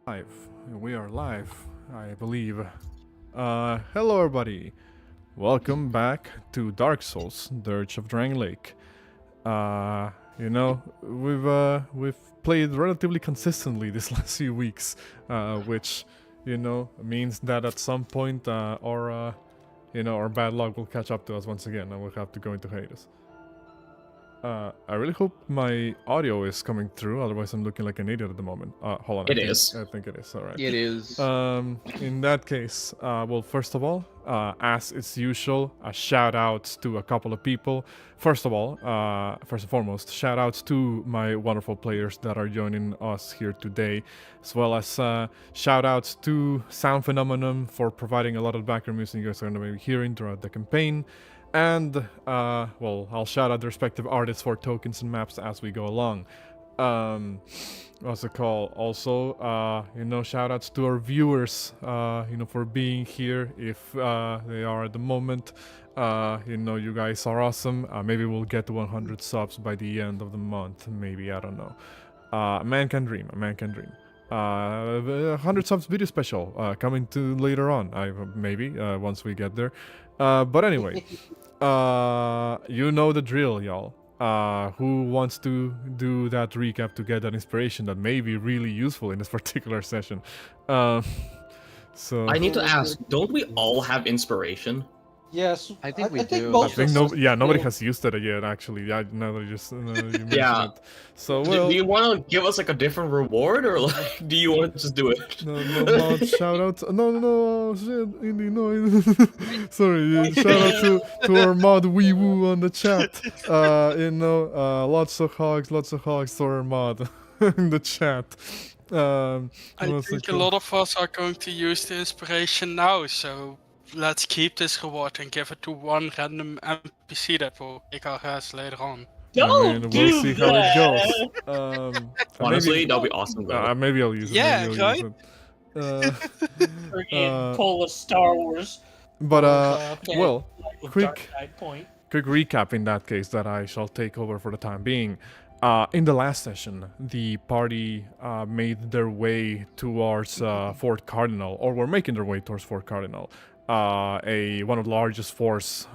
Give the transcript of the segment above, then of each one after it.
Live. We are live, I believe. Hello everybody. Welcome back to Dark Souls, Dirge of Drangleic. We've played relatively consistently this last few weeks, which, means that at some point, our bad luck will catch up to us once again and we'll have to go into hiatus. I really hope my audio is coming through, otherwise I'm looking like an idiot at the moment. Hold on. It is. I think it is, alright. It is. In that case, well, first of all, as is usual, a shout out to a couple of people. First and foremost, shout outs to my wonderful players that are joining us here today, as well as shout outs to Sound Phenomenon for providing a lot of background music you guys are going to be hearing throughout the campaign. And, I'll shout out the respective artists for tokens and maps as we go along. What's it called? Also, shout outs to our viewers, for being here if they are at the moment. You guys are awesome. Maybe we'll get to 100 subs by the end of the month. Maybe, I don't know. A man can dream. 100 subs video special coming to later on. Once we get there. But anyway, you know the drill, y'all. Who wants to do that recap to get that inspiration that may be really useful in this particular session? So I need to ask, don't we all have inspiration? Yes, I think we do. most I think of us nobody do. has used it yet. Actually, now that you mention Yeah. it. So Do you want to give us like a different reward, or like do you want to just do it? No, mod shout out. No, shit, Indy, no. Sorry, shout out to our mod Wee Woo on the chat. Lots of hogs to our mod in the chat. I think a lot of us are going to use the inspiration now, so let's keep this reward and give it to one random NPC that will kick our ass later on. Don't We'll see how it goes. Honestly, that'll be awesome. Though. Maybe I'll use it. Yeah, maybe I'll right? use it. Freaking pull a Star Wars. But Okay. well, With quick- Dark Knight Point. quick recap in that case that I shall take over for the time being. In the last session, the party made their way towards Fort Cardinal, or were making their way towards Fort Cardinal, one of the largest forts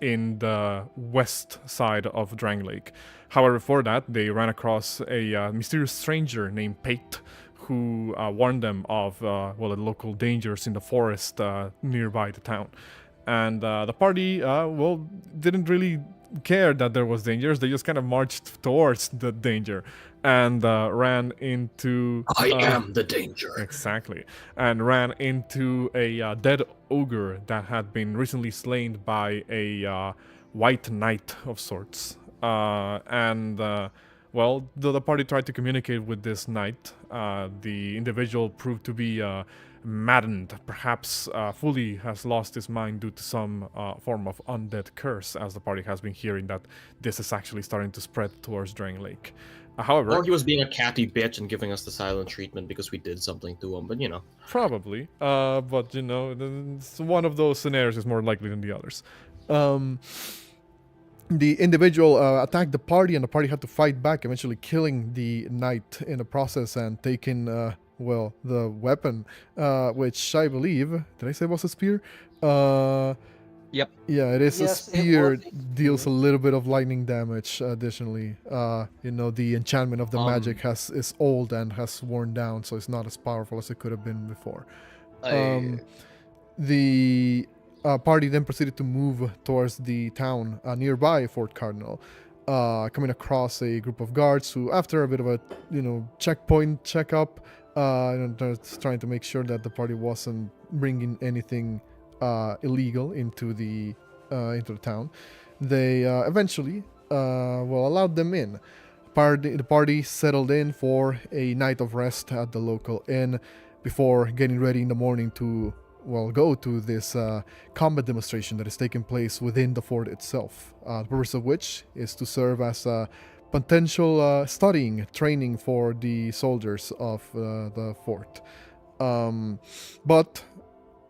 in the west side of Drangleic. However, before that, they ran across a mysterious stranger named Pate, who warned them of the local dangers in the forest nearby the town. And the party, didn't really care that there was dangers. They just kind of marched towards the danger and ran into... I am the danger. Exactly. And ran into a dead ogre that had been recently slain by a white knight of sorts. The party tried to communicate with this knight. The individual proved to be maddened, perhaps fully has lost his mind due to some form of undead curse, as the party has been hearing that this is actually starting to spread towards Drangleic. However, Or he was being a catty bitch and giving us the silent treatment because we did something to him, but probably, it's one of those scenarios is more likely than the others. The individual attacked the party, and the party had to fight back, eventually killing the knight in the process and taking the weapon, which I believe, did I say was a spear? Yep. Yeah, it is Yes, a it spear. was a Deals a spear. little bit of lightning damage. Additionally, the enchantment of the magic is old and has worn down, so it's not as powerful as it could have been before. The party then proceeded to move towards the town nearby Fort Cardinal, coming across a group of guards who, after a bit of a checkpoint checkup, trying to make sure that the party wasn't bringing anything illegal into the town, they eventually allowed them in. The party settled in for a night of rest at the local inn before getting ready in the morning to go to this combat demonstration that is taking place within the fort itself. The purpose of which is to serve as a potential training for the soldiers of the fort. But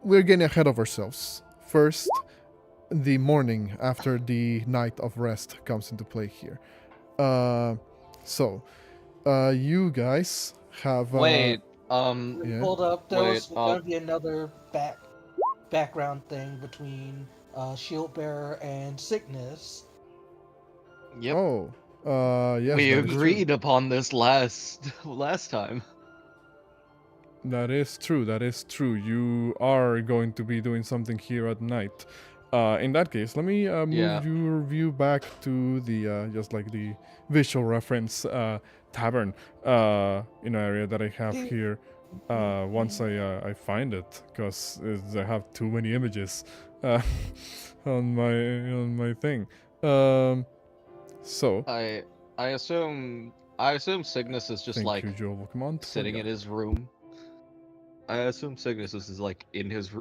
we're getting ahead of ourselves. First, the morning after the night of rest comes into play here. You guys have... Wait, Yeah. Hold up, there Wait, was gonna be another background thing between Shieldbearer and Signis. Yep. Oh. Yes, We that is true. agreed upon this last time. That is true. That is true. You are going to be doing something here at night. In that case, let me move Yeah. your view back to the just like the visual reference tavern in an area that I have here. Once I find it, because I have too many images on my thing. So I assume Signis is just thank like you, Joel Command. sitting in his room. I assume Signis is like in his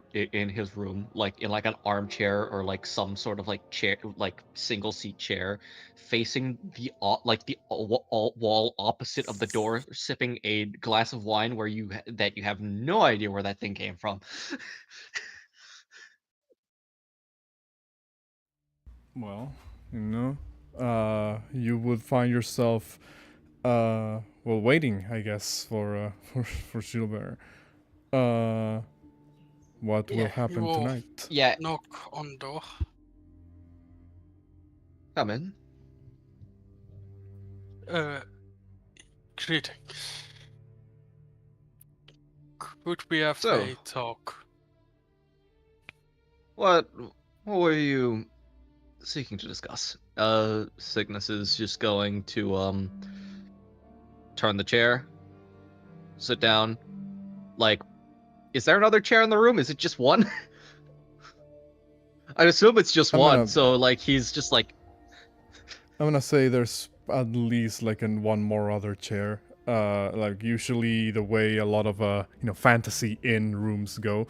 room, like in like an armchair or like some sort of like chair, like single seat chair, facing the wall opposite of the door, sipping a glass of wine where you have no idea where that thing came from. Well, you would find yourself, well, waiting, I guess, for for Gilbert. What will We happen will tonight? Yeah, knock on door. come in. Greetings. Could we have So, a talk? what were you seeking to discuss? Cygnus is just going to turn the chair, sit down. Like, is there another chair in the room? Is it just one? I assume it's just I'm one. gonna, So like he's just like, I'm gonna say there's at least like in one more other chair. Like usually the way a lot of fantasy inn rooms go,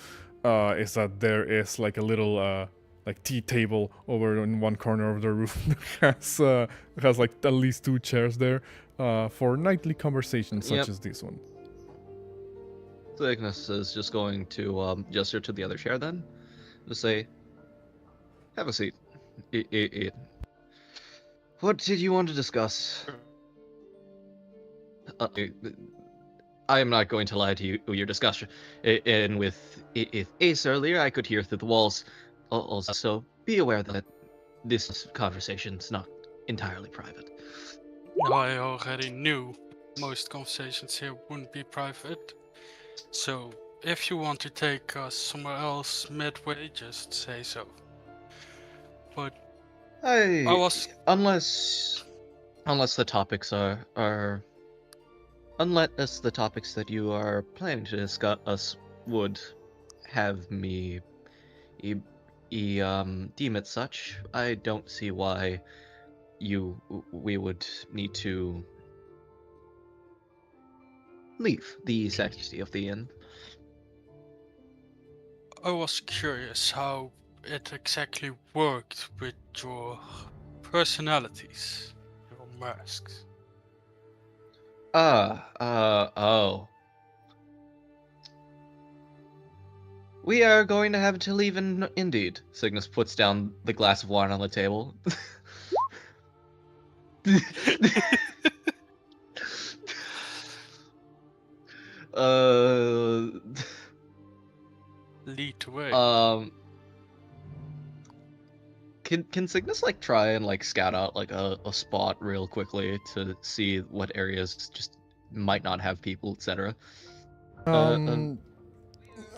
is that there is like a little like tea table over in one corner of the room that has like at least two chairs there for nightly conversations such Yep. as this one. Cygnus is just going to gesture to the other chair then, to say, have a seat. What did you want to discuss? I am not going to lie to you. Your discussion, and with Ace earlier, I could hear through the walls. Also, be aware that this conversation's not entirely private. I already knew most conversations here wouldn't be private. So, if you want to take us somewhere else midway, just say so. But I was Unless the topics unless the topics that you are planning to discuss would have me deem it such, I don't see why we would need to leave the sacristy of the inn. curious how it exactly worked with your personalities, your masks. Oh. We are going to have to leave indeed. Cygnus puts down the glass of wine on the table. Lead the way. Can Cygnus like try and like scout out like a spot real quickly to see what areas just might not have people, etc.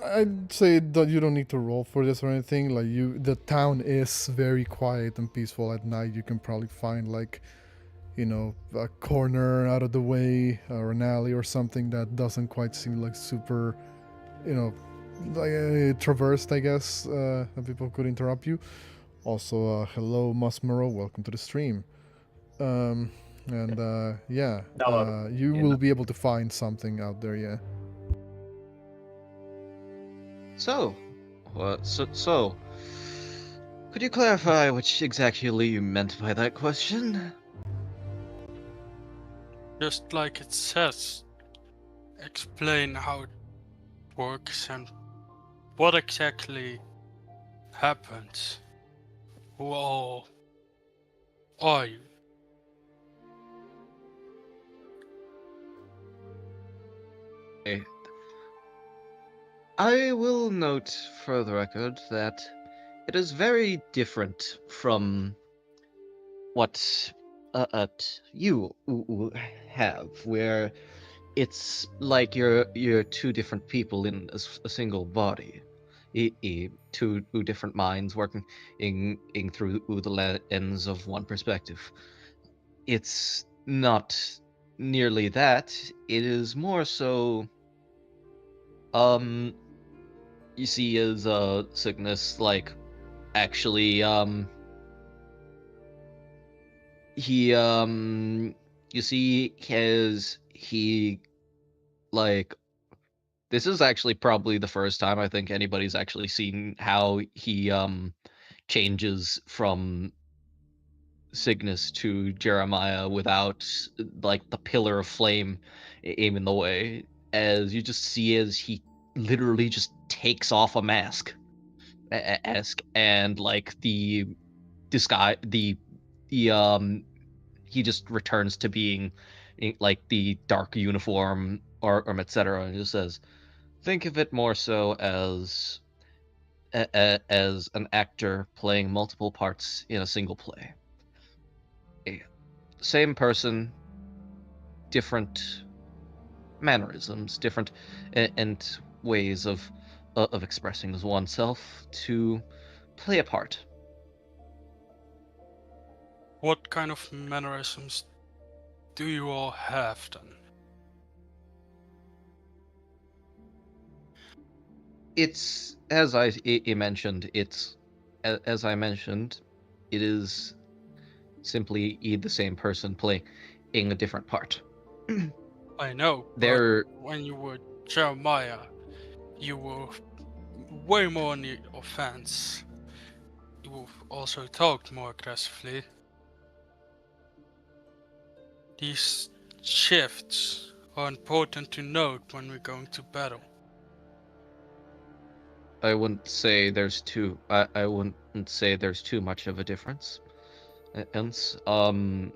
I'd say that you don't need to roll for this or anything. Like the town is very quiet and peaceful at night. You can probably find like, a corner out of the way or an alley or something that doesn't quite seem like super, like traversed, I guess. And people could interrupt you. Also, hello, Musmero. Welcome to the stream. Yeah, Hello. you will be able to find something out there. Yeah. So, could you clarify what exactly you meant by that question? Just like it says, explain how it works and what exactly happens. Who all are you? I will note for the record that it is very different from what you have, where it's like you're two different people in a single body, two different minds working in through the lens of one perspective. It's not nearly that. It is more so, you see, as Signis, like, actually, he you see, he like, this is actually probably the first time I think anybody's actually seen how he changes from Signis to Jeremiah without like the pillar of flame aiming the way. As you just see as he literally just takes off a mask, and like the disguise, the he just returns to being like the dark uniform or etc. And just says, think of it more so as as an actor playing multiple parts in a single play. Same person, different mannerisms, different and ways of expressing oneself to play a part. What kind of mannerisms do you all have then? It's as I mentioned. It's as I mentioned. It is simply the same person playing a different part. I know, but They're when you were Jeremiah, you were way more on the offense. You also talked more aggressively. These shifts are important to note when we're going to battle. I wouldn't say there's too. I wouldn't say there's too much of a difference. Hence, one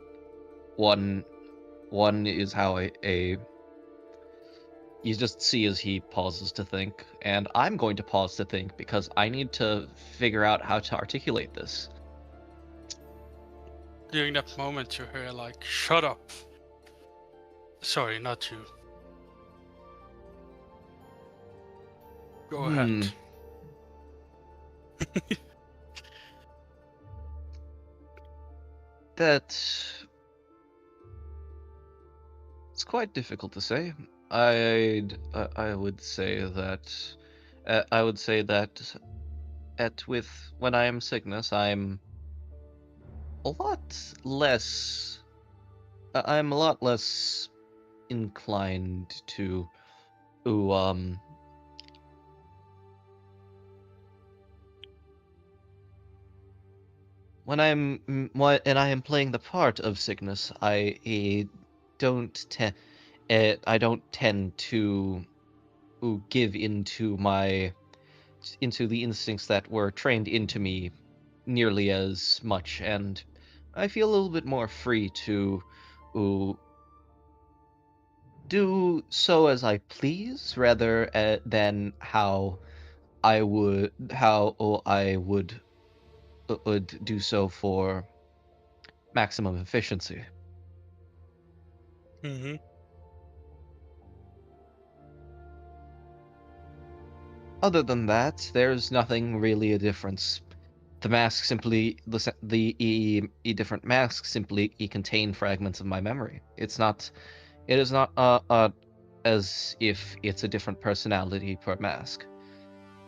is how you just see as he pauses to think, and I'm going to pause to think because I need to figure out how to articulate this. During that moment, you hear like, "Shut up." Sorry, not you. Go ahead. That it's quite difficult to say. I would say that when I am Signis, I'm a lot less. I'm a lot less inclined to, when I am playing the part of Signis, I don't tend to give into the instincts that were trained into me nearly as much, and I feel a little bit more free to do so as I please, rather than how I would do so for maximum efficiency. Mm-hmm. Other than that, there's nothing really a difference. The masks simply the different masks simply contain fragments of my memory. It is not as if it's a different personality per mask.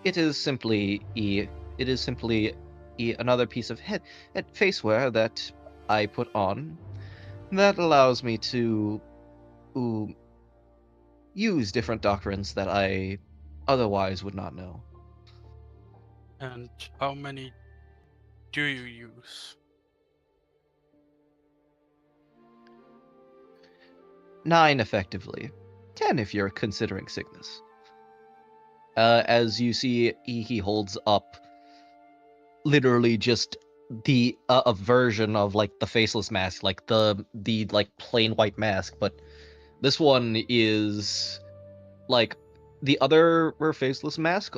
It is simply another piece of faceware that I put on that allows me to use different doctrines that I otherwise would not know. And how many do you use? 9 effectively. 10 if you're considering Signis. As you see, he holds up literally just a version of like the faceless mask, like the like plain white mask, but this one is like the other faceless mask,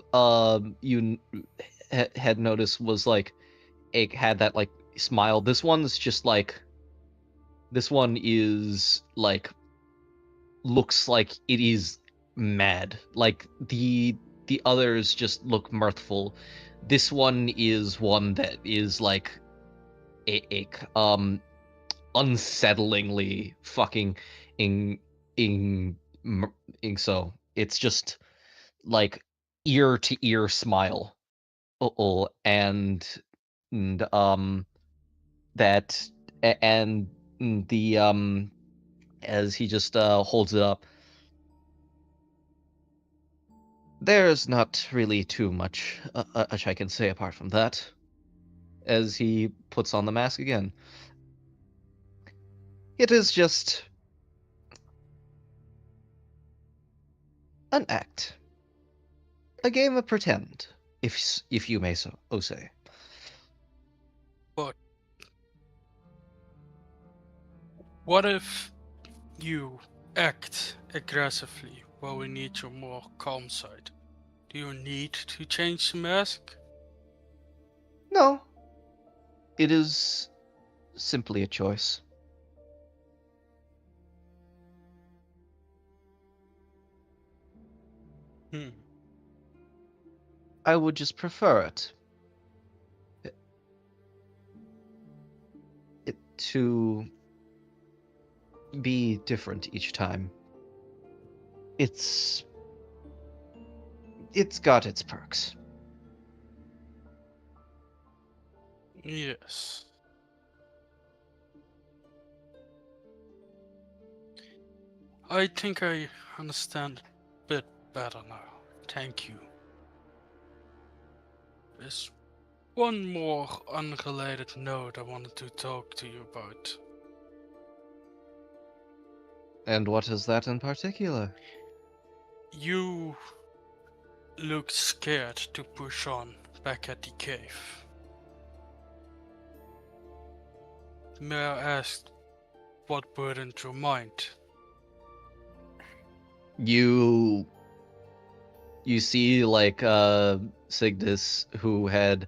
you had noticed was like it had that like smile. This one's just like this one is like looks like it is mad. Like the others just look mirthful. This one is one that is like unsettlingly fucking in in so it's just like ear to ear smile. And that and the as he just holds it up, there's not really too much I can say apart from that. As he puts on the mask again, it is just an act, a game of pretend, if you may so say. But what if you act aggressively while we need your more calm side? Do you need to change the mask? No, it is simply a choice. I would just prefer it to be different each time. It's got its perks. Yes. I think I understand a bit better now. Thank you. There's one more unrelated note I wanted to talk to you about. And what is that in particular? You looked scared to push on back at the cave. May I ask what burdened your mind? You see like Signis, who had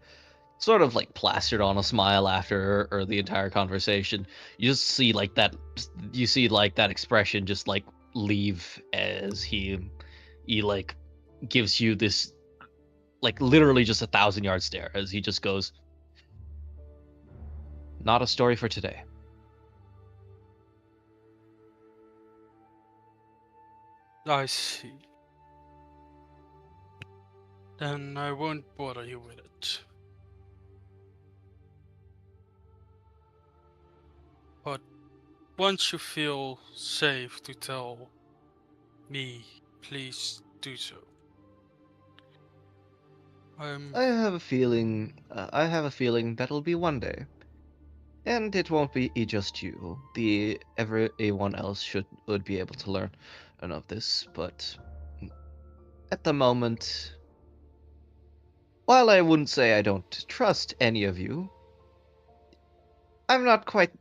sort of like plastered on a smile after or the entire conversation. You just see like that expression just like leave as he like gives you this like literally just 1,000-yard stare as he just goes, "Not a story for today." I see. Then I won't bother you with it. But once you feel safe to tell me, please do so. I have a feeling that'll be one day. And it won't be just you. Everyone else would be able to learn of this, but at the moment, while I wouldn't say I don't trust any of you, I'm not quite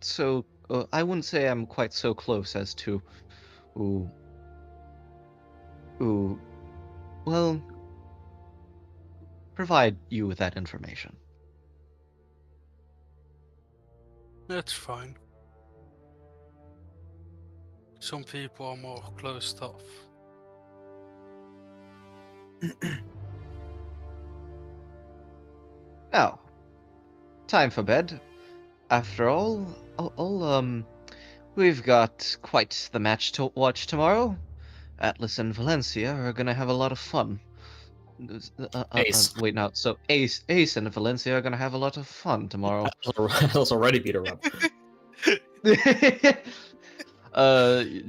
so. I wouldn't say I'm quite so close as to who, well, provide you with that information. That's fine. Some people are more closed off. Now, time for bed. After all, we've got quite the match to watch tomorrow. Atlas and Valencia are gonna have a lot of fun. Ace. Wait, no. So Ace and Valencia are gonna have a lot of fun tomorrow. Atlas already beat her up.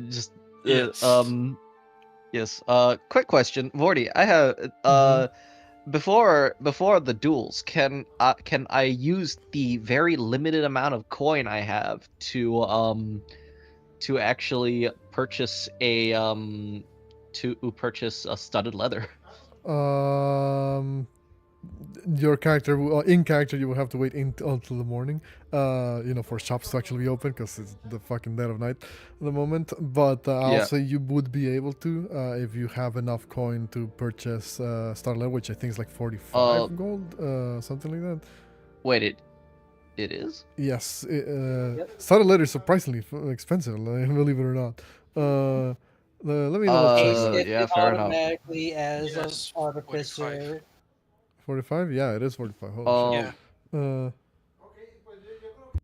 Just Yes. yes. Quick question, Vorti. I have before the duels, can I use the very limited amount of coin I have to actually purchase a studded leather? your character, in character, you will have to wait until the morning, for shops to actually be open because it's the fucking dead of night at the moment. But I'll Yeah. say you would be able to if you have enough coin to purchase Starlet, which I think is like 45 gold, something like that. Wait, it is? Yes, Yep. Starlet is surprisingly expensive, believe it or not. Let me double check Uh, that. It yeah, fair enough. automatically as Yes, an artificer. 45? Yeah, it is 45. Holy shit.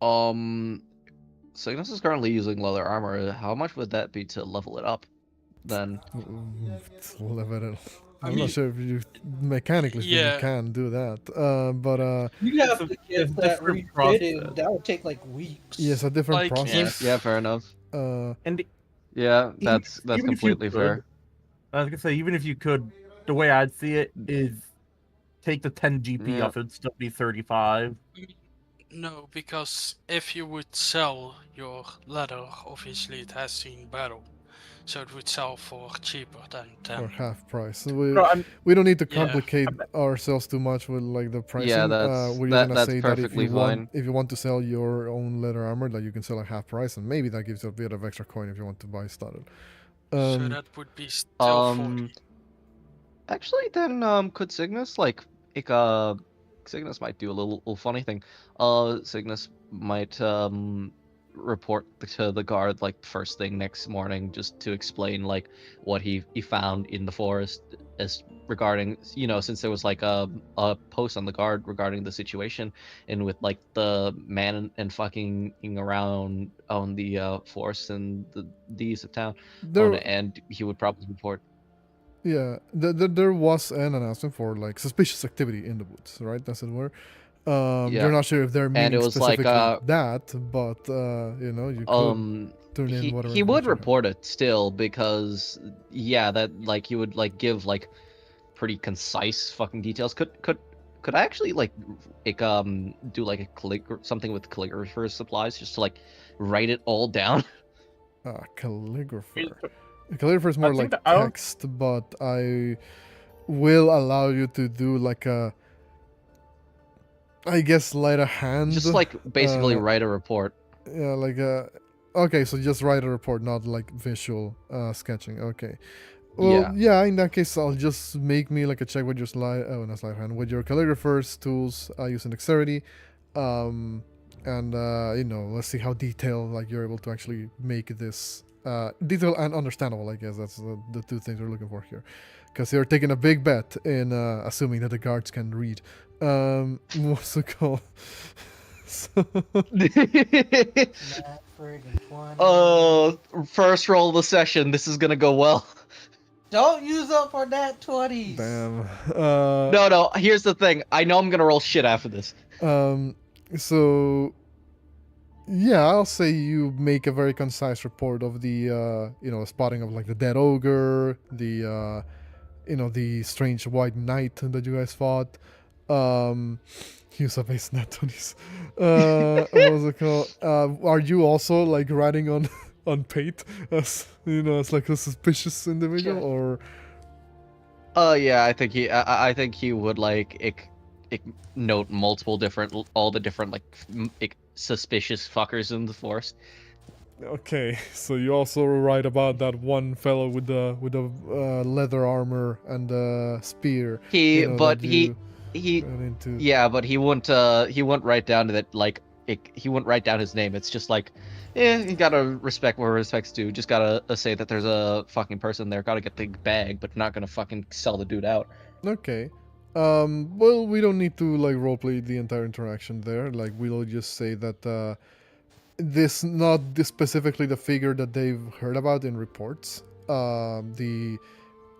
Um, Uh, Signis is currently using leather armor. How much would that be to level it up? Then it's level. I I'm mean, not sure if you mechanically speaking yeah. can do that. But You have It's to a get that different refitted. process. That would take like weeks. yes, a different Like, process. yeah, fair enough. And Yeah, even- that's even if you completely fair. could, I was gonna say, even if you could, the way I'd see it is take the 10 GP Yeah. off, it'd still be 35. No, because if you would sell your leather, obviously it has seen battle. So it would sell for cheaper than Or 10. half price. No, I'm, We don't need to Yeah. complicate ourselves too much with like the pricing. Yeah, that's we're just gonna that's say that perfectly fine. if you want to sell your own leather armor, that you can sell at half price, and maybe that gives you a bit of extra coin if you want to buy started. So that would be still 40. Actually, then could Cygnus Cygnus might do a little funny thing. Cygnus might report to the guard like first thing next morning just to explain like what he found in the forest as regarding since there was like a post on the guard regarding the situation and with like the man and fucking around on the forest and the east of town and he would probably report. Yeah, there was an announcement for like suspicious activity in the woods, right? As it were. Yeah. You're not sure if they're meaning it was like, specifically that, but you could turn in whatever. He would information you have. report it still because that like he would like give like pretty concise fucking details. Could I actually like do like a something with calligrapher's supplies just to like write it all down? Calligrapher. Calligrapher is more I think like that I don't- text, but I will allow you to do like I guess light a hand. Just like basically uh, write a report. Yeah, like okay, so just write a report, not like visual sketching. Okay. Well, yeah. In that case, I'll just make me like a check with your not slide hand, with your calligrapher's tools using dexterity, and let's see how detailed like you're able to actually make this detailed and understandable. I guess that's the two things we're looking for here, because you're taking a big bet in assuming that the guards can read. What's it called? So... Not friggin' 20. First roll of the session. This is gonna go well. Don't use up for nat 20s. Damn. No. Here's the thing. I know I'm gonna roll shit after this. So yeah, I'll say you make a very concise report of the spotting of like the dead ogre, the the strange white knight that you guys fought. Use a base nat 20s. What was it called? Are you also like writing on Pate as as like a suspicious individual, Sure. or? Yeah, I think he would like note all the different like suspicious fuckers in the forest. Okay, so you also write about that one fellow with the leather armor and the spear. But that he ran into. yeah, but he wouldn't write down that like he wouldn't write down his name. It's just like, you gotta respect where respect's due. Just gotta say that there's a fucking person there. Gotta get the bag, but not gonna fucking sell the dude out. Okay. Well, we don't need to like roleplay the entire interaction there. Like, we'll just say that this not this specifically the figure that they've heard about in reports. The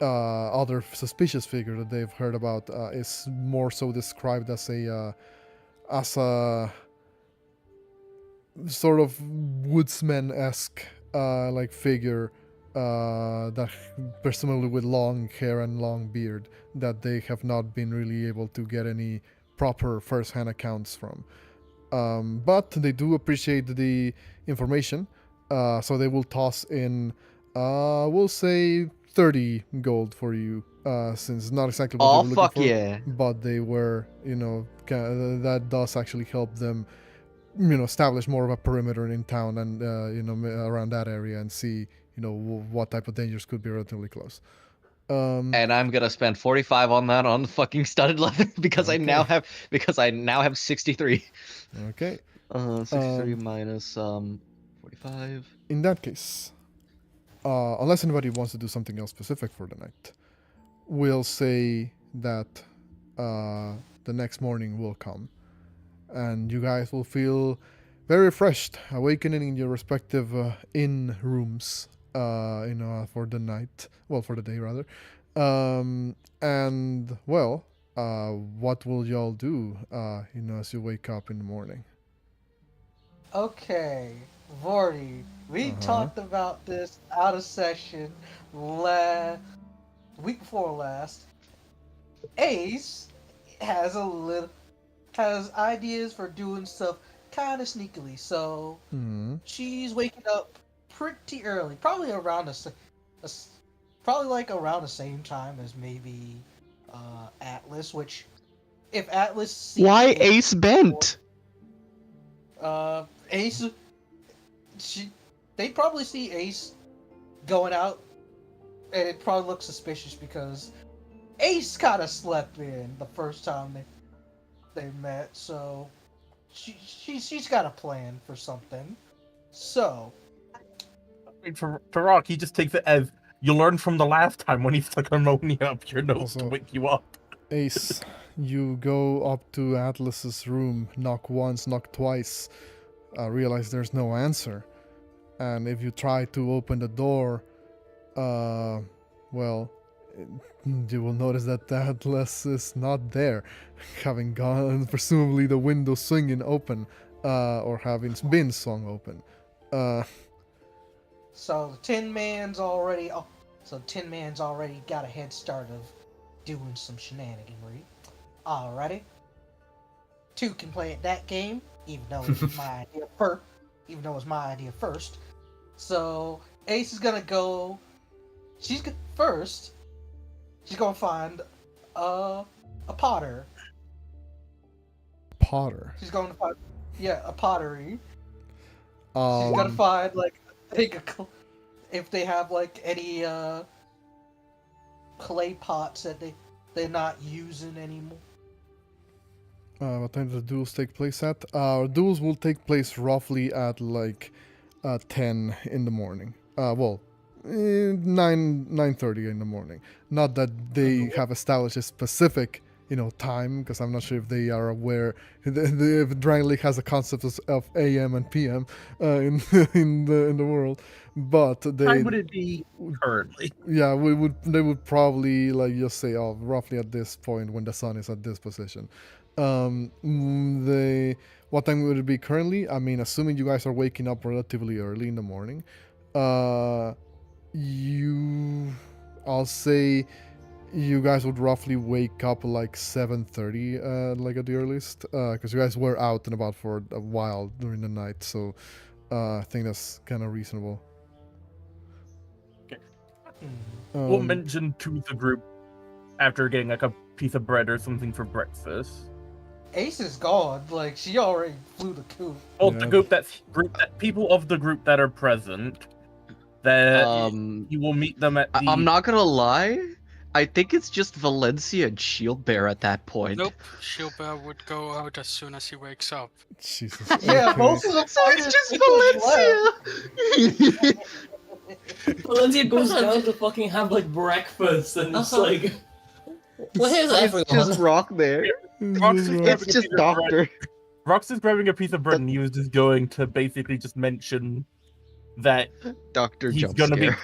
other suspicious figure that they've heard about is more so described as a sort of woodsman-esque like figure, that presumably with long hair and long beard, that they have not been really able to get any proper first-hand accounts from. But they do appreciate the information, so they will toss in, we'll say 30 gold for you since it's not exactly what Oh, they were fuck looking for, yeah. but they were, that does actually help them, establish more of a perimeter in town and, around that area and see, what type of dangers could be relatively close. And I'm gonna spend 45 on that on fucking studded leather because I now have 63. Okay. 63 minus 45. In that case, unless anybody wants to do something else specific for the night, we'll say that the next morning will come, and you guys will feel very refreshed, awakening in your respective inn rooms, for the night, well, for the day rather. And well, what will y'all do, as you wake up in the morning? Okay, Vorty, we talked about this out of session week before last. Ace has ideas for doing stuff kind of sneakily, so she's waking up pretty early, probably around around the same time as maybe Atlas. Which, if Atlas sees Why Ace bent? Ace, they probably see Ace going out, and it probably looks suspicious because Ace kind of slept in the first time they met, so she's got a plan for something. So, I mean, for Rock, he just takes it as you learned from the last time when he stuck ammonia up your nose to Also- wake you up. Ace, you go up to Atlas's room, knock once, knock twice, realize there's no answer. And if you try to open the door, well, you will notice that Atlas is not there, having gone, presumably the window swinging open, or having been swung open. So Tin Man's already got a head start of doing some shenaniganry. Alrighty. 2 can play at that game, even though it was my idea first. So Ace is gonna go. She's gonna find a potter. Potter. She's going to find a pottery. She's Um, gonna find if they have any clay pots that they're not using anymore. what time do the duels take place at? Duels will take place roughly at 10 in the morning. 9:30 in the morning. Not that they have established a specific, time, because I'm not sure if they are aware if Drangleic has a concept of AM and PM in the world, but they. Why would it be currently? Yeah, they would probably just say, oh, roughly at this point when the sun is at this position. What time would it be currently? I mean, assuming you guys are waking up relatively early in the morning, I'll say you guys would roughly wake up 7:30, at the earliest, because you guys were out and about for a while during the night, so I think that's kind of reasonable. We'll mention to the group after getting a piece of bread or something for breakfast. Ace is gone. She already flew the coop. Well, Yeah. the group that people of the group that are present, that you will meet them at the. I'm not gonna lie. I think it's just Valencia and Shield Bear at that point. Nope, Shieldbear would go out as soon as he wakes up. Jesus. Yeah, okay. most of the So it's just Valencia. Valencia goes down to fucking have breakfast and it's like, well, here's It's everyone. just Rock there. It's just Doctor. Rox is grabbing a piece of bread and he was just going to basically just mention that Doctor he's jump gonna be. scare.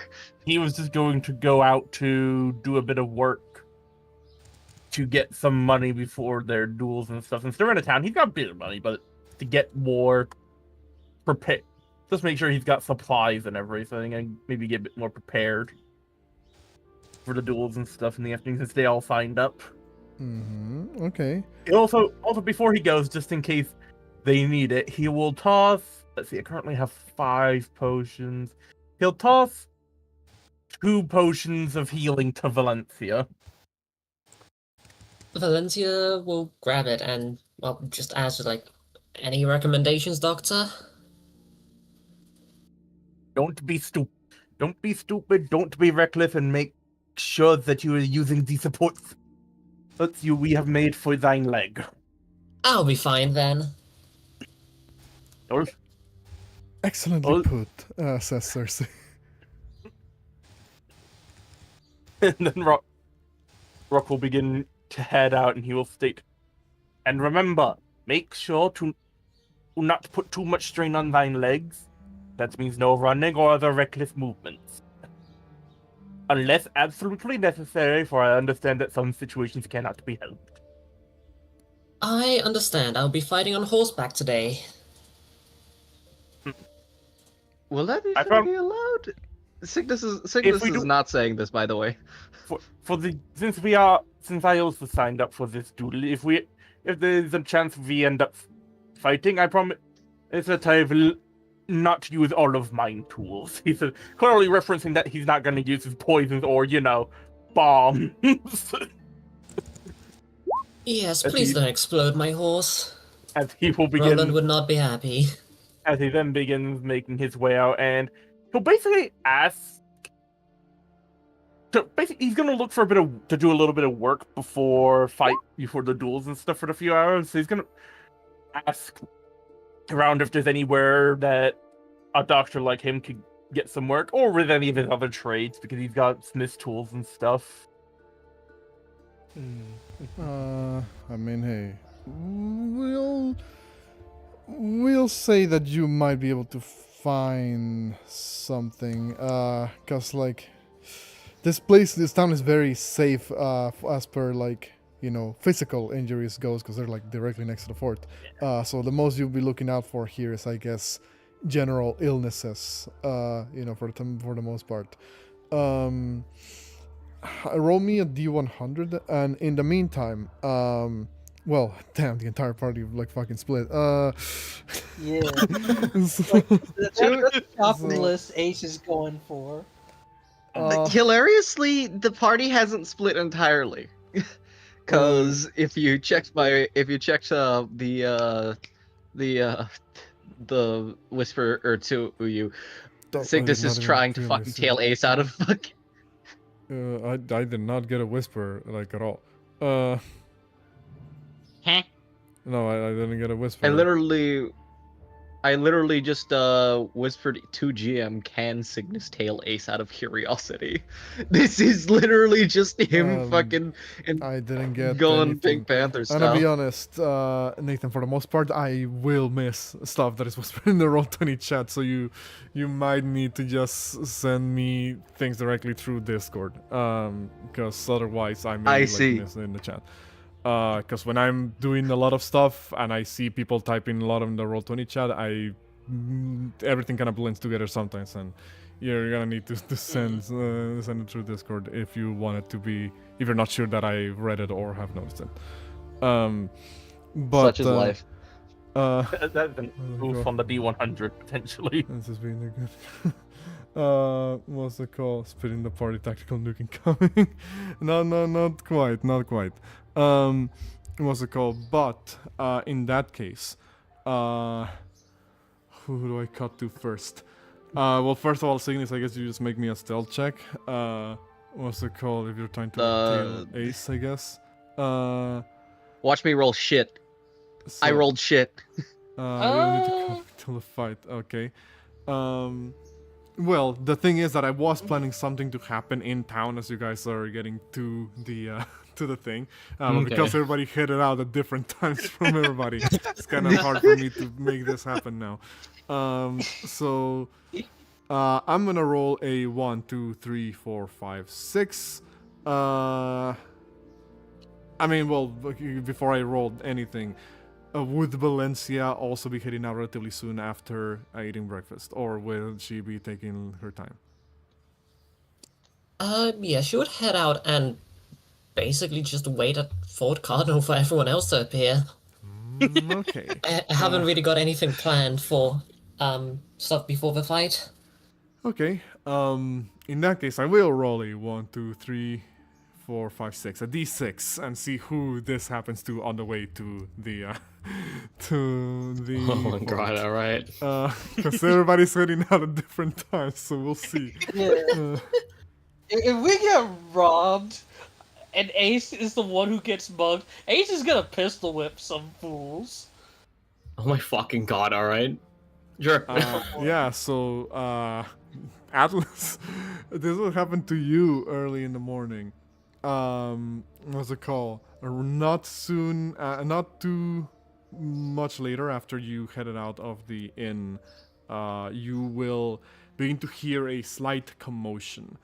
He was just going to go out to do a bit of work to get some money before their duels and stuff. Since they're in a town, he's got a bit of money, but to get more prepared, just make sure he's got supplies and everything, and maybe get a bit more prepared for the duels and stuff in the afternoon since they all signed up. Okay. And also before he goes, just in case they need it, he will toss. Let's see, I currently have 5 potions. He'll toss 2 potions of healing to Valencia. Valencia will grab it and, well, just ask, like, any recommendations, Doctor? Don't be stupid. Don't be stupid. Don't be reckless, and make sure that you are using the supports that we have made for thine leg. I'll be fine then. Or Excellently Oh. put, says Cersei. and then Rock will begin to head out, and he will state, and remember, make sure to not put too much strain on thine legs. That means no running or other reckless movements. Unless absolutely necessary, for I understand that some situations cannot be helped. I understand. I'll be fighting on horseback today. Will that I even found- be allowed? Signis we is do- not saying this, by the way. Since I also signed up for this duel, if there's a chance we end up fighting, I promise that I will not use all of mine tools. He's clearly referencing that he's not going to use his poisons or, bombs. Yes, As please he- don't explode my horse. As he will begin, Roland would not be happy. as he then begins making his way out, and he'll basically ask. So basically, he's gonna look for to do a little bit of work before the duels and stuff for a few hours. So he's gonna ask around if there's anywhere that a doctor like him could get some work, or with any of his other trades, because he's got smith tools and stuff. I mean, hey, we'll say that you might be able to find something, cause like this town is very safe, as per like physical injuries goes, cause they're like directly next to the fort. So the most you'll be looking out for here is, I guess, general illnesses. For the most part. Roll me a D100, and in the meantime, well, damn, the entire party like fucking split. Yeah. So- That's the top of the list Ace is going for. Hilariously, the party hasn't split entirely. Cause if you checked the whisper or to you, Signis is trying to fucking tail Ace out of fucking. I did not get a whisper like at all. Huh? No, I didn't get a whisper. I literally just whispered to GM, can Signis tail Ace out of curiosity? This is literally just him fucking I didn't get going anything. Pink Panther And I'll be style. honest, Nathan, for the most part, I will miss stuff that is whispered in the Roll20 chat, so you might need to just send me things directly through Discord, because otherwise I may see. miss it in the chat. Because when I'm doing a lot of stuff and I see people typing a lot in the Roll20 chat, everything kind of blends together sometimes, and you're gonna need to send it through Discord if you want it to be, if you're not sure that I read it or have noticed it. But Such is life. That's an oof on the D100 potentially. This has been a good. What's it called? Spitting the party, tactical nuke incoming. No, not quite. What's it called? But in that case, who do I cut to first? Well, first of all, Signis, I guess you just make me a stealth check. What's it called? If you're trying to tail Ace, I guess. Watch me roll shit. I So, rolled shit. you don't need to come till the fight. Okay. Well, the thing is that I was planning something to happen in town as you guys are getting to the to the thing, but because everybody headed out at different times from everybody, it's kind of hard for me to make this happen now. So I'm gonna roll a 1, 2, 3, 4, 5, 6. I mean, well, before I rolled anything. Would Valencia also be heading out relatively soon after eating breakfast, or will she be taking her time? Yeah, she would head out and basically just wait at Fort Cardinal for everyone else to appear. Okay. I haven't really got anything planned for stuff before the fight. Okay. In that case, I will roll a 1, 2, 3, 4, 5, 6. A D6 and see who this happens to on the way to the to the. Oh my fort. god! All right. Because everybody's heading out at different times, so we'll see. Yeah. If we get robbed, and Ace is the one who gets mugged, Ace is gonna pistol whip some fools. Oh my fucking god! All right. Sure. Yeah, so Atlas, this will happen to you early in the morning. What's it called? Not soon, not too much later after you headed out of the inn, you will begin to hear a slight commotion,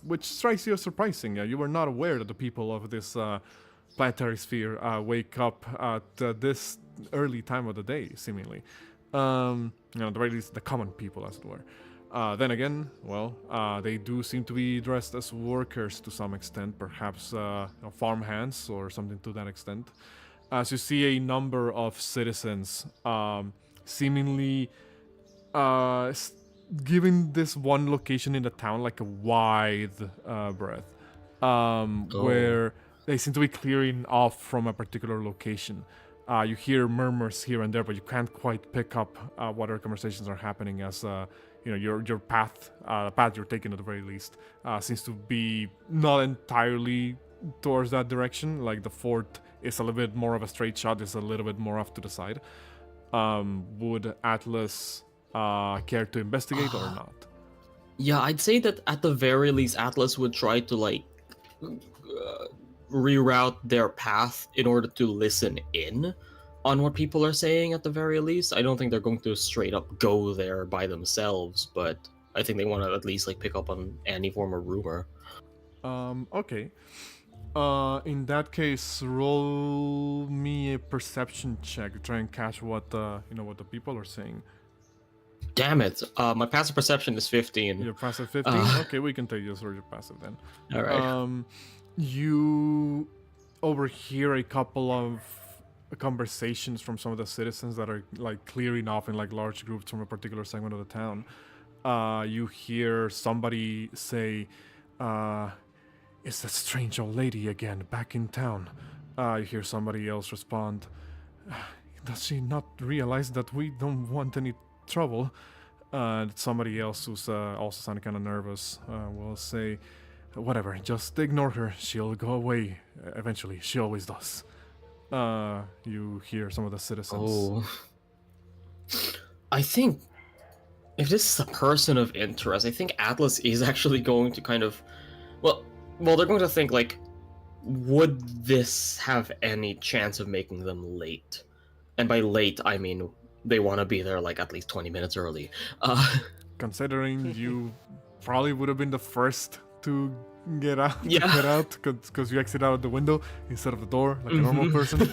which strikes you as surprising. You were not aware that the people of this planetary sphere wake up at this early time of the day, seemingly. At the very least, the common people, as it were. Then again, well, they do seem to be dressed as workers to some extent, perhaps farmhands or something to that extent. As you see a number of citizens seemingly giving this one location in the town like a wide breadth, where they seem to be clearing off from a particular location. You hear murmurs here and there, but you can't quite pick up what other conversations are happening as your path, the path you're taking at the very least, seems to be not entirely towards that direction. Like the fort is a little bit more of a straight shot, it's a little bit more off to the side. Would Atlas care to investigate or not? Yeah, I'd say that at the very least, Atlas would try to reroute their path in order to listen in on what people are saying at the very least. I don't think they're going to straight up go there by themselves, but I think they want to at least pick up on any form of rumor. Okay. In that case, roll me a perception check to try and catch what what the people are saying. Damn it! My passive perception is 15. Your passive 15? Okay, we can take this or your passive then. All right. You overhear a couple of conversations from some of the citizens that are clearing off in large groups from a particular segment of the town. You hear somebody say, "It's that strange old lady again, back in town." You hear somebody else respond, "Does she not realize that we don't want any trouble?" Somebody else who's also sounding kind of nervous will say, "Whatever, just ignore her. She'll go away eventually. She always does." You hear some of the citizens. Oh. I think if this is a person of interest, I think Atlas is actually going to kind of... Well, they're going to think, would this have any chance of making them late? And by late, I mean they want to be there, at least 20 minutes early. Considering you probably would have been the first to get out, Yeah. because you exit out of the window instead of the door like a normal person.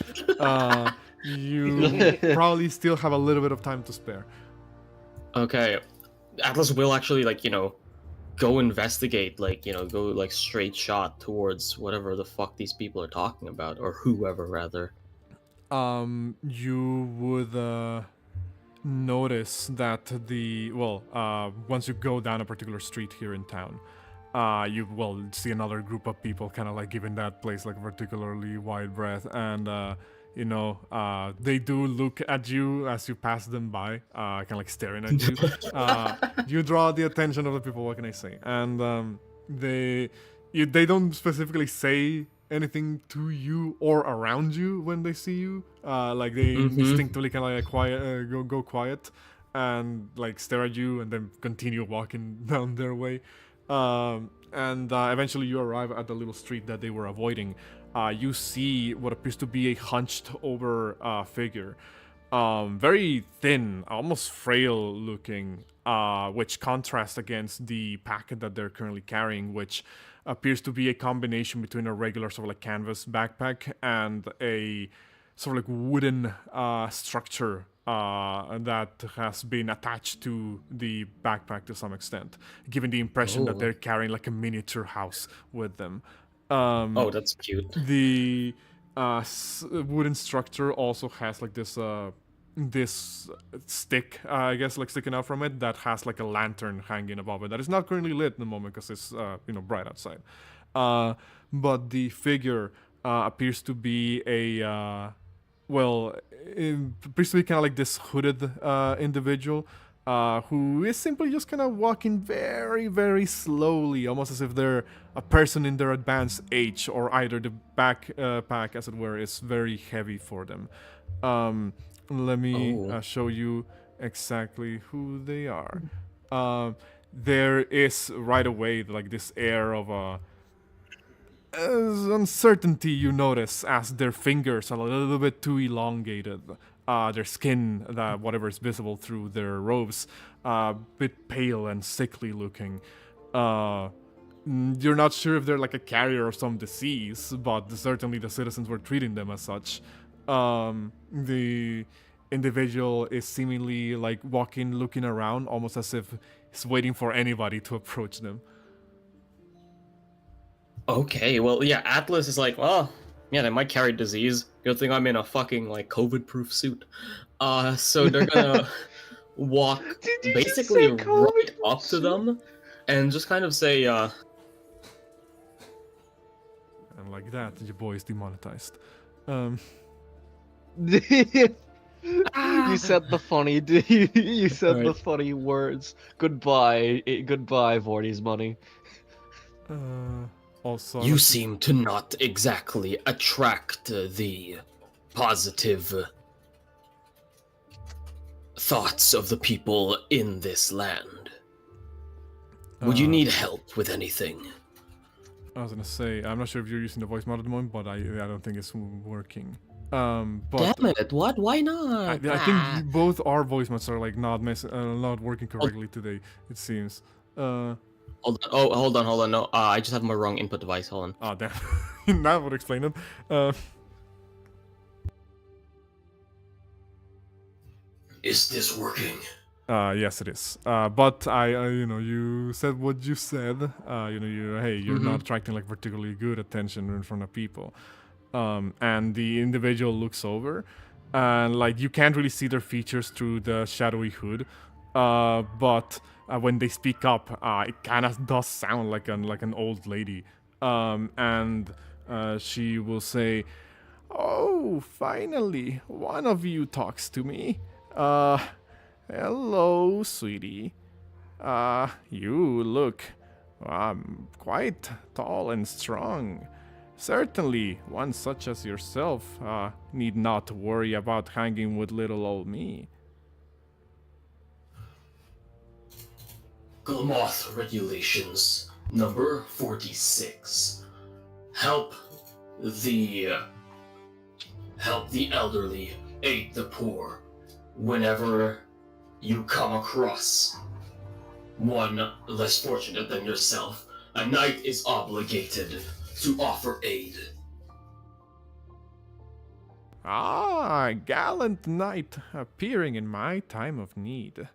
You probably still have a little bit of time to spare. Okay. Atlas will actually, go investigate, go, straight shot towards whatever the fuck these people are talking about, or whoever, rather. You would notice that once you go down a particular street here in town, you will see another group of people kind of giving that place a particularly wide breath, and they do look at you as you pass them by, kind of staring at you. You draw the attention of the people. What can I say? And they don't specifically say anything to you or around you when they see you. They instinctively kind of quiet, go quiet, and stare at you, and then continue walking down their way. And eventually you arrive at the little street that they were avoiding. You see what appears to be a hunched over figure. Very thin, almost frail looking, which contrasts against the packet that they're currently carrying, which appears to be a combination between a regular sort of canvas backpack and a sort of wooden structure that has been attached to the backpack to some extent, giving the impression that they're carrying a miniature house with them. That's cute. The wooden structure also has this stick, I guess, sticking out from it, that has a lantern hanging above it that is not currently lit in the moment because it's bright outside. But the figure appears to be appears to be kind of like this hooded individual who is simply just kind of walking very, very slowly, almost as if they're a person in their advanced age, or either the backpack, as it were, is very heavy for them. Let me show you exactly who they are. There is right away like this air of uncertainty you notice as their fingers are a little bit too elongated. Their skin, whatever is visible through their robes, a bit pale and sickly looking. You're not sure if they're like a carrier of some disease, but certainly the citizens were treating them as such. The individual is seemingly like walking, looking around, almost as if he's waiting for anybody to approach them. Okay, well, yeah, Atlas is like, well, yeah, they might carry disease. Good thing I'm in a fucking, like, COVID-proof suit. So they're gonna walk basically right up to them and just kind of say, And like that, your boy is demonetized. You said the funny. You said the funny words. Goodbye, Vorti's money. Also, you seem to not exactly attract the positive thoughts of the people in this land. Would you need help with anything? I was gonna say, I'm not sure if you're using the voice mod at the moment, but I don't think it's working. But damn it! What? Why not? I think both our voice mods are like not working correctly today. It seems. Hold on. No, I just have my wrong input device. Hold on. Oh, damn. That would explain it. Is this working? Yes, it is. But you said what you said. You're not attracting like particularly good attention in front of people. And the individual looks over, and like you can't really see their features through the shadowy hood. But when they speak up, it kind of does sound like an old lady. And she will say, "Oh, finally, one of you talks to me. Hello, sweetie. You look quite tall and strong. Certainly, one such as yourself need not worry about hanging with little old me." Gulmoth Regulations number 46. Help the elderly, aid the poor. Whenever you come across one less fortunate than yourself, a knight is obligated to offer aid. Ah, gallant knight appearing in my time of need.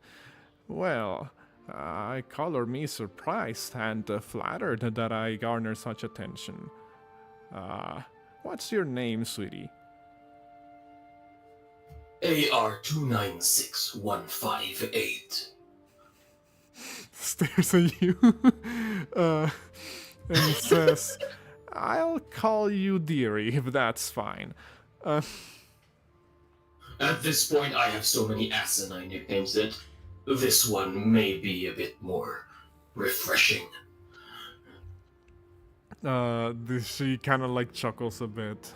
Well, I color me surprised and flattered that I garner such attention. What's your name, sweetie? AR 296158. Stares at you and says, "I'll call you dearie if that's fine." At this point, I have so many asinine nicknames that this one may be a bit more refreshing. She kind of like chuckles a bit.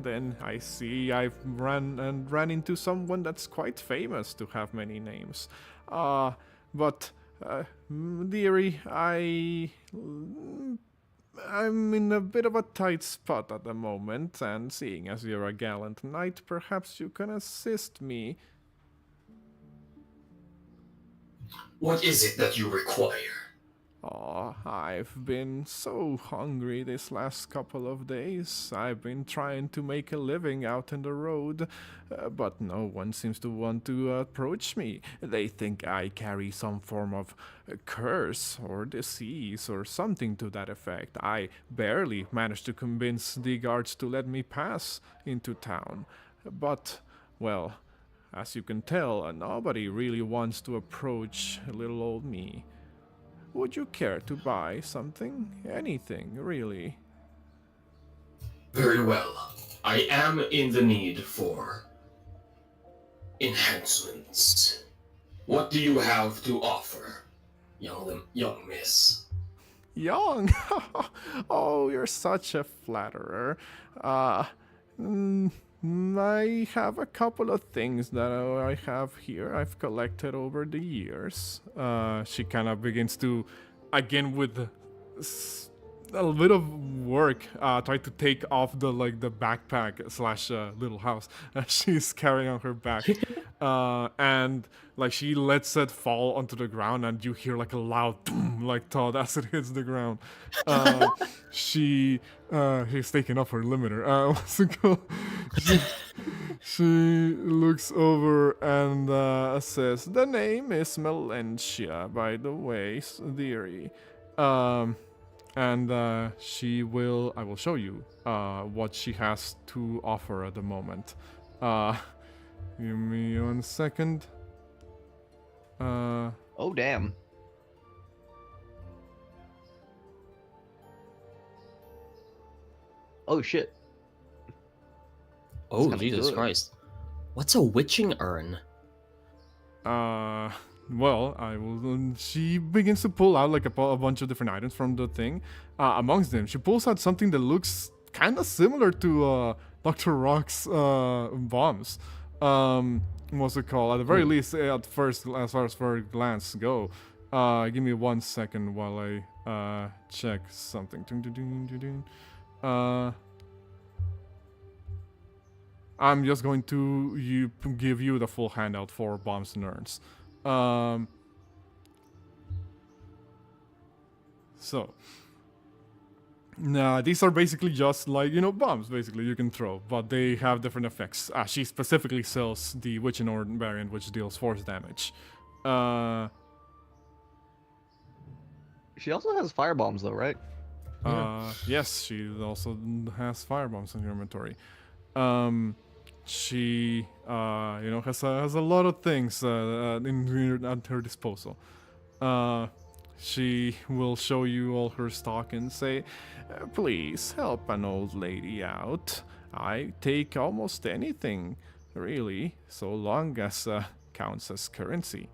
Then I see I've ran into someone that's quite famous to have many names. But dearie, I'm in a bit of a tight spot at the moment, and seeing as you're a gallant knight, perhaps you can assist me. What is it that you require? Oh, I've been so hungry this last couple of days. I've been trying to make a living out in the road, but no one seems to want to approach me. They think I carry some form of curse or disease or something to that effect. I barely managed to convince the guards to let me pass into town. But, well, as you can tell, nobody really wants to approach little old me. would you care to buy something? Anything, really? Very well. I am in the need for enhancements. What do you have to offer, young miss? Young? Oh, you're such a flatterer. Mm, I have a couple of things that I have here I've collected over the years. She kind of begins to, again with a bit of work, try to take off the backpack slash little house that she's carrying on her back, and like she lets it fall onto the ground, and you hear like a loud boom, like thud as it hits the ground. She's taking off her limiter. What's it called? She looks over and says, "The name is Melentia, by the way, dearie." And I will show you what she has to offer at the moment. Give me 1 second. Oh, damn. Oh, shit. Oh, kinda Jesus good. Christ. What's a witching urn? Well, I will. She begins to pull out like a bunch of different items from the thing. Amongst them, she pulls out something that looks kind of similar to Dr. Rock's bombs. What's it called? At the very least, at first, as far as first glance go. Give me 1 second while I check something. I'm just going to give you the full handout for bombs and urns. So, these are basically just like, bombs, basically, you can throw, but they have different effects. She specifically sells the Witching Urn variant, which deals force damage. She also has fire bombs, though, right? Yes, she also has fire bombs in her inventory. She, has a lot of things at her disposal. She will show you all her stock and say, "Please help an old lady out. I take almost anything, really, so long as counts as currency."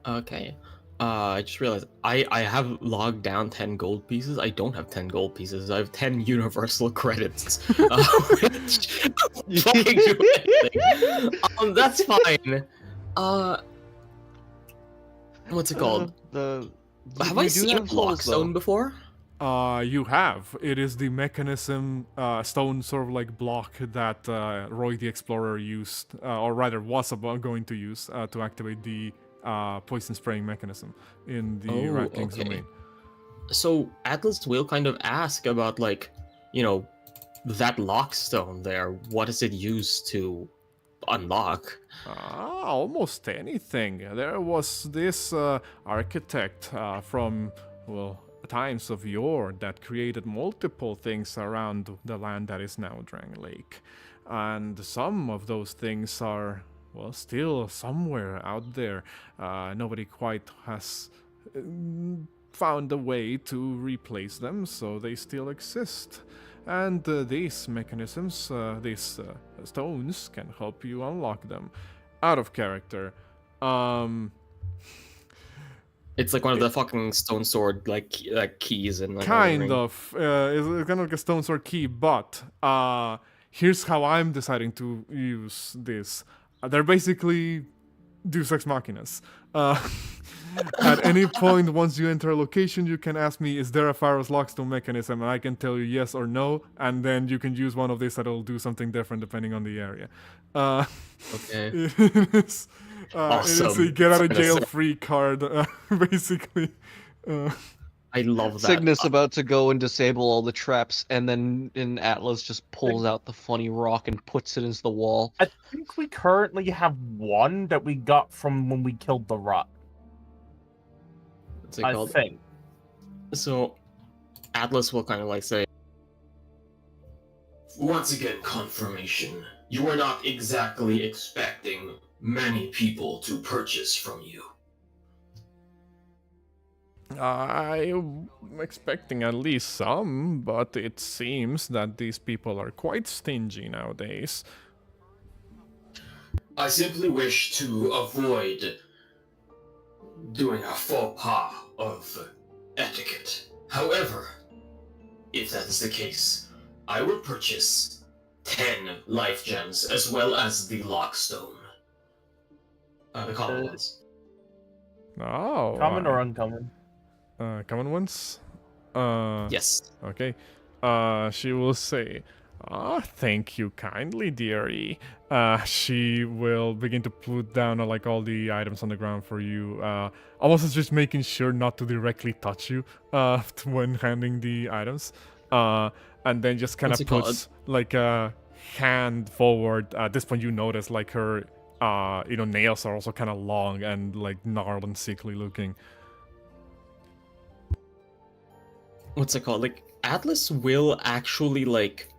Okay. I just realized I have logged down 10 gold pieces. I don't have 10 gold pieces. I have 10 universal credits. Which fucking do anything. That's fine. What's it called? Have I seen Blockstone before? You have. It is the mechanism, stone sort of like block that Roy the Explorer used, or rather was going to use, to activate the poison spraying mechanism in the Rat King's domain. So Atlas will kind of ask about, like, that lockstone there. What is it used to unlock? Almost anything. There was this architect from, times of yore that created multiple things around the land that is now Drangleic. And some of those things are, still somewhere out there. Nobody quite has found a way to replace them, so they still exist. And these mechanisms, these stones, can help you unlock them. Out of character. It's like one of the fucking stone sword like keys and like kind of. It's kind of like a stone sword key, but here's how I'm deciding to use this. They're basically Deus Ex Machinas. At any point, once you enter a location, you can ask me, "Is there a Pharaoh's Lockstone mechanism?" And I can tell you yes or no, and then you can use one of these that'll do something different depending on the area. Okay. It's Awesome. a get out of jail free card, basically. I love that. Signis about to go and disable all the traps, and then Atlas just pulls out the funny rock and puts it into the wall. I think we currently have one that we got from when we killed the rot. What's it I called? think. So Atlas will kind of like say, Once again, confirmation. You are not exactly expecting many people to purchase from you. I'm expecting at least some, but it seems that these people are quite stingy nowadays. I simply wish to avoid doing a faux pas of etiquette. However, if that is the case, I will purchase 10 life gems as well as the lockstone. The common ones. Oh. Common or uncommon? Common ones? Yes. Okay. She will say, thank you kindly, dearie. She will begin to put down like all the items on the ground for you. Almost as just making sure not to directly touch you when handing the items. And then just kind What's of it called? puts like a hand forward. At this point, you notice like her, nails are also kind of long and like gnarled and sickly looking. What's it called? Like, Atlas will actually, like,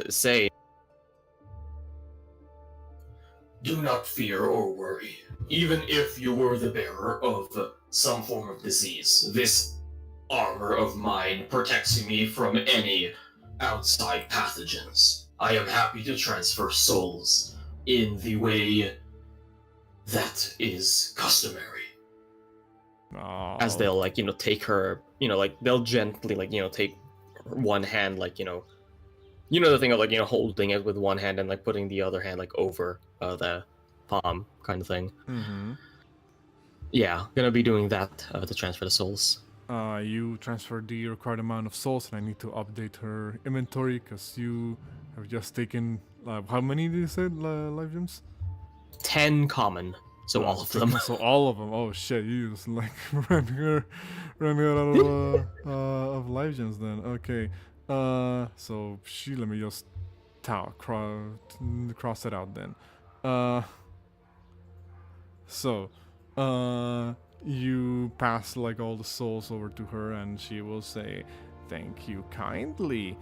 say, Do not fear or worry. Even if you were the bearer of some form of disease, this armor of mine protects me from any outside pathogens. I am happy to transfer souls in the way that is customary. as they'll, like, take her, like, they'll gently, like, take one hand, like, the thing of, like, holding it with one hand and, like, putting the other hand, like, over the palm kind of thing. Mm-hmm. Yeah, gonna be doing that to transfer the souls. You transferred the required amount of souls, and I need to update her inventory because you have just taken how many did you say life gems? 10 common, so all of them. So all of them. Oh shit! You just like ran her out of life gems then. Okay. So let me just cross it out then. So, you pass like all the souls over to her, and she will say, "Thank you kindly."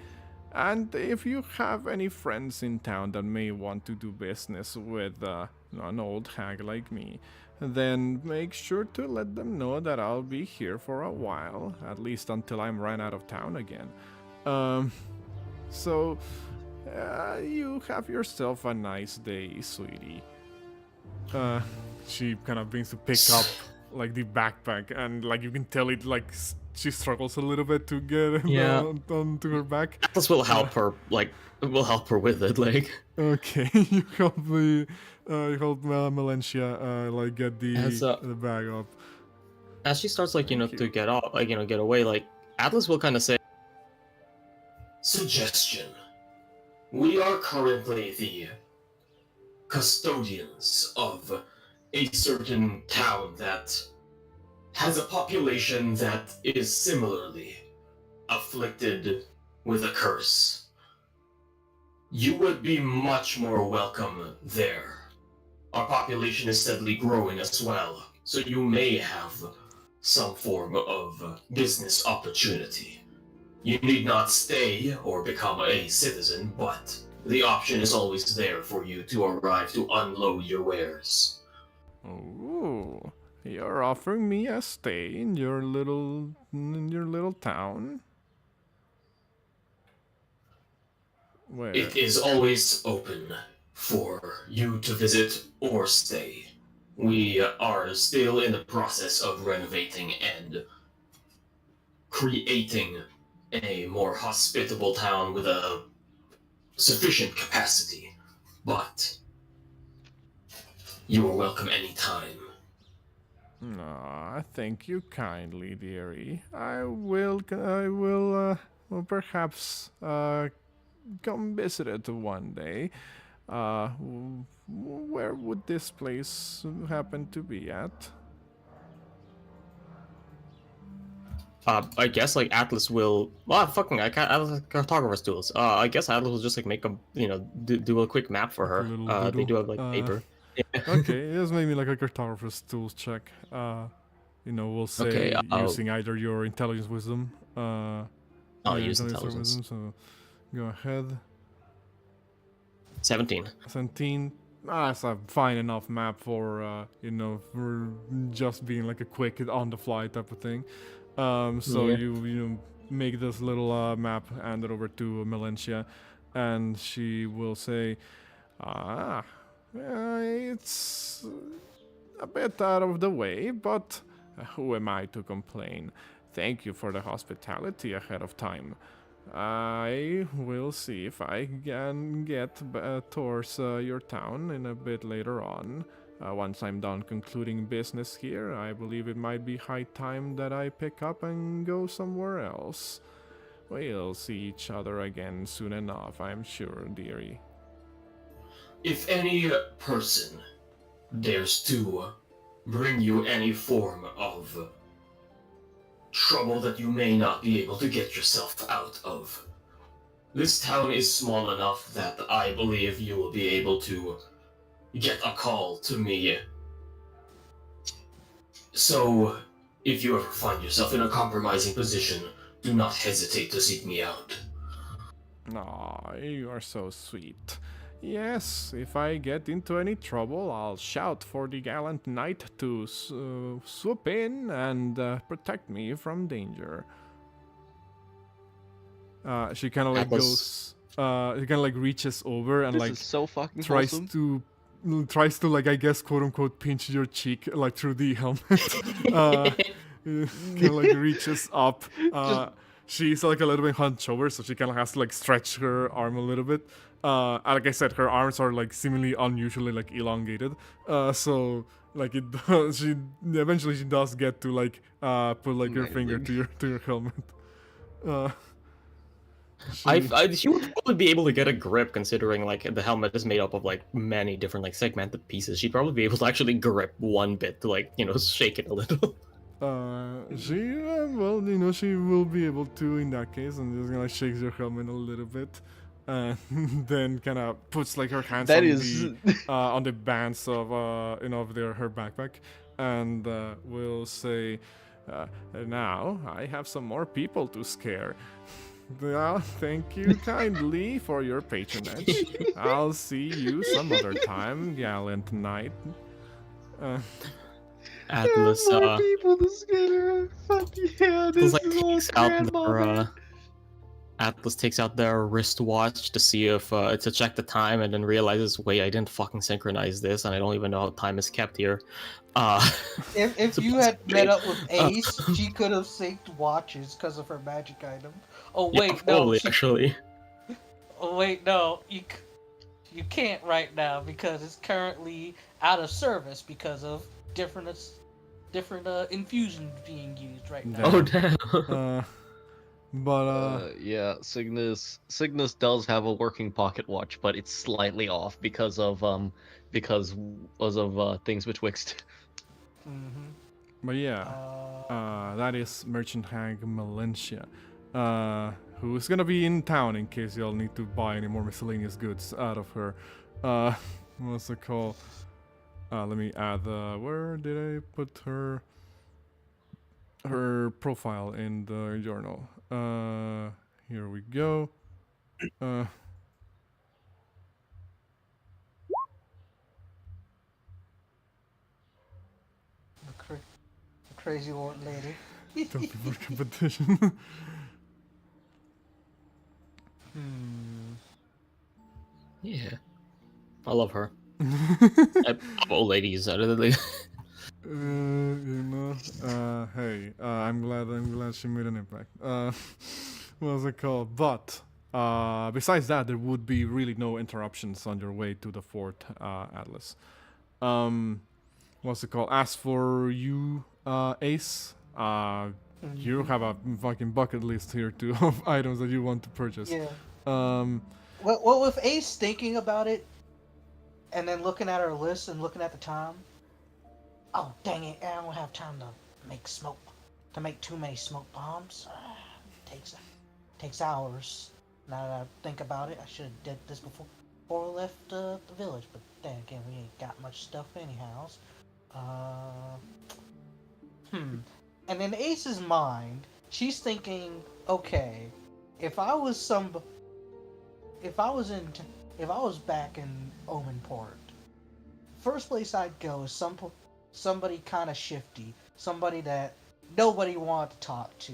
And if you have any friends in town that may want to do business with an old hag like me, then make sure to let them know that I'll be here for a while, at least until I'm ran out of town again. So, you have yourself a nice day, sweetie. She kind of begins to pick up like the backpack, and like you can tell it like she struggles a little bit to get it Yeah. onto her back. Atlas will help her, like, with it, like. Okay, you help Melentia like get the bag up. As she starts, like, to get off, like, get away, like, Atlas will kind of say, Suggestion. We are currently the custodians of a certain town that has a population that is similarly afflicted with a curse. You would be much more welcome there. Our population is steadily growing as well, so you may have some form of business opportunity. You need not stay or become a citizen, but the option is always there for you to arrive to unload your wares. Oh, you're offering me a stay in your little town? Where? It is always open for you to visit or stay. We are still in the process of renovating and creating a more hospitable town with a sufficient capacity, but you are welcome anytime. Thank you kindly, dearie. I will well, perhaps come visit it one day. Where would this place happen to be at? I guess, like, Atlas will. Well, fucking, I can't. Atlas has cartographer's tools. I guess Atlas will just, like, make a, do a quick map for her. Little They do doodle. have, like, paper. Okay, just make me like a cartographer's tools check. We'll say Okay, using either your intelligence wisdom. I'll your use or intelligence. wisdom, so go ahead. 17. 17. as a fine enough map for for just being like a quick on the fly type of thing. So Yeah. you make this little map, hand it over to Melentia, and she will say, it's a bit out of the way, but who am I to complain? Thank you for the hospitality ahead of time. I will see if I can get towards your town in a bit later on. Once I'm done concluding business here, I believe it might be high time that I pick up and go somewhere else. We'll see each other again soon enough, I'm sure, dearie. If any person dares to bring you any form of trouble that you may not be able to get yourself out of, this town is small enough that I believe you will be able to get a call to me. So, if you ever find yourself in a compromising position, do not hesitate to seek me out. Aw, you are so sweet. Yes, if I get into any trouble, I'll shout for the gallant knight to swoop in and protect me from danger. She kind of like goes. She kind of like reaches over and This like is so fucking tries wholesome. to like, I guess, quote unquote pinch your cheek like through the helmet. Kind of like reaches up. She's like a little bit hunched over, so she kind of has to like stretch her arm a little bit. Like I said, her arms are like seemingly unusually like elongated. So like it does, she eventually she does get to like put like her finger to your helmet. She would probably be able to get a grip, considering like the helmet is made up of like many different like segmented pieces. She'd probably be able to actually grip one bit to like shake it a little. She will be able to in that case, and just gonna shake your helmet a little bit, and then kind of puts like her hands on the bands of her backpack, and will say, "Now I have some more people to scare." Well, thank you kindly for your patronage. I'll see you some other time, gallant knight. Atlas, people to scare. Fuck yeah, this like, is all takes out grandma. Atlas takes out their wristwatch to see if to check the time, and then realizes, wait, I didn't fucking synchronize this, and I don't even know how time is kept here. If you had met up with Ace, she could have synced watches because of her magic item. Oh wait, yeah, probably, actually. Oh wait, no, you can't right now because it's currently out of service because of different infusions being used right now. Oh damn. Yeah, Signis does have a working pocket watch, but it's slightly off because of things betwixt. Mm-hmm. But yeah, that is Merchant Hag Melentia, who is gonna be in town in case y'all need to buy any more miscellaneous goods out of her. What's it called? Let me add where did I put her profile in the journal? Here we go. The crazy old lady. Don't be for competition. Yeah, I love her. Old ladies, admittedly. Hey, I'm glad she made an impact. What's it called? But besides that, there would be really no interruptions on your way to the fort, Atlas. What's it called? As for you, Ace, you have a fucking bucket list here too of items that you want to purchase. Yeah. Well, with Ace thinking about it, and then looking at her list and looking at the time. Oh dang it! I don't have time to make too many smoke bombs. Takes hours. Now that I think about it, I should have did this before we left the village. But then again, we ain't got much stuff anyhow. And in Ace's mind, she's thinking, okay, if I was back in Omenport, first place I'd go is somebody kind of shifty, somebody that nobody wants to talk to.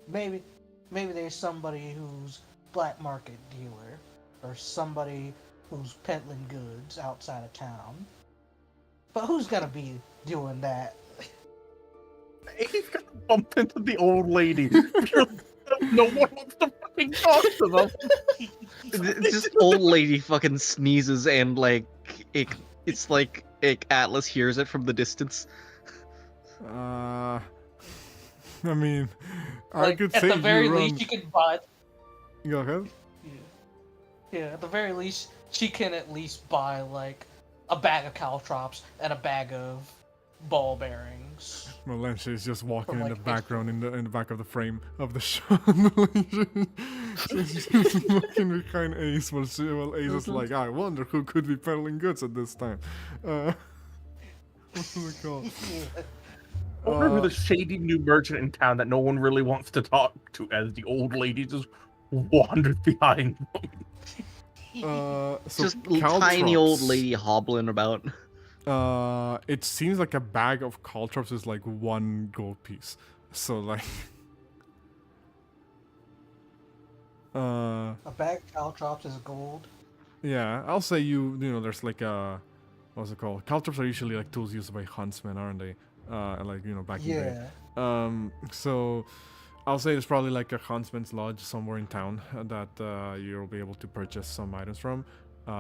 Maybe there's somebody who's black market dealer, or somebody who's peddling goods outside of town. But who's gonna be doing that? He's gonna bump into the old lady. No one wants to fucking talk to them. This old lady fucking sneezes and like it's like Atlas hears it from the distance. I mean, I Like, could at say the very you least, you can buy. Go ahead. Yeah, at the very least, she can at least buy like a bag of caltrops and a bag of ball bearings. Melange is just walking From, in like, the background in the back of the frame of the shot. She's looking behind Ace, while Ace is like, I wonder who could be peddling goods at this time. What's it called? I wonder who the shady new merchant in town that no one really wants to talk to, as the old lady just wanders behind them. So Just tiny old caltrops. lady hobbling about. It seems like a bag of caltrops is like 1 gold piece. So like, A bag of caltrops is gold. yeah, I'll say you know, there's like a, what's it called? Caltrops are usually like tools used by huntsmen, aren't they? Like, you know, back in the day. So I'll say there's probably like a huntsman's lodge somewhere in town that you'll be able to purchase some items from.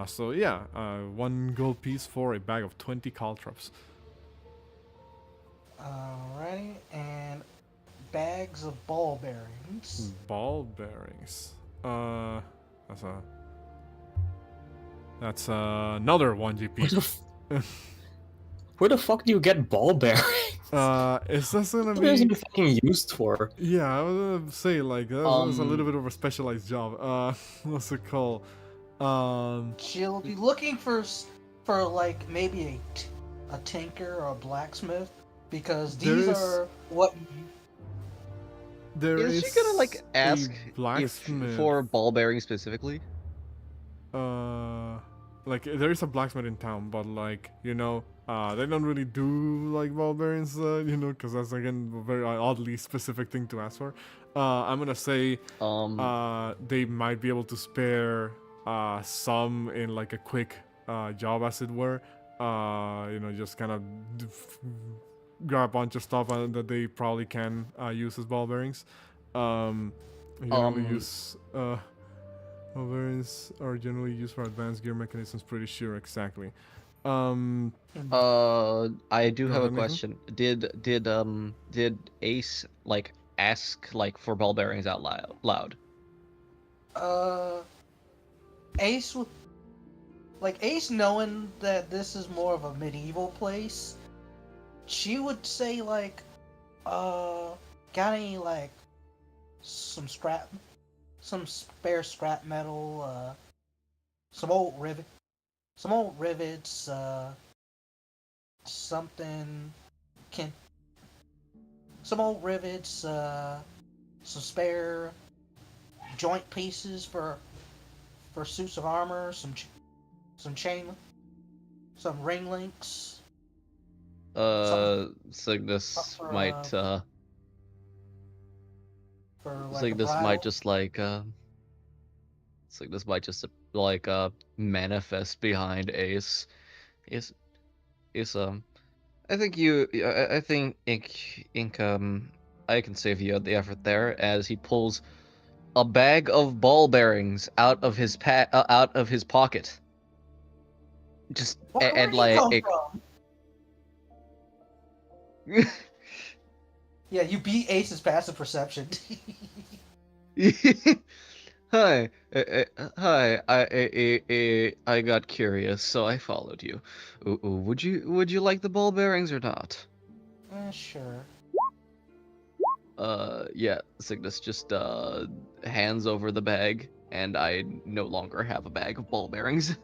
So yeah, 1 gold piece for a bag of 20 caltrops. Alrighty, and bags of ball bearings. Ball bearings. That's another 1 GP. Where the fuck do you get ball bearings? Is this gonna What is be? it fucking used for? Yeah, I was gonna say like that's a little bit of a specialized job. What's it called? She'll be looking for like maybe a tinker or a blacksmith, because these are what. There Is she gonna like ask for ball bearings specifically? Like there is a blacksmith in town, but like, you know, they don't really do like ball bearings, you know, because that's again a very oddly specific thing to ask for. I'm gonna say they might be able to spare some in like a quick job, as it were. You know, just kind of grab a bunch of stuff that they probably can use as ball bearings. You can only use ball bearings are generally used for advanced gear mechanisms. Pretty sure exactly. I do have a question. Did Ace like ask like for ball bearings out loud? Ace knowing that this is more of a medieval place, she would say like, got any like some spare scrap metal, some old rivets, some spare joint pieces for suits of armor, some chain, some ring links. Signis for, might for like Signis might just like Signis might just like manifest behind Ace. Is I think I think Ink I can save you the effort there, as he pulls a bag of ball bearings out of his pocket. Just where do you come from? Yeah, you beat Ace's passive perception. Hi, hi. I got curious, so I followed you. Would you like the ball bearings or not? Sure. Yeah. Cygnus just hands over the bag, and I no longer have a bag of ball bearings.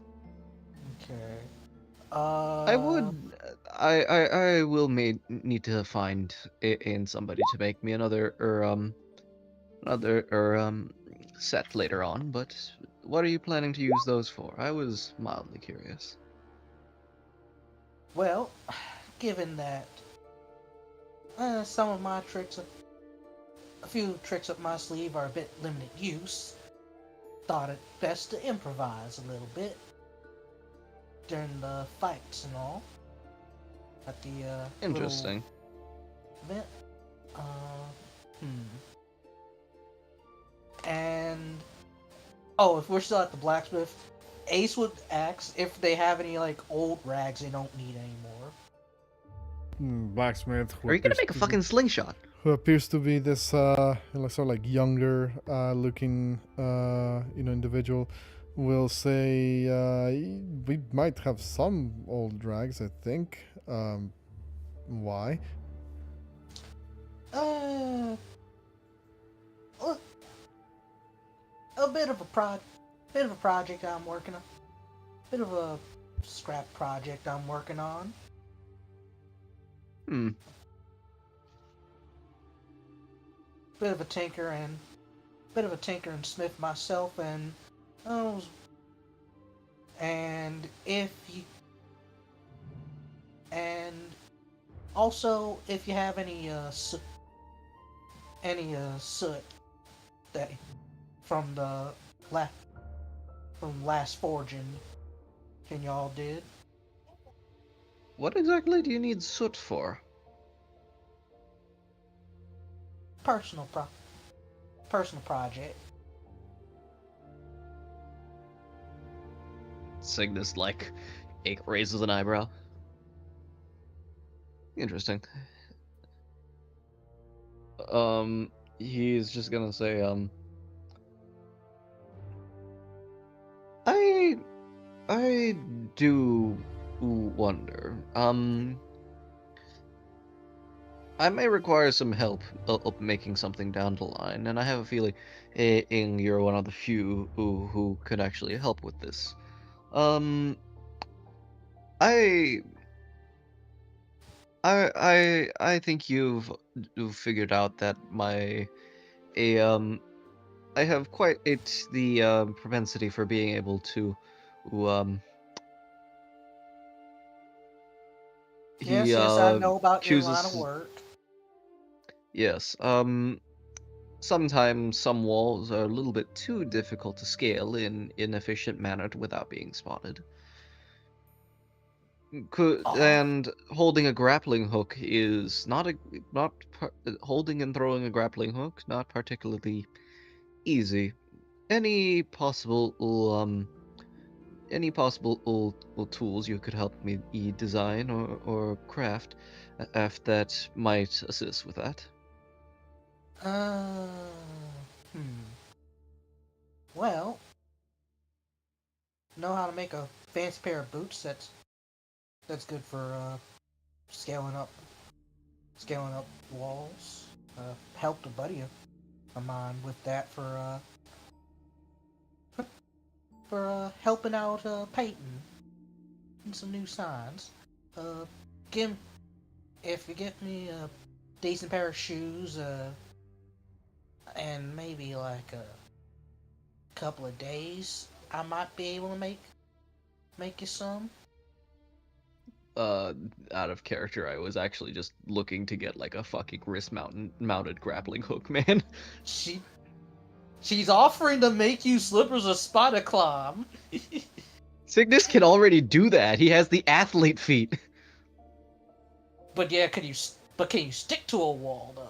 Okay. I will need to find in somebody to make me another set later on, but what are you planning to use those for? I was mildly curious. Well, given that some of my tricks, a few tricks up my sleeve are a bit limited use, thought it best to improvise a little bit during the fights and all at the Interesting. little event. And oh, if we're still at the blacksmith, Ace would ask if they have any like old rags they don't need anymore. Blacksmith. Are you gonna make a fucking slingshot? Who appears to be this sort of like younger looking individual, will say we might have some old rags, I think. Why? Uh, a bit of a project I'm working on. Bit of a scrap project I'm working on. Bit of a tinker and smith myself, and also if you have any soot that from last forging y'all did. What exactly do you need soot for? Personal project. Signis raises an eyebrow. Interesting. He's just gonna say, I do wonder, I may require some help of making something down the line, and I have a feeling you're one of the few who could actually help with this. I think you've figured out that I have quite the propensity for being able to Yes, I know about your line of work. Yes, sometimes some walls are a little bit too difficult to scale in an efficient manner without being spotted. And holding a grappling hook is holding and throwing a grappling hook, not particularly easy. Any possible tools you could help me design or craft that might assist with that? Well, know how to make a fancy pair of boots that's good for scaling up walls. Helped a buddy of mine with that for helping out Peyton and some new signs. If you get me a decent pair of shoes, and maybe like a couple of days, I might be able to make you some. Out of character, I was actually just looking to get like a fucking wrist mounted grappling hook, man. She's offering to make you slippers of spider climb. Signis can already do that. He has the athlete feet. But yeah, can you stick to a wall though?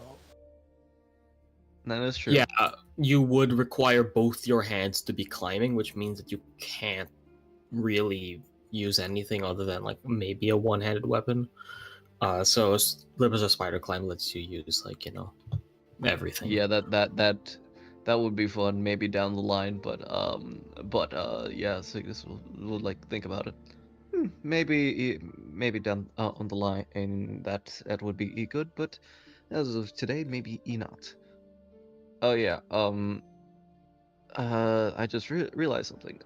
That is true. Yeah, you would require both your hands to be climbing, which means that you can't really use anything other than like maybe a one-handed weapon. So Slippers of Spider Climb lets you use everything. Yeah, that would be fun, maybe down the line, but yeah, Signis will like think about it. Maybe down on the line, and that would be good, but as of today, maybe not. Oh yeah, I just realized something.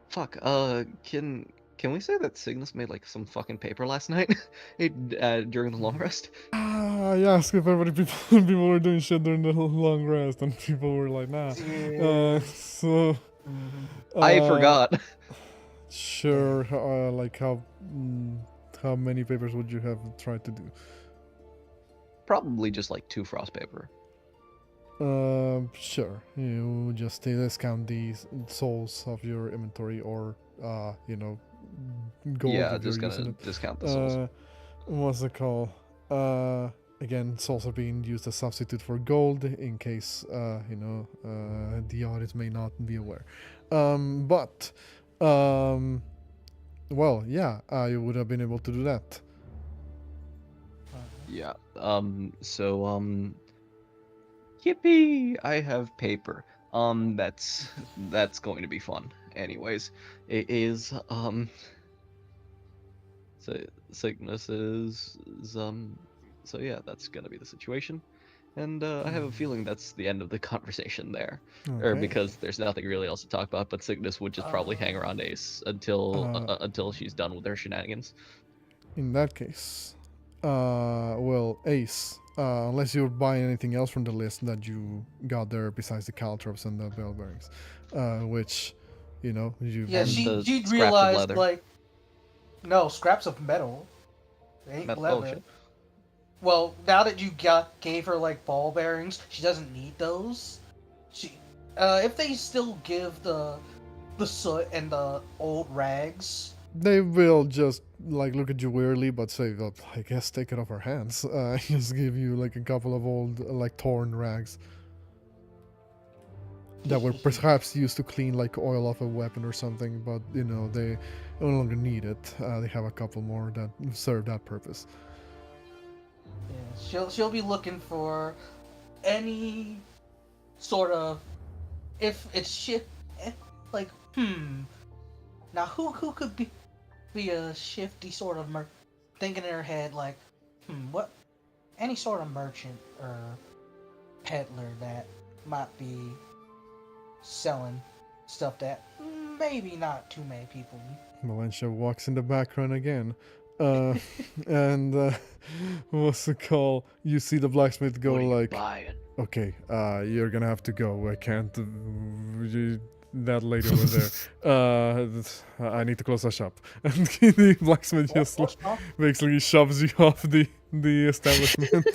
Fuck, can we say that Signis made like some fucking paper last night during the long rest? I asked if people were doing shit during the long rest, and people were like, nah. Yeah. So I forgot. Sure. Like how many papers would you have tried to do? Probably just like 2 frost paper. Sure. You just discount the souls of your inventory, or gold Yeah, if you're just using gonna it. discount the souls. What's it called? Again, souls are being used as substitute for gold in case the audience may not be aware. But well, yeah, you would have been able to do that. Yeah. Yippee! I have paper. That's going to be fun. Anyways, it is so Signis so yeah, that's gonna be the situation. And I have a feeling that's the end of the conversation there. Or Okay. because there's nothing really else to talk about, but Signis would just probably hang around Ace until she's done with her shenanigans. In that case, well, Ace, unless you're buying anything else from the list that you got there besides the caltrops and the bell bearings, which, you Yeah, And she the she'd scraps of realized leather. like no scraps of metal. They ain't Oh leather. shit. Well, now that you gave her like ball bearings, she doesn't need those. If they still give the soot and the old rags. they will just like look at you weirdly, but say, well, I guess take it off our hands. Just give you like a couple of old, like torn rags that were perhaps used to clean like oil off a weapon or something, but they no longer need it. They have a couple more that serve that purpose. Yeah, she'll be looking for any sort of if it's shit like now who could be a shifty sort of thinking in her head like what any sort of merchant or peddler that might be selling stuff that maybe not too many people need. Valencia walks in the background again. And what's it called? You see the blacksmith go What are you like, buying? okay, you're gonna have to go. I can't. That lady over there. I need to close the shop. And the blacksmith just basically shoves you off the establishment.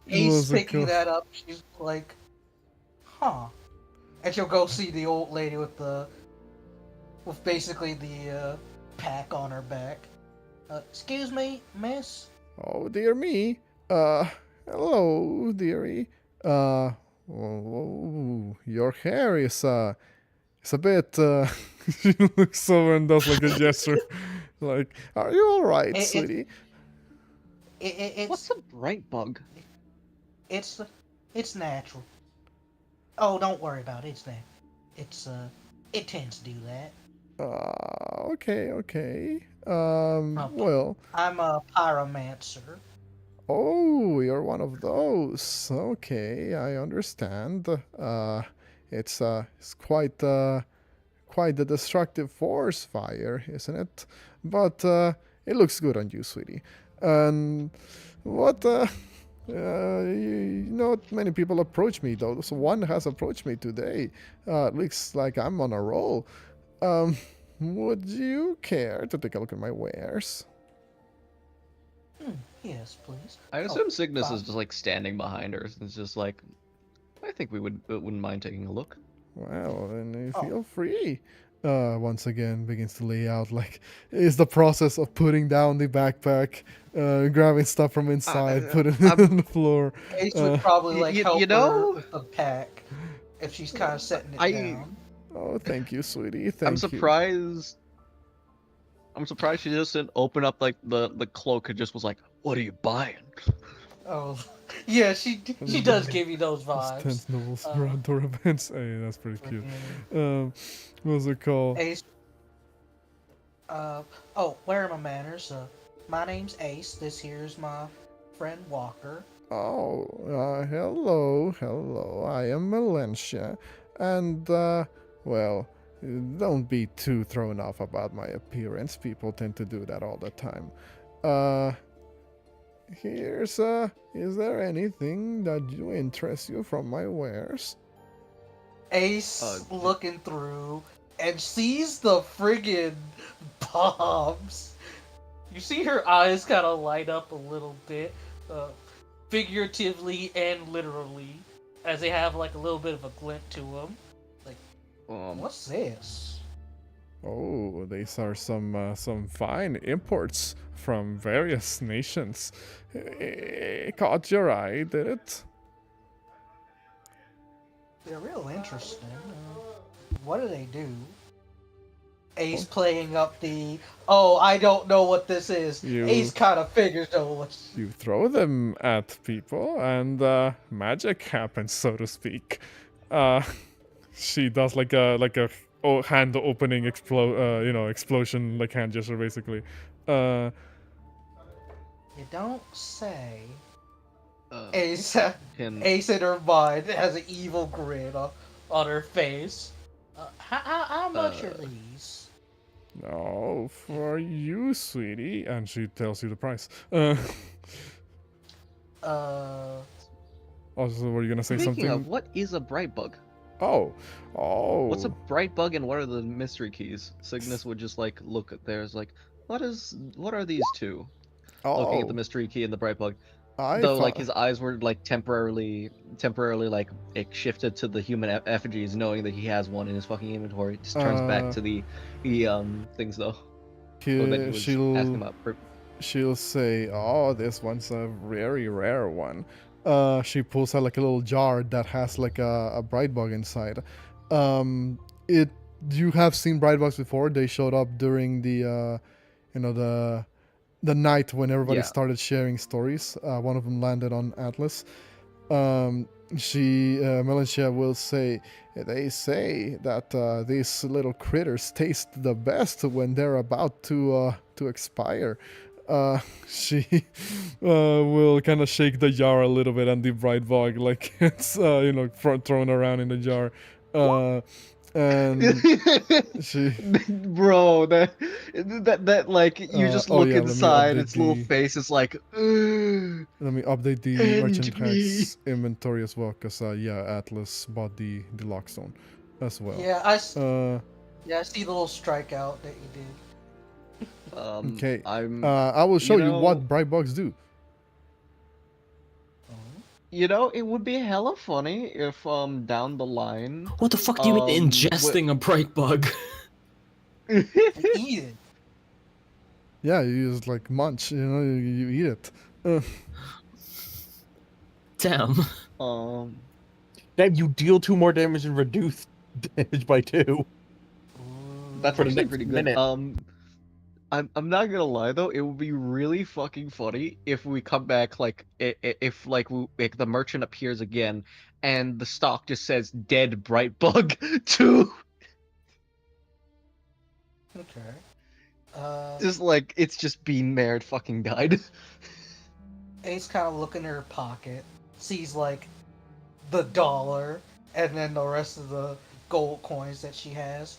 Ace what's it picking called? that up, she's like, huh. And she'll go see the old lady with basically the pack on her back. Excuse me, miss? Oh dear me. Hello, dearie. Oh, your hair is it's a bit. She looks over and does like a gesture, like, "Are you all right, sweetie?" What's It's a bright bug? it's natural. Oh, don't worry about it. It tends to do that. Okay. Well, I'm a pyromancer. oh, you're one of those. Okay, I understand. It's quite the destructive force fire, isn't it? But it looks good on you, sweetie. And what? Not many people approach me though. So one has approached me today. Looks like I'm on a roll. Would you care to take a look at my wares? Yes, please. I assume Oh, Signis fine. is just like standing behind her. It's just like, I think we wouldn't mind taking a look. Well, then Oh. feel free. Once again begins to lay out like is the process of putting down the backpack, grabbing stuff from inside, putting it on the floor. Ace would probably like help you know, her with the pack if she's kind of setting it down. Oh, thank you, sweetie. Thank I'm you. surprised. I'm surprised she just didn't open up like the cloak and just was like, "What are you buying?" Oh, yeah, she does give you those Those vibes. tense nobles around door events. Hey, that's pretty cute. freaking What's it called? Ace. Where are my manners? My name's Ace. This here's my friend Walker. Oh, hello. I am Valencia, and well, don't be too thrown off about my appearance. People tend to do that all the time. Is there anything that interests you from my wares? Ace looking through, and sees the friggin' bombs. You see her eyes kind of light up a little bit, figuratively and literally, as they have like a little bit of a glint to them. Like, what's this? Oh, these are some fine imports from various nations. Caught your eye, did it? They're real interesting. What do they do? Ace playing up the, oh, I don't know what this is. Ace kind of figures out what. You throw them at people, and magic happens, so to speak. She does like a hand opening explosion, like hand gesture, basically. You don't say. Ace in her mind has an evil grin on her face. How much are these? No, for you, sweetie. And she tells you the price. Also, were you gonna say Speaking something? of, what is a bright bug? Oh. What's a bright bug and what are the mystery keys? Signis would just like look at theirs like, what are these two? Looking at the mystery key and the bright bug. Though like his eyes were like temporarily like it shifted to the human effigies, knowing that he has one in his fucking inventory. Just turns back to the things though. She'll say, "Oh, this one's a very rare one." She pulls out like a little jar that has like a bright bug inside. You have seen bright bugs before. They showed up during the night when everybody started sharing stories. One of them landed on Atlas. Melanchia will say, they say that these little critters taste the best when they're about to expire. She will kind of shake the jar a little bit, and the bright bug, like it's thrown around in the jar. And she, bro, that like you just look inside, its little face is like. Let me update the merchant hex inventory as well, because Atlas bought the lockstone as well. Yeah, I see the little strikeout that you did. Okay, I will show you what bright bugs do. You know, it would be hella funny if down the line. What the fuck do you mean ingesting a bright bug? Eat it. Yeah, you just like munch, you eat it. Damn. Damn, you deal 2 more damage and reduce damage by 2. That's for the next pretty good. minute. I'm not gonna lie though, it would be really fucking funny if we come back like if the merchant appears again and the stock just says dead bright bug too. Okay. Just like it's just being Mare fucking died. Ace kind of look in her pocket, sees like the dollar, and then the rest of the gold coins that she has.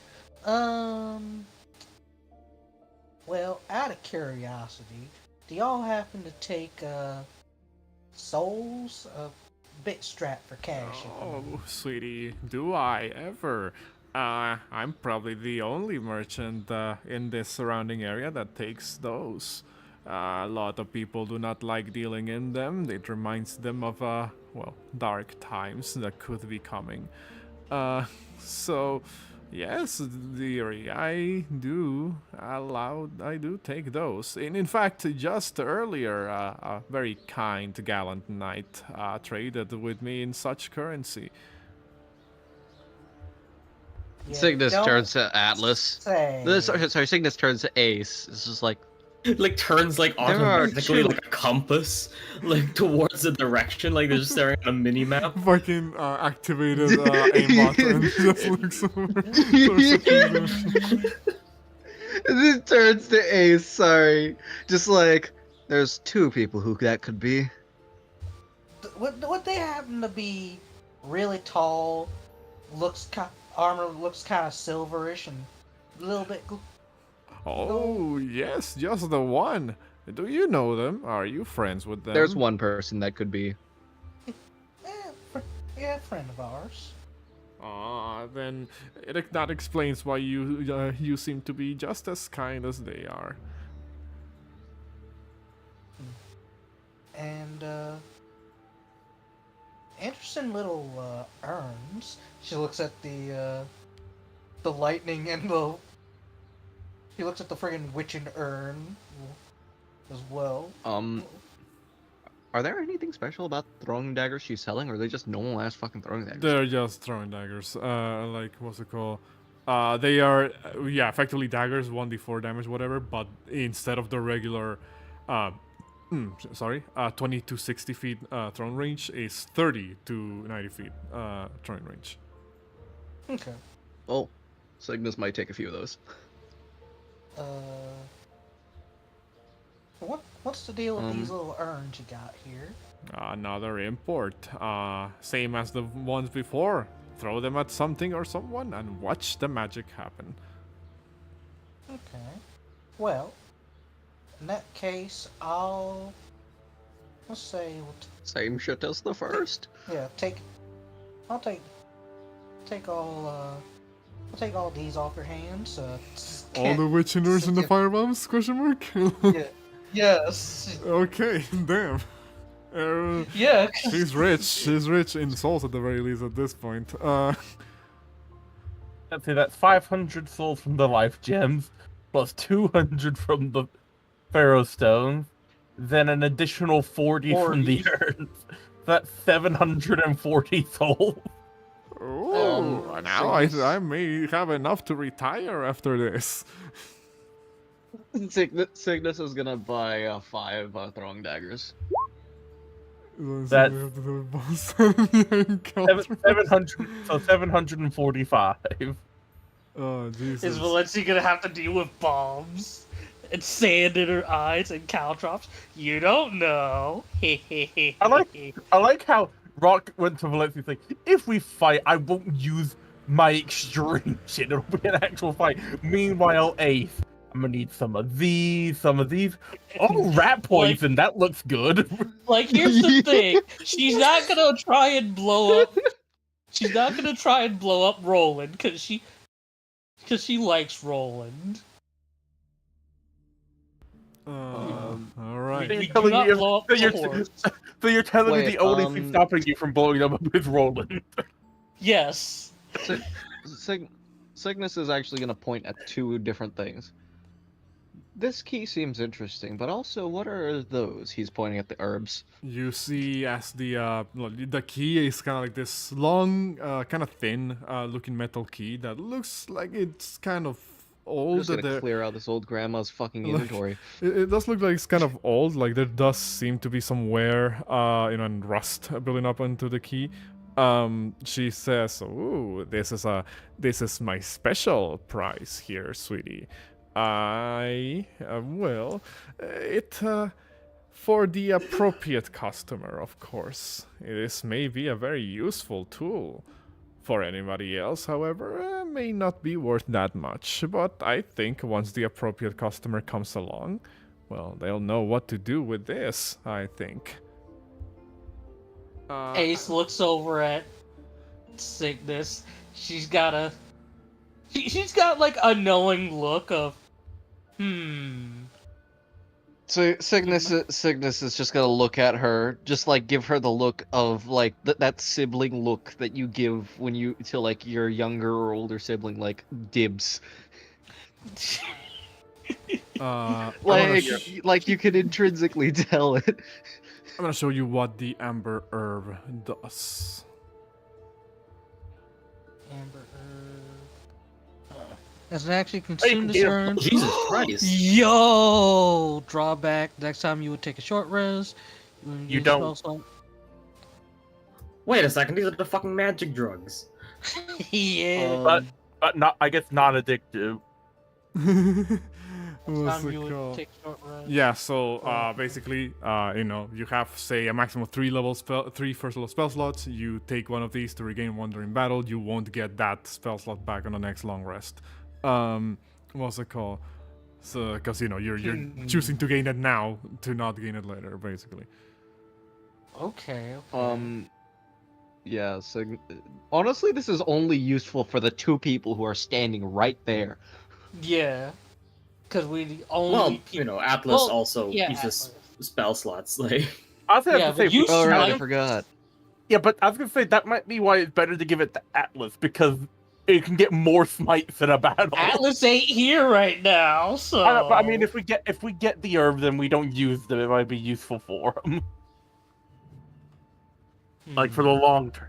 Well, out of curiosity, do y'all happen to take souls? A bit strapped for cash. Oh, sweetie, do I ever? I'm probably the only merchant in this surrounding area that takes those. A lot of people do not like dealing in them. It reminds them of, dark times that could be coming. So, yes, dearie, I do take those. In fact, just earlier, a very kind, gallant knight traded with me in such currency. Yeah, Signis don't turns to Atlas. say. Sorry, Signis turns to Ace. It's just like, Like turns like There are automatically two- like a compass, like towards the direction, like they're just staring at a mini map. Fucking activated aimbot and just looks over. This turns to Ace, sorry. Just like, there's 2 people who that could be. Would they happen to be really tall? Armor looks kind of silverish and a little bit. Oh, yes, just the one. Do you know them? Are you friends with them? There's one person that could be. Yeah, friend of ours. Then that explains why you seem to be just as kind as they are. And interesting little urns. She looks at the lightning and she looks at the friggin' witching urn as well. Are there anything special about throwing daggers she's selling, or are they just normal ass fucking throwing daggers? They're just throwing daggers. Like, what's it called? They are, effectively daggers, 1d4 damage, whatever, but instead of the regular, 20 to 60 feet thrown range, is 30 to 90 feet throwing range. Okay. Oh, Signis might take a few of those. What's the deal with these little urns you got here? Another import. Same as the ones before. Throw them at something or someone and watch the magic happen. Okay. Well, in that case, let's say, Same shit as the first. yeah, I'll take all these off your hands. All the witchiners and the firebombs? Question mark? Yeah. Yes. Okay, damn. Yeah. She's rich. She's rich in souls at the very least at this point. I'd say that's 500 souls from the life gems, plus 200 from the pharaoh stones, then an additional 40 from the urns. That's 740 souls. Oh, now I may have enough to retire after this. Signis is gonna buy 5 throwing daggers. That's 700, so 745. Oh, Jesus. Is Valencia gonna have to deal with bombs and sand in her eyes and caltrops? You don't know. I like how Rock went to Valencia saying, if we fight, I won't use my extreme shit. It'll be an actual fight. Meanwhile, Ace, I'm gonna need some of these. Oh, rat poison. That looks good. Like, here's the thing. She's not gonna try and blow up. She's not gonna try and blow up Roland because she likes Roland. All So right. you're We telling do not me, blow up so the you're, horse. so you're telling me Wait, the only thing stopping you from blowing them up is Roland. Yes. Signis is actually gonna point at 2 different things. This key seems interesting, but also, what are those? He's pointing at the herbs. You see as the key is kind of like this long, kind of thin looking metal key that looks like it's kind of I'm old. just gonna clear out this old grandma's fucking Like, inventory. It does look like it's kind of old. Like there does seem to be some wear, and rust building up onto the key. She says, "Ooh, this is my special prize here, sweetie. I will it for the appropriate customer, of course. This may be a very useful tool." For anybody else, however, may not be worth that much, but I think once the appropriate customer comes along, well, they'll know what to do with this, I think. Ace looks over at Signis. She's got like a knowing look of, So Signis is just gonna look at her, just like give her the look of like that sibling look that you give when you to like your younger or older sibling, like dibs. Like you can intrinsically tell it. I'm gonna show you what the amber herb does. Amber herb. Does it actually consume the get a- urn? Jesus Christ. Yo! Drawback. Next time you would take a short rest. You don't. Wait a second, these are the fucking magic drugs. Yeah. But not, I guess, non-addictive. What's time it you would called? take a short rest. Yeah, so basically, you have, say, a maximum of 3 first level spell slots. You take one of these to regain one during battle. You won't get that spell slot back on the next long rest. What's it called? So, because you're choosing to gain it now to not gain it later, basically. Okay. Yeah, honestly, this is only useful for the 2 people who are standing right there. Yeah, because we the only. Well, you know, Atlas Well, also yeah, uses Atlas. spell slots. Like, I was gonna Yeah, have to say, but you Oh, right, I snipe. forgot. yeah, but I was gonna say that might be why it's better to give it to Atlas because it can get more smites in a battle. Atlas ain't here right now, so. I know, but I mean, if we get the herbs and we don't use them, it might be useful for them, like for the long term.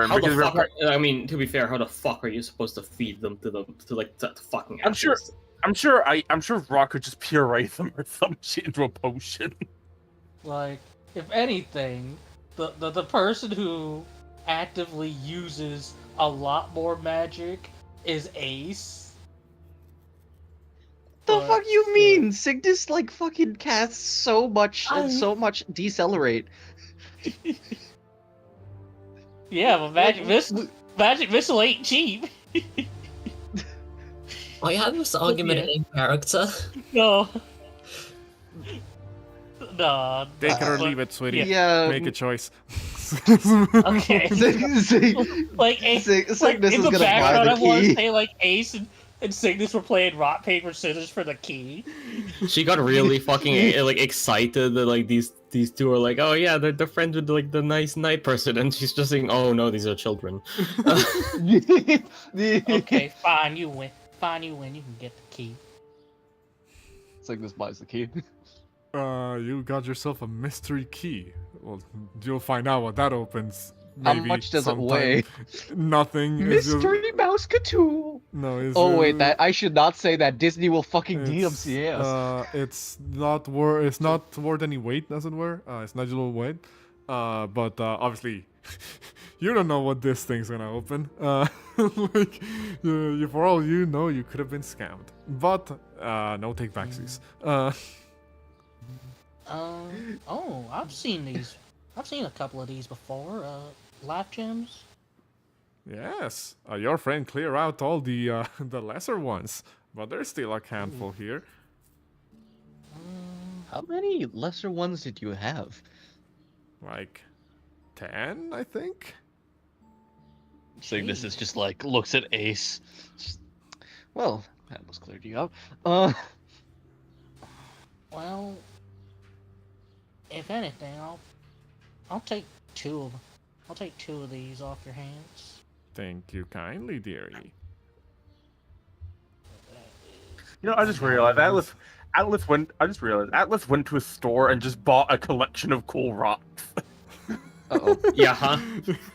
how the fuck? I mean, to be fair, how the fuck are you supposed to feed them to fucking I'm sure- Atlas? I'm sure Rock could just puree them or some shit into a potion. Like, if anything, the person who actively uses a lot more magic is Ace. The But fuck you still. mean? Signis like fucking casts so much decelerate. Yeah, but magic missile ain't cheap. I had this argument Yeah. in character. No. No. Take it or but- leave it, sweetie. Yeah. Make a choice. Okay. Like, Signis like is in the gonna background, buy I the want to key. say like Ace and Signis were playing rock paper scissors for the key. She got really fucking like excited that like these 2 are like, oh yeah, they're friends with like the nice knight person, and she's just saying, oh no, these are children. Okay, fine, you win. Fine, you win. You can get the key. Signis buys the key. You got yourself a mystery key. Well, you'll find out what that opens. How Maybe much does it sometime. weigh? Nothing. It's just- Mystery Mouse Cthulhu. No, it's Oh wait, that I should not say that. Disney will fucking it's, DMCA us. it's not worth any weight, as it were. It's not your weight. But obviously, you don't know what this thing's gonna open. Like, for all you know, you could have been scammed. But no take backsies. Oh, I've seen these. I've seen a couple of these before. Life gems. Yes, your friend clear out all the the lesser ones, but there's still a handful here. How many lesser ones did you have? Like 10, I think. Signis is just like looks at Ace. Well, that was cleared you up. Well, if anything, I'll take 2 of them. I'll take 2 of these off your hands. Thank you kindly, dearie. You know, I just realized Atlas went to a store and just bought a collection of cool rocks. Uh-oh. Yeah, huh?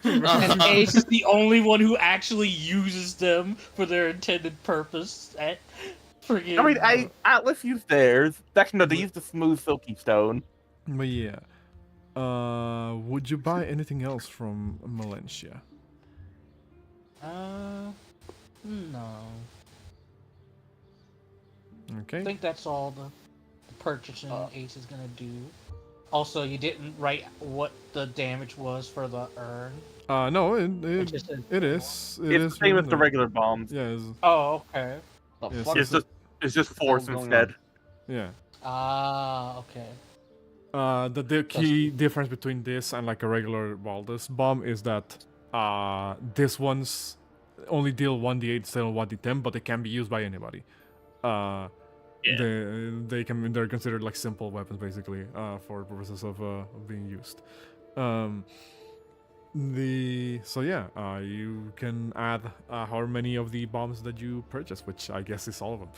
And Ace is the only one who actually uses them for their intended purpose. Forgive I mean, Atlas used theirs. Actually, no, they used the smooth silky stone. But yeah. Would you buy anything else from Malencia? No. Okay. I think that's all the purchasing Ace is gonna do. Also, you didn't write what the damage was for the urn. No, It just says- it is. It It's is the same as written the there. regular bombs. Yeah, Oh, okay. The Yes, fuck? It's just force going instead. yeah. Okay. The key difference between this and like a regular Baldus bomb is that this one's only deal 1d8 instead of 1d10, but they can be used by anybody. They're considered like simple weapons basically for purposes of being used. You can add however many of the bombs that you purchase, which I guess is all of them.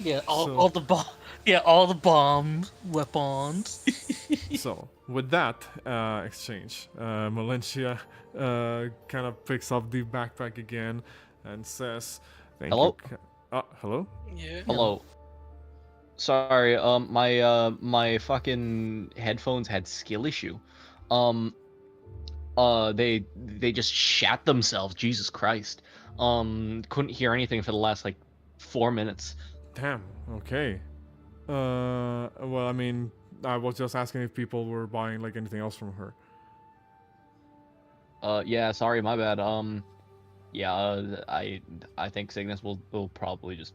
Yeah, all the bomb weapons. So with that exchange, Malencia kind of picks up the backpack again and says, Hello? Hello? Yeah. Hello. Sorry, my fucking headphones had skill issue. They just shat themselves. Jesus Christ. Couldn't hear anything for the last like 4 minutes. Damn. Okay. Well, I mean, I was just asking if people were buying like anything else from her. Yeah, sorry, my bad. Yeah, I think Signis will probably just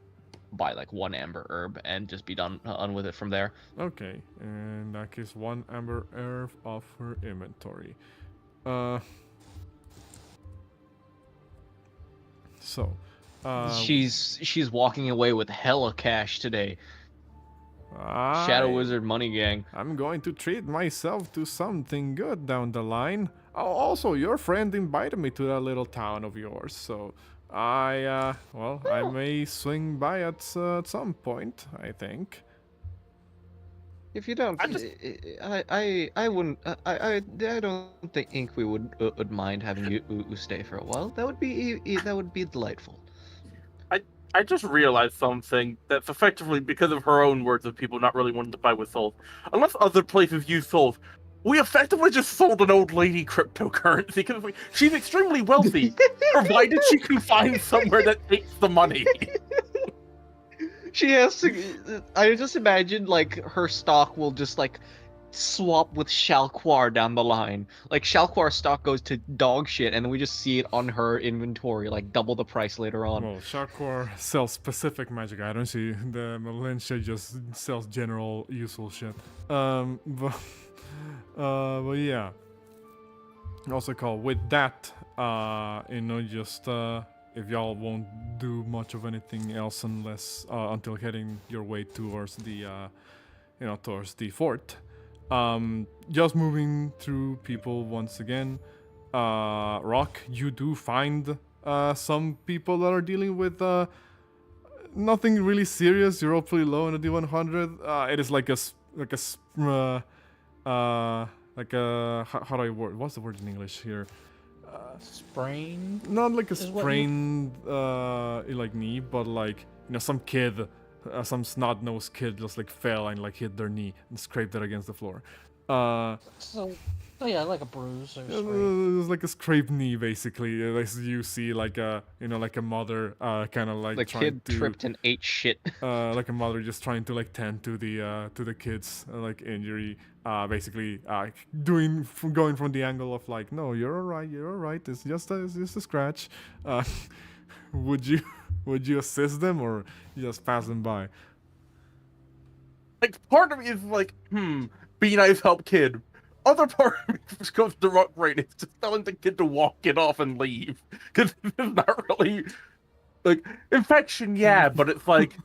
buy like 1 amber herb and just be done with it from there. Okay, in that case, 1 amber herb off her inventory. So, She's walking away with hella cash today. Shadow Wizard Money Gang. I'm going to treat myself to something good down the line. Oh, also, your friend invited me to that little town of yours, so I may swing by at some point, I think. If you don't, I wouldn't. I don't think we would mind having you stay for a while. That would be delightful. I just realized something that's effectively because of her own words of people not really wanting to buy with souls. Unless other places use souls, we effectively just sold an old lady cryptocurrency because she's extremely wealthy, provided she can find somewhere that takes the money. She has to. I just imagine like her stock will just like swap with Shalquar down the line. Like Shalquar's stock goes to dog shit, and then we just see it on her inventory, like double the price later on. Well, Sharkor sells specific magic items. The Melentia just sells general useful shit. But yeah. Also, with that, just if y'all won't do much of anything else until heading your way towards the fort. Just moving through people once again. Rock, you do find some people that are dealing with nothing really serious. You're all pretty low in the D100. It is how do I word? What's the word in English here? Sprain? Not like a sprained like knee, but like some kid. Some snot-nosed kid just like fell and like hit their knee and scraped it against the floor. So yeah, like a bruise or scrape. It was like a scraped knee, basically. As you see, like a mother, kind of like the trying kid tripped and ate shit. Like a mother just trying to like tend to the kid's like injury. Basically, going from the angle of like, no, you're all right. It's just a scratch. Would you assist them or you just pass them by? Like, part of me is like, be nice, help kid. Other part of me just goes to rock right. It's just telling the kid to walk it off and leave. Because it's not really, like, infection, yeah, but it's like,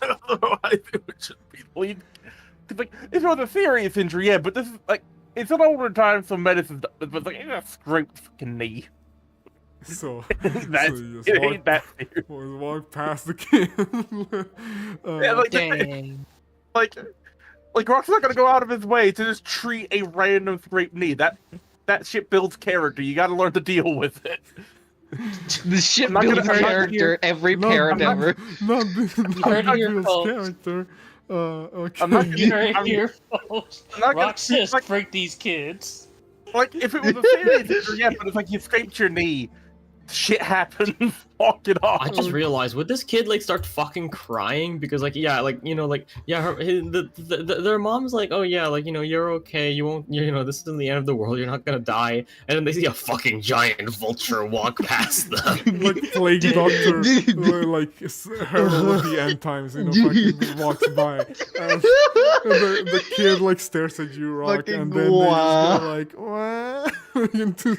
I don't know, I think it should be leave. Because, like, it's not a serious injury, yeah, but this is, like, it's an older time, so medicine, but it's like, it's a scraped fucking knee. So, you just walk past the kid. Like Rock's not gonna go out of his way to just treat a random scraped knee. That shit builds character. You gotta learn to deal with it. The shit builds character every parent ever. Not character. Okay. I'm not here, folks. Rock says, like, freak these kids. Like, if it was a serious injury, yeah, but it's like you scraped your knee, shit happens, walk it off. I just realized, would this kid like start fucking crying because their mom's like, oh yeah, like you're okay, you won't, this isn't the end of the world, you're not gonna die, and then they see a fucking giant vulture walk past them, like Plague Doctor, like herald of the end times, fucking walks by, and the kid like stares at you, Rock, fucking and then they just go like, what? Into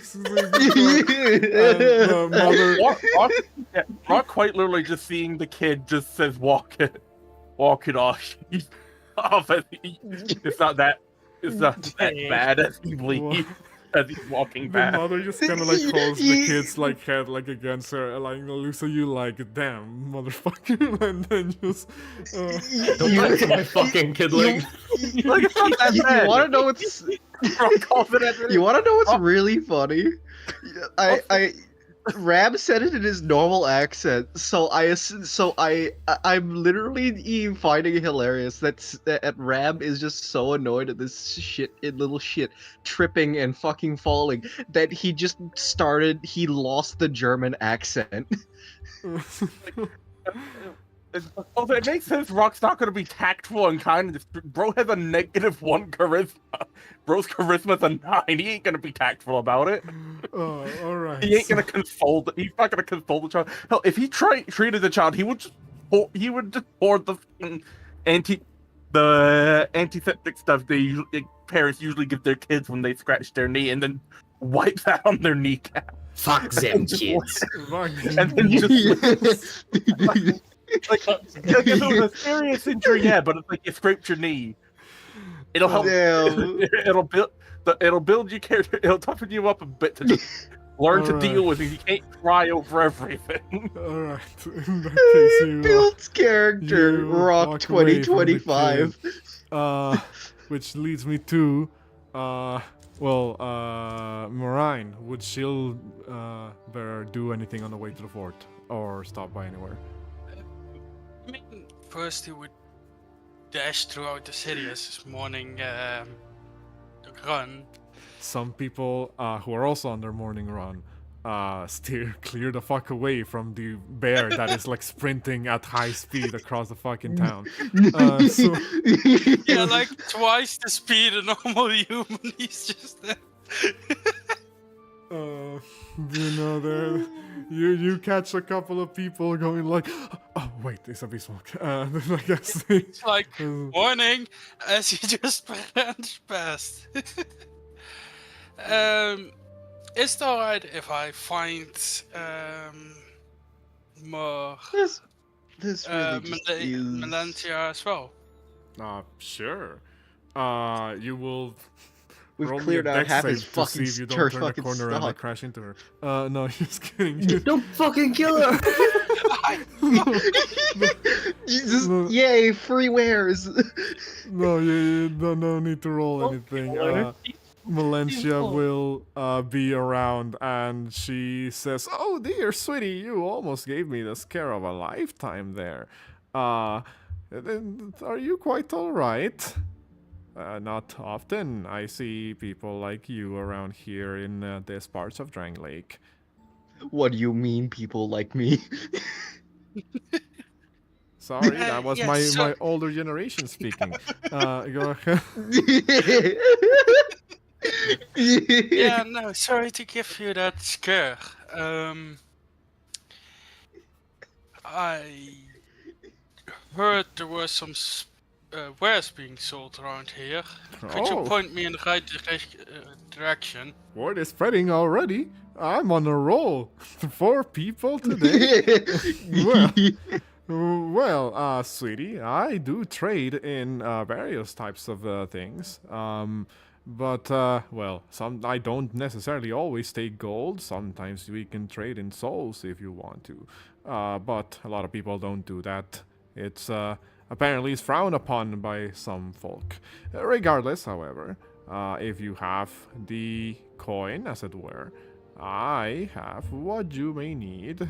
mother. Rock quite literally just seeing the kid just says walk it off. It's not that bad as he believes as he's walking back. The mother just kind of like holds the kid's like head like against her, like Lusa, you like damn motherfucker, and then just don't touch my fucking kidling. Like it's not that bad. You want to know what's really funny? Rab said it in his normal accent, so I'm literally finding it hilarious that Rab is just so annoyed at this little shit tripping and fucking falling that he lost the German accent. Also, it makes sense Rock's not going to be tactful and kind. Bro has a -1 charisma. Bro's charisma's a 9. He ain't going to be tactful about it. Oh, alright. He ain't going to console. He's not going to console the child. Hell, if he treated the child, he would just pour the antiseptic stuff parents usually give their kids when they scratch their knee and then wipe that on their kneecap. Fuck them kids. And then just like if it was a serious injury, yeah, but it's like you scraped your knee. It'll help. Damn. It'll build your character. It'll toughen you up a bit to just learn to deal with it. You can't cry over everything. Alright, in that case, you, Builds character. you Rock walk away from the 2025. kid. Which leads me to, Marine, would Shield Bearer do anything on the way to the fort? Or stop by anywhere? I mean, first he would dash throughout the city as his morning run. Some people who are also on their morning run steer clear the fuck away from the bear that is like sprinting at high speed across the fucking town. So Yeah, like twice the speed of normal human. He's just there. you know, there you catch a couple of people going like, oh wait, it's a beast walk. I guess It's like warning as he just ran past. Is it alright if I find more This really just is... Melantia as well? Sure. You will. We've roll me cleared a out dex half save his to see fucking if you don't her turn the fucking corner and like stock. crash into her. No, just kidding. Don't fucking kill her! Jesus, No. yay, free wares. No, you no need to roll anything. Melantia will be around, and she says, "Oh dear, sweetie, you almost gave me the scare of a lifetime there. Are you quite all right? Not often I see people like you around here in these parts of Drangleic." What do you mean, people like me? Sorry, that was yes, my sir. older generation speaking. Go ahead. Yeah, no, sorry to give you that scare. I heard there were some wares being sold around here. Could you Oh. point me in the right direction? Word is spreading already. I'm on a roll. 4 people today. Well, sweetie, I do trade in various types of things. But I don't necessarily always take gold. Sometimes we can trade in souls if you want to. But a lot of people don't do that. It's apparently is frowned upon by some folk. Regardless, however, if you have the coin, as it were, I have what you may need.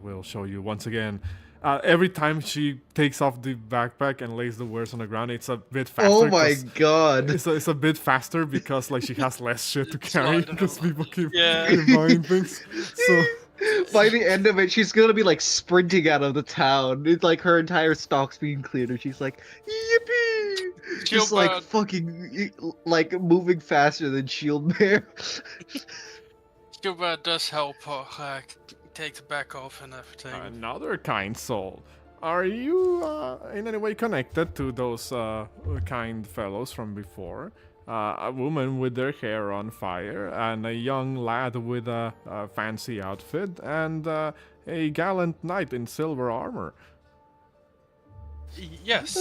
We'll show you once again. Every time she takes off the backpack and lays the wares on the ground, it's a bit faster. Oh my 'cause god. It's a bit faster because like she has less shit to carry because people keep Yeah. buying things. So By the end of it, she's gonna be like sprinting out of the town. It's like her entire stock's being cleared, and she's like, yippee! Just like Shield fucking, like moving faster than Shield Bear. Cuba does help her take the back off and everything. another kind soul. Are you in any way connected to those kind fellows from before? A woman with their hair on fire, and a young lad with a fancy outfit, and a gallant knight in silver armor. Yes,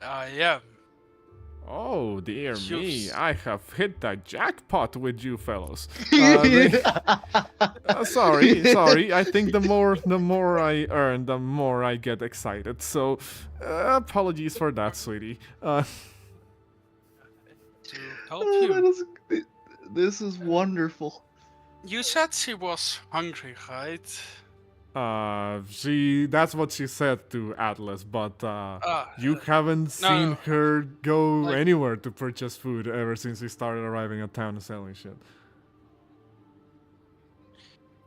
I am. Oh dear me, Yes. I have hit the jackpot with you fellows. Sorry. I think the more I earn, the more I get excited. So, apologies for that, sweetie. To help Oh, you. this is wonderful. You said she was hungry, right? That's what she said to Atlas, but you haven't no, seen her go like- anywhere to purchase food ever since we started arriving at town and selling shit.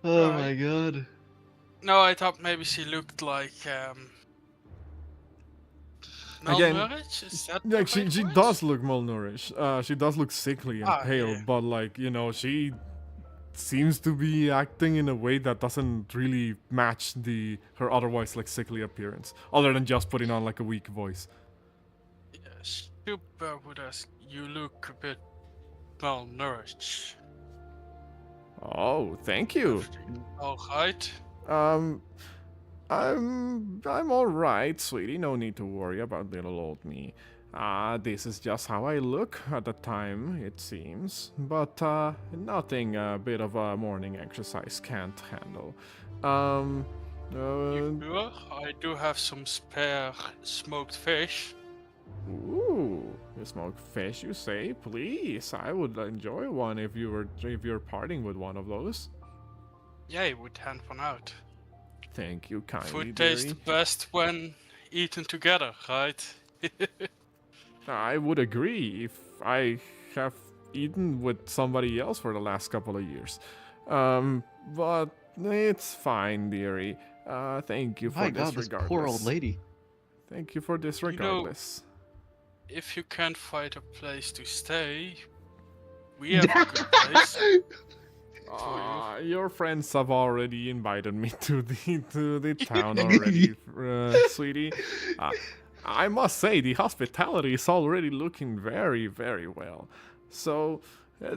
Oh Right. my god. No, I thought maybe she looked like Again, malnourished. Is that Yeah, the she right word? does look malnourished. She does look sickly and pale, yeah. but like, you know, she seems to be acting in a way that doesn't really match her otherwise like sickly appearance, other than just putting on like a weak voice. Yes, Super would ask. You look a bit malnourished. Oh, thank you. All right. Um, I'm all right, sweetie. No need to worry about little old me. This is just how I look at the time, it seems. But nothing a bit of a morning exercise can't handle. You sure? I do have some spare smoked fish. Ooh, you smoke fish, you say? Please, I would enjoy one if you're parting with one of those. Yeah, you would hand one out. Thank you kindly, Food tastes dearie. best when eaten together, right? I would agree if I have eaten with somebody else for the last couple of years. But it's fine, dearie. Thank you for My this God, this regardless. poor old lady. Thank you for this know, regardless. If you can't find a place to stay, we have a good place. Your friends have already invited me to the town already, sweetie. I must say the hospitality is already looking very, very well. So,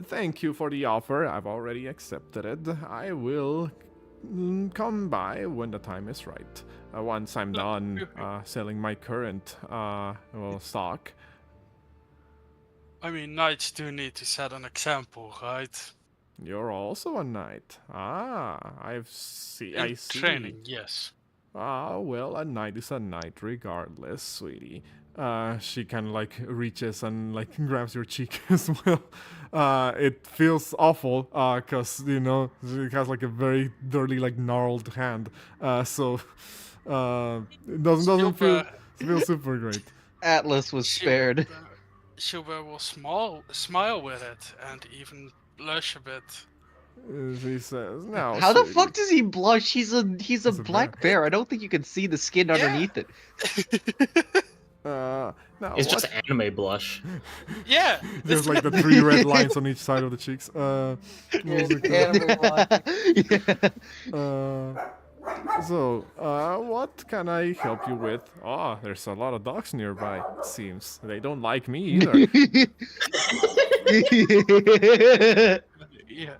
thank you for the offer. I've already accepted it. I will come by when the time is right. Once I'm done selling my current stock. I mean, knights do need to set an example, right? You're also a knight. I see. Training, yes. Well, a knight is a knight regardless, sweetie. She kind of like reaches and like grabs your cheek as well. It feels awful, cause you know it has like a very dirty, like gnarled hand. So it doesn't feel super great. Atlas was spared. Silver will smile with it and even blush a bit. She says, "Now, How the sweetie." fuck does he blush? He's a black bear. I don't think you can see the skin underneath it. Now It's what? just anime blush. Yeah. There's like the 3 red lines on each side of the cheeks. What was it called? So, what can I help you with? Oh, there's a lot of dogs nearby, it seems. They don't like me either. Yeah.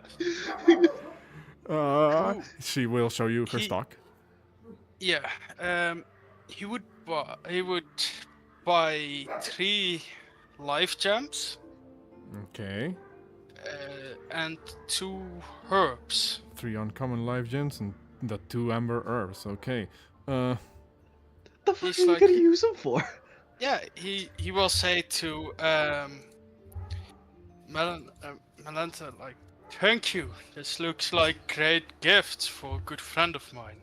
She will show you her stock. Yeah. He would buy 3 life gems. Okay. And 2 herbs. 3 uncommon life gems and the 2 amber herbs. Okay. The fuck are you gonna use them for? Yeah, he will say to Melanta, like, thank you. This looks like great gifts for a good friend of mine.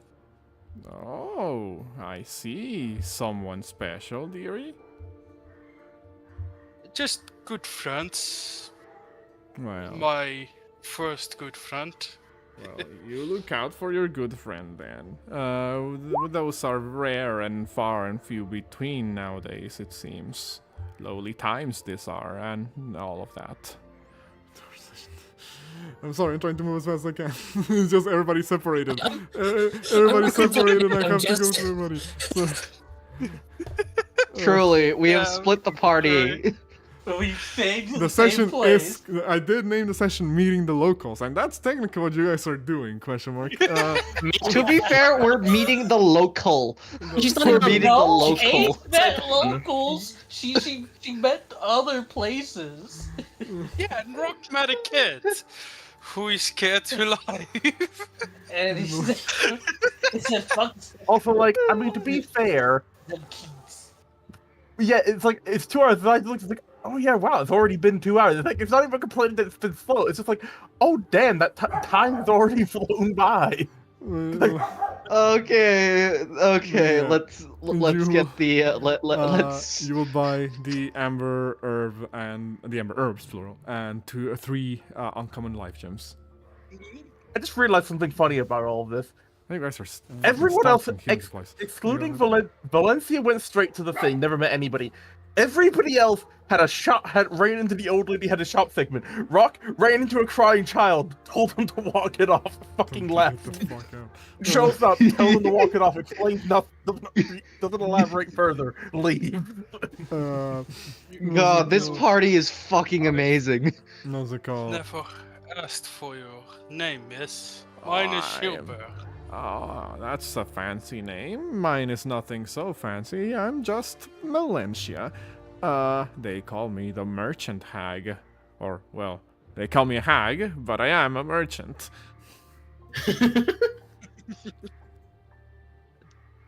Oh, I see. Someone special, dearie? Just good friends. Well, My first good friend. well, you look out for your good friend then. Those are rare and far and few between nowadays, it seems. Lowly times these are, and all of that. I'm sorry, I'm trying to move as fast as I can. It's just everybody separated. Everybody's separated, I have to go to everybody. So. Truly, we have split the party. We stayed in The session is. I did name the session "Meeting the Locals," and that's technically what you guys are doing. Question mark. To be fair, we're meeting the local. She's not We're even meeting the local. She met locals. She met other places. Yeah, and Rock met a kid who is scared to life. And he said, fuck Also, like, I mean, to be fair, them kids. yeah, it's like, it's 2 hours. And I looked, it's like, oh yeah, wow, it's already been 2 hours. It's like, it's not even complaining that it's been slow. It's just like, oh damn, that time has already flown by. Okay, Yeah. let's You- get the let's. You will buy the amber herb and the amber herbs plural, and 3 uncommon life gems. I just realized something funny about all of this. I think you guys are Everyone else, stopping Hugh's place. excluding Yeah. Valencia, went straight to the thing. Never met anybody. Everybody else had ran into the old lady, had a shop segment. Rock ran into a crying child, told him to walk it off, fucking left. Get the fuck out. Shows up, tells him to walk it off, explains nothing, doesn't elaborate further, leave. God, this party is fucking amazing. What's it called? Never asked for your name, miss. Mine is Schilberg. Oh, that's a fancy name. Mine is nothing so fancy. I'm just Melentia. They call me the Merchant Hag. Or, well, they call me a hag, but I am a merchant.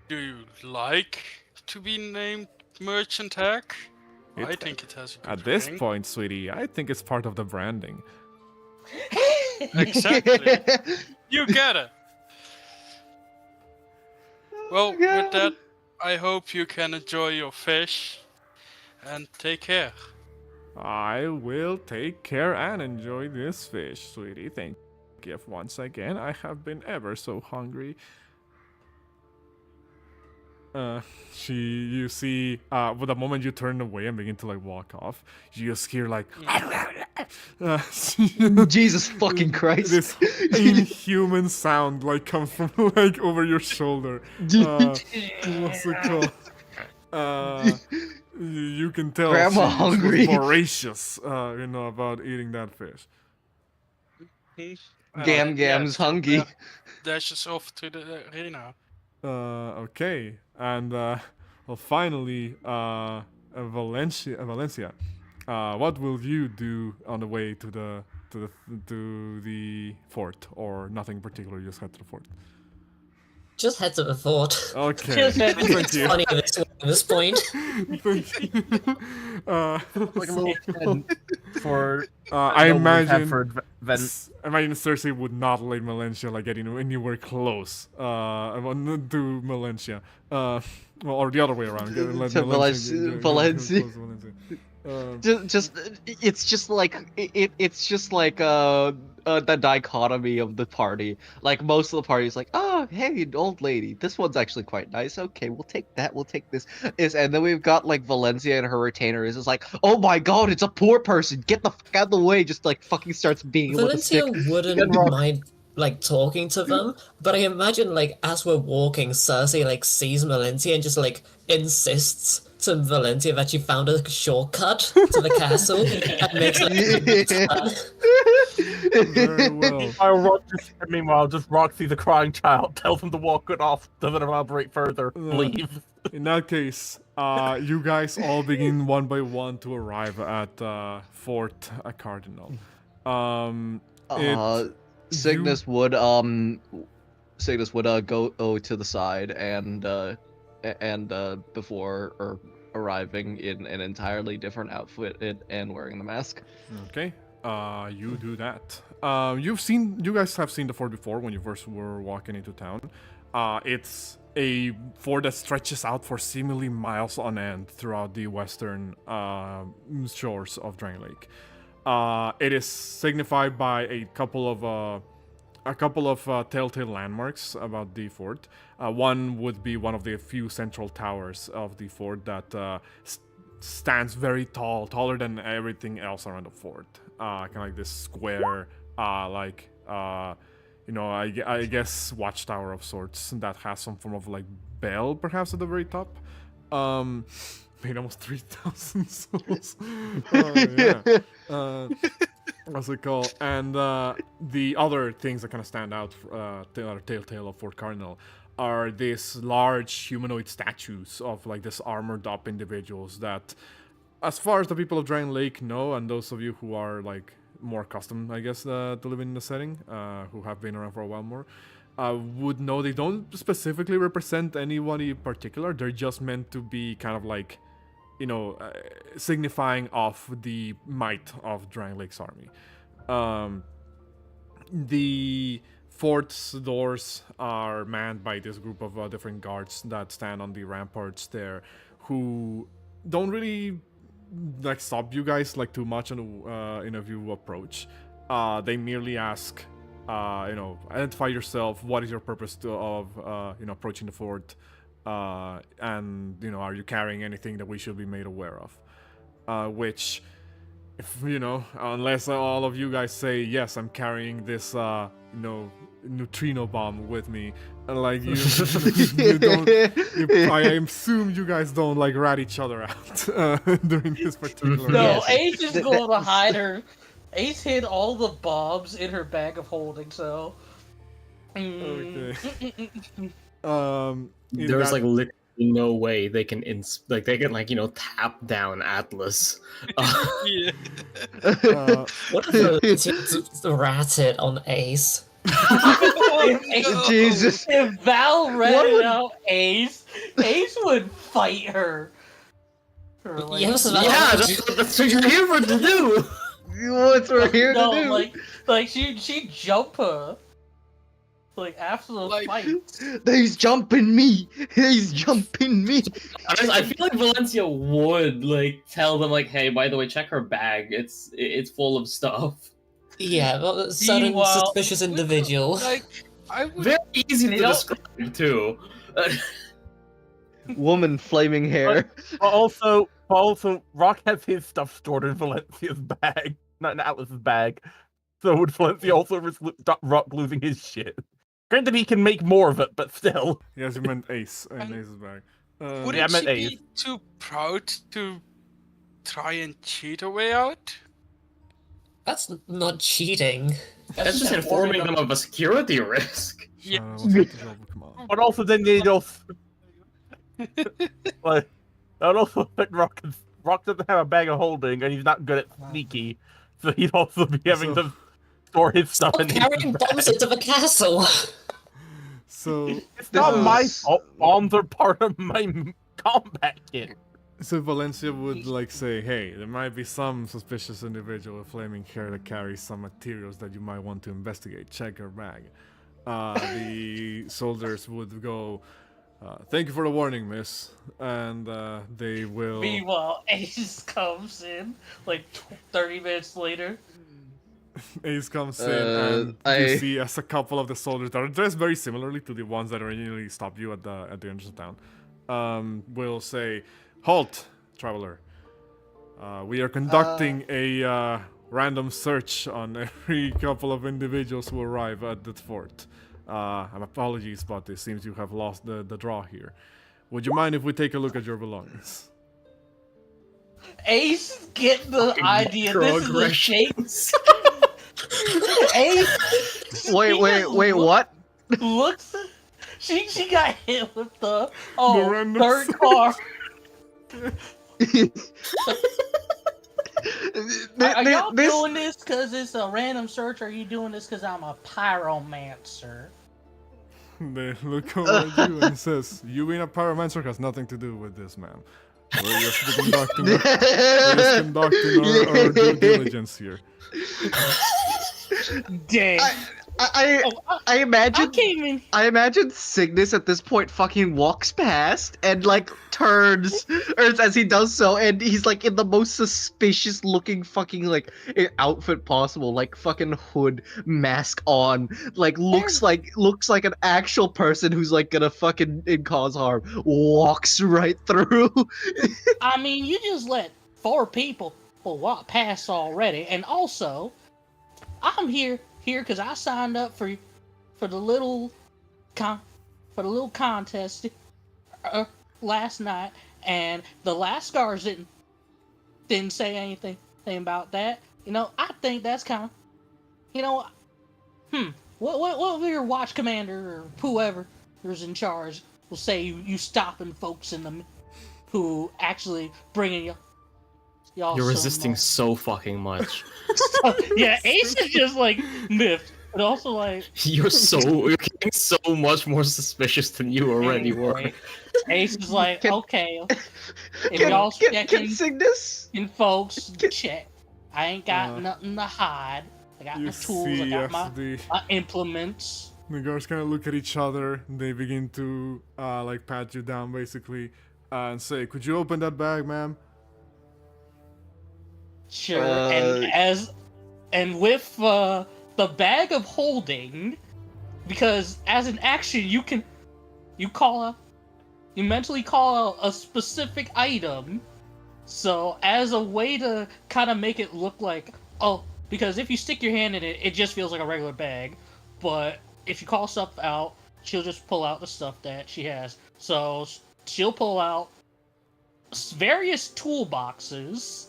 Do you like to be named Merchant Hag? I It- think it has a good At this ring. point, sweetie, I think it's part of the branding. Exactly. You get it. Well, with that, I hope you can enjoy your fish and take care. I will take care and enjoy this fish, sweetie. Thank you once again. I have been ever so hungry. You see, with the moment you turn away and begin to like walk off, you just hear like, Jesus fucking Christ. this inhuman sound like comes from like over your shoulder. What's it called? You can tell Grandma she hungry. was voracious, about eating that fish. Gam's hungry. Dashes off to the arena. Okay, and well, finally, Valencia. What will you do on the way to the fort, or nothing in particular? You just head to the fort. Just head to the fort. Okay, Just head to thank It's you. funny at this point. Thank you. Like a little pen for I nobles have imagine. for I imagine Cersei would not let Melentia like getting anywhere close to Melentia. Or the other way around. Let To Melentia get Valencia. close to Melentia. It's just like the dichotomy of the party. Like most of the party is like, oh hey, an old lady, this one's actually quite nice. Okay, we'll take that. We'll take this. And then we've got like Valencia and her retainers is like, oh my god, it's a poor person. Get the fuck out of the way. Just like fucking starts beating him with a Valencia stick. wouldn't mind like talking to them, but I imagine like as we're walking, Cersei like sees Valencia and just like insists to Valencia that she found a shortcut to the castle and makes Very well. Meanwhile, just Roxy the crying child tells him to walk it off, doesn't elaborate further, leave. In that case, you guys all begin one by one to arrive at Fort Cardinal. Signis would go to the side and before arriving in an entirely different outfit and wearing the mask. Okay, you do that. You guys have seen the fort before when you first were walking into town. It's a fort that stretches out for seemingly miles on end throughout the western shores of Drangleic. It is signified by a couple of telltale landmarks about the fort. One would be one of the few central towers of the fort that stands very tall, taller than everything else around the fort. Kind of like this square, I guess watchtower of sorts that has some form of like bell, perhaps at the very top. Made almost 3,000 souls. What's it called? And the other things that kind of stand out, telltale of Fort Cardinal, are these large humanoid statues of like this armored up individuals that, as far as the people of Drangleic know, and those of you who are like more accustomed, I guess, to living in the setting, who have been around for a while more, would know they don't specifically represent anybody in particular. They're just meant to be kind of like, signifying of the might of Drangleic's army. The fort's doors are manned by this group of different guards that stand on the ramparts there, who don't really like stop you guys like too much if you approach. They merely ask, identify yourself. What is your purpose of approaching the fort? And are you carrying anything that we should be made aware of? Which, if unless all of you guys say yes, I'm carrying this neutrino bomb with me, and like you don't, I assume you guys don't like rat each other out during this particular. No, Yes. Asia's going to hide her Ace hid all the bombs in her bag of holding, so. Okay. In There's that- like literally no way they can tap down Atlas. Yeah. What if Valencia ratted on Ace? Jesus. If Val What ratted would- out Ace would fight her. Or, like, Yes, Val. Yeah, that's what you're here for to do. What we're here no, to do? like she jump her. Like after the Like- fight. He's jumping me. He's jumping me. I feel like Valencia would like tell them like, hey, by the way, check her bag. It's full of stuff. Yeah, well, certain Meanwhile- suspicious individual. Like, I would. Very easy They to don't- describe too. Woman, flaming hair. But also, Rock has his stuff stored in Valencia's bag, not in Atlas's bag. So would Valencia also risk Rock losing his shit? Granted, he can make more of it, but still. Yes, you meant Ace in And- Ace's bag. Wouldn't Yeah, I meant she Ace. be too proud to try and cheat her way out? That's not cheating. That's just informing them of a security risk. Yeah. Come on. But also, then they'd also. Like, that would also affect Rock. 'Cause Rock doesn't have a bag of holding, and he's not good at sneaky. So he'd also be having to store his stuff Stop in his carrying bag. bombs into the castle! So, It's not This my is- fault. Bombs are part of my combat kit. so Valencia would like say, hey, there might be some suspicious individual with flaming hair that carries some materials that you might want to investigate. Check her bag. The soldiers would go, thank you for the warning, miss. And they will... Meanwhile, Ace comes in like 30 minutes later. Ace comes in and you I- see as a couple of the soldiers that are dressed very similarly to the ones that originally stopped you at the entrance of town, will say, halt, traveler. We are conducting a random search on every couple of individuals who arrive at the fort. Apologies about this, seems you have lost the draw here. Would you mind if we take a look at your belongings? Ace get the idea. This is a shape. Microaggressions. Ace. Wait, what? Looks. She got hit with the The random third search. car. Are y'all This- doing this because it's a random search, or are you doing this because I'm a pyromancer? They look over at you and says, you being a pyromancer has nothing to do with this, ma'am. We're just conducting our due diligence here. Dang. I imagine I came in. I imagine Signis at this point fucking walks past and like turns or as he does so, and he's like in the most suspicious looking fucking like outfit possible, like fucking hood, mask on, like looks like an actual person who's like gonna fucking cause harm. Walks right through. I mean, you just let 4 people walk past already, and also, I'm here because I signed up for the little contest last night, and the last scars didn't say anything about that. You know, I think that's kind of, you know, what your watch commander or whoever is in charge will say you stopping folks in the who actually bringing y'all. You're some, resisting so fucking much. yeah, Ace is just like miffed, but also like You're getting so much more suspicious than you already were. anyway, Ace is like, Can- okay, if y'all Can checking Signis? in folks, check. I ain't got nothing to hide. I got You my tools. I see got as my implements. the guards kind of look at each other. They begin to like pat you down basically and say, could you open that bag, ma'am? Sure, and with the bag of holding, because as an action you mentally call out a specific item. So as a way to kind of make it look like, oh, because if you stick your hand in it, it just feels like a regular bag. But if you call stuff out, she'll just pull out the stuff that she has. So she'll pull out various toolboxes,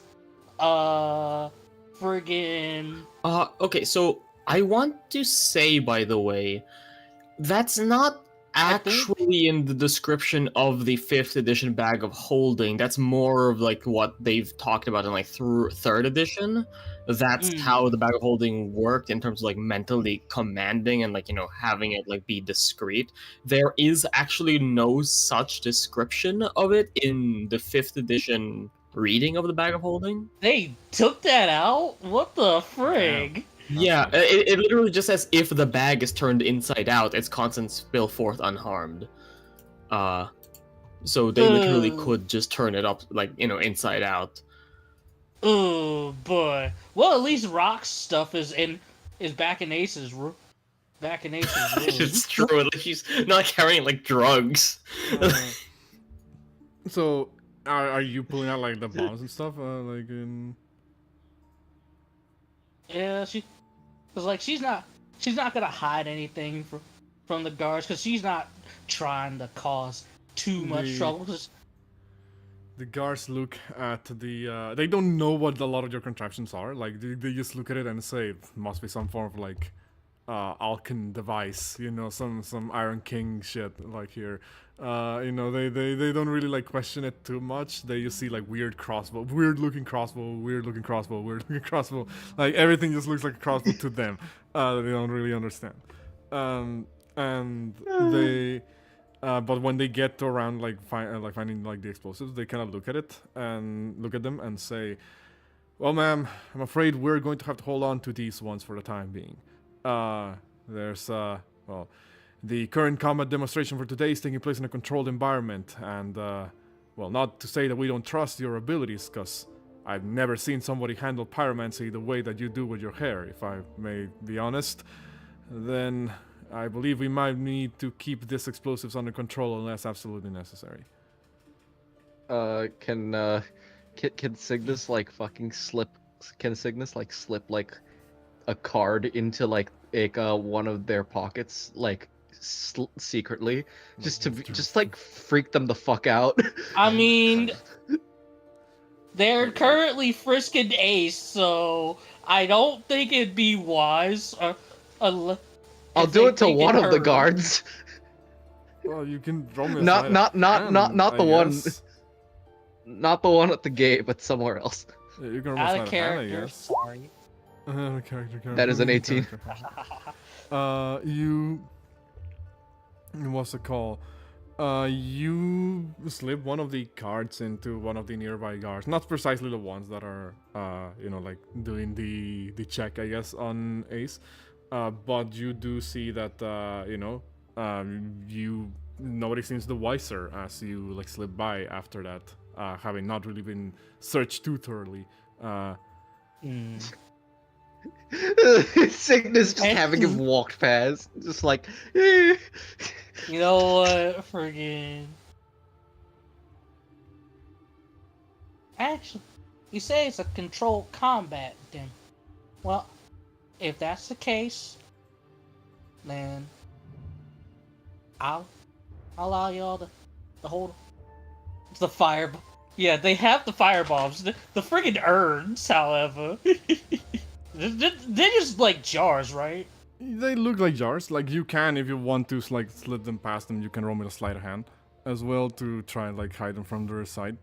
friggin' Okay, so I want to say, by the way, that's not actually in the description of the 5th edition bag of holding. That's more of like what they've talked about in like through 3rd edition. That's how the bag of holding worked in terms of like mentally commanding and like, you know, having it like be discreet. There is actually no such description of it in the 5th edition reading of the bag of holding. They took that out? What the frig? Yeah, it literally just says if the bag is turned inside out, its contents spill forth unharmed. So they literally could just turn it up, like, you know, inside out. Oh boy. Well, at least Rock's stuff is back in Ace's room. Back in Ace's room. It's true. Like, she's not carrying like drugs. So, are you pulling out like the bombs and stuff? Like in. Yeah, cause like she's not gonna hide anything from the guards, cause she's not trying to cause too much trouble. The guards look at the. They don't know what a lot of your contraptions are. Like they just look at it and say, it must be some form of like, Alchem device. You know, some Iron King shit like here. You know, they don't really like question it too much. They just see like weird looking crossbow. Like everything just looks like a crossbow to them. They don't really understand. And they, but when they get to around like finding like the explosives, they kind of look at them and say, "Well, ma'am, I'm afraid we're going to have to hold on to these ones for the time being. There's the current combat demonstration for today is taking place in a controlled environment, and, well, not to say that we don't trust your abilities, because I've never seen somebody handle pyromancy the way that you do with your hair, if I may be honest. Then I believe we might need to keep these explosives under control unless absolutely necessary." Can Signis like fucking slip? Can Signis like slip like a card into like one of their pockets, like secretly, just like freak them the fuck out? I mean, they're currently frisking Ace, so I don't think it'd be wise. I'll do it to one of the guards. Well, you can draw me a not the one. guess. Not the one at the gate, but somewhere else. Yeah, you can Out almost of character. Sorry. Character. That is an 18. What's it called? You slip one of the cards into one of the nearby guards. Not precisely the ones that are, you know, like doing the check, I guess, on Ace. But you do see that, you know, nobody seems the wiser as you like slip by after that, having not really been searched too thoroughly. Signis just having him walked past, just like. You know what? Friggin'. Actually, you say it's a controlled combat, then. Well, if that's the case, then I'll allow y'all to hold the fire. Yeah, they have the fire bombs. The friggin' urns, however. They're just like jars, right? They look like jars. Like you can, if you want to, like slip them past them, you can roll with a sleight of hand as well to try and like hide them from their side.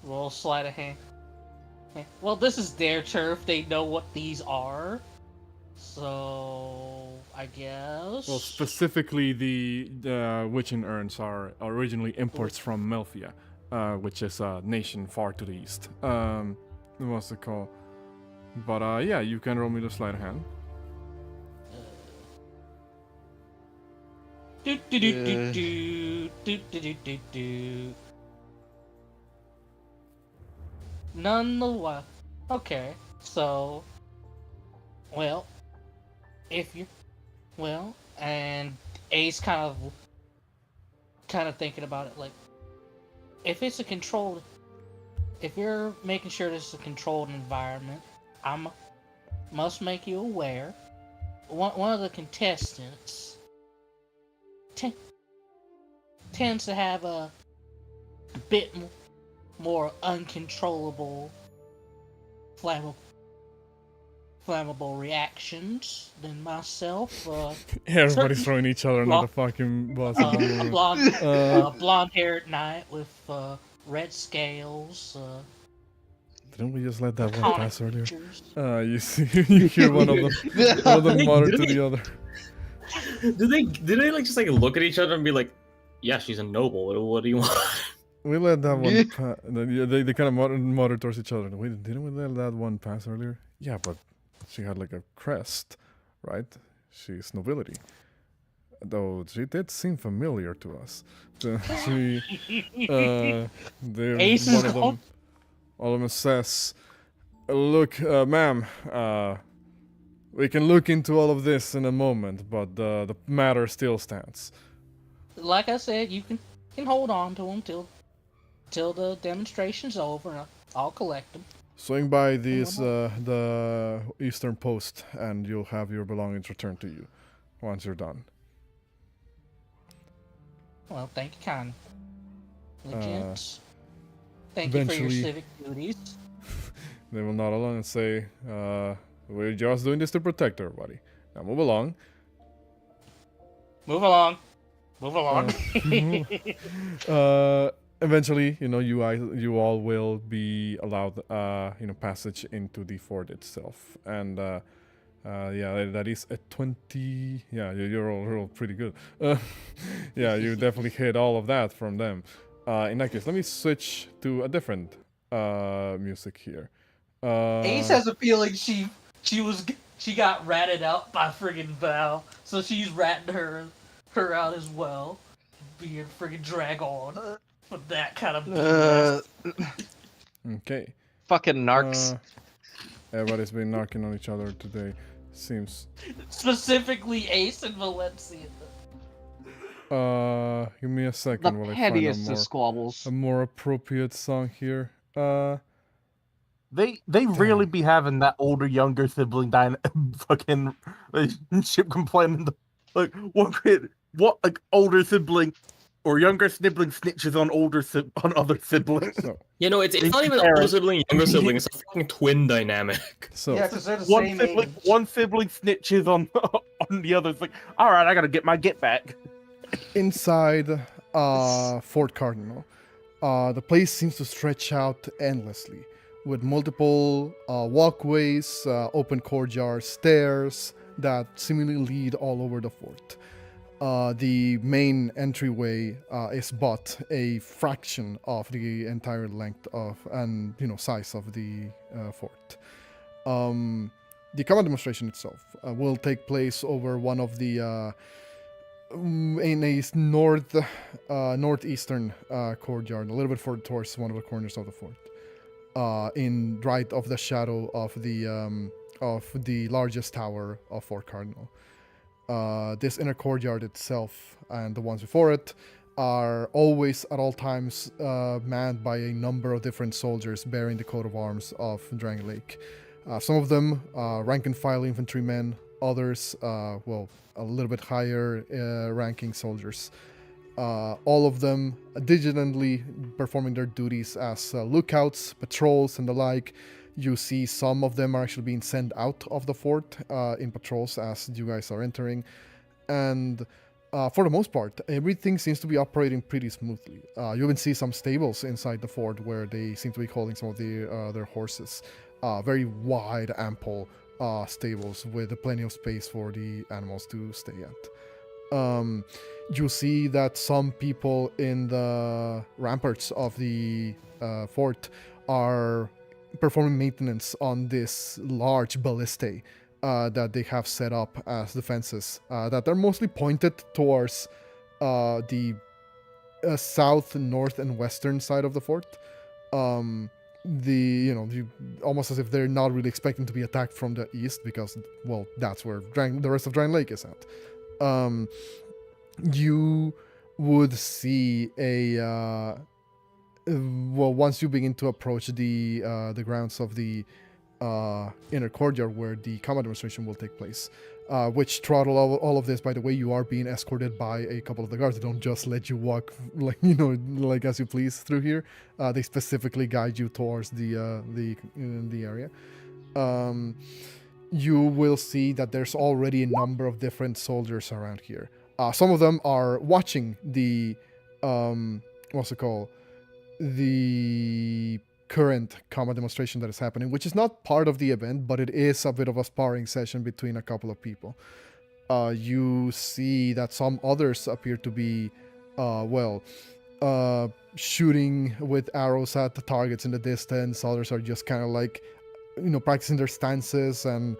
Roll sleight of hand. Well, this is their turf. They know what these are. So, I guess. Well, specifically, the witching urns are originally imports from Melfia, which is a nation far to the east. What's it called? But yeah, you can roll me the sleight of hand. None the while. Okay, so. Well. If you. Well, and Ace kind of thinking about it, like. If it's a controlled. If you're making sure this is a controlled environment, I must make you aware. One of the contestants tends to have a bit more uncontrollable flammable reactions than myself. Everybody's throwing each other under the fucking bus at the A moment. blonde-haired knight with red scales. Didn't we just let that one comic pass earlier? features. You see, you hear one of them mutter to the other. Did they like just like look at each other and be like, "Yeah, she's a noble. What do you want?" We let that one pass. They kind of mutter towards each other. Wait, didn't we let that one pass earlier? Yeah, but she had like a crest, right? She's nobility. Though she did seem familiar to us. She, Ace one is of them, all of them says, "Look, ma'am, we can look into all of this in a moment, but the matter still stands." Like I said, you can hold on to them till the demonstration's over, and I'll collect them. Swing by these the eastern post, and you'll have your belongings returned to you once you're done. Well, thank you, kind. Legends. Thank you for your eventually- civic duties. They will nod along and say, "We're just doing this to protect everybody. Now move along." Move along. Move along. Eventually, you all will be allowed, passage into the fort itself, and that is a 20. Yeah, you're all pretty good. Yeah, you definitely hit all of that from them. In that case, let me switch to a different music here. Ace has a feeling she got ratted out by friggin' Val, so she's ratting her out as well, being friggin' drag on for that kind of BS. Okay. Fucking narcs. Everybody's been knocking on each other today. Seems. Specifically Ace and Valencia. Give me a the second while I find pettiest of squabbles. a more appropriate song here. They really be having that older younger sibling fucking relationship complaining. Like what like older sibling or younger sibling snitches on on other siblings. So, It's not even older sibling, younger sibling. It's a fucking twin dynamic. so Yeah, because they're the one same sibling, age. one sibling snitches on on the other. It's like, all right, I gotta get my get back. Inside Fort Cardinal, the place seems to stretch out endlessly, with multiple walkways, open courtyards, stairs that seemingly lead all over the fort. The main entryway is but a fraction of the entire length of and size of the fort. The combat demonstration itself will take place over one of the in a northeastern courtyard, a little bit further towards one of the corners of the fort, in right of the shadow of the largest tower of Fort Cardinal. This inner courtyard itself and the ones before it are always at all times manned by a number of different soldiers bearing the coat of arms of Drangleic. Some of them rank and file infantrymen, others, a little bit higher ranking soldiers. All of them diligently performing their duties as lookouts, patrols, and the like. You see some of them are actually being sent out of the fort in patrols as you guys are entering. And for the most part, everything seems to be operating pretty smoothly. You even see some stables inside the fort where they seem to be holding some of their horses. Very wide, ample stables with plenty of space for the animals to stay at. You see that some people in the ramparts of the fort are performing maintenance on this large ballistae that they have set up as defenses that are mostly pointed towards the south, north, and western side of the fort. Almost as if they're not really expecting to be attacked from the east because, well, that's where the rest of Drangleic is at. You would see once you begin to approach the grounds of the inner courtyard where the combat demonstration will take place, which throttle all of this. By the way, you are being escorted by a couple of the guards. They don't just let you walk like like as you please through here. They specifically guide you towards the area. You will see that there's already a number of different soldiers around here. Some of them are watching the what's it called? The current combat demonstration that is happening, which is not part of the event, but it is a bit of a sparring session between a couple of people. You see that some others appear to be, shooting with arrows at the targets in the distance. Others are just kind of like, practicing their stances and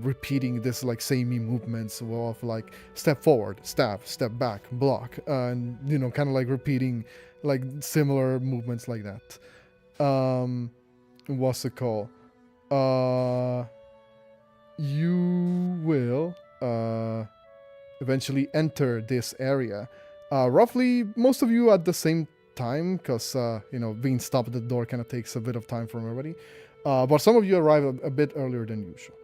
repeating this like samey movements of like step forward, stab, step back, block, and kind of like repeating like similar movements like that. What's it called? You will eventually enter this area. Roughly, most of you at the same time, because being stopped at the door kind of takes a bit of time from everybody. But some of you arrive a bit earlier than usual.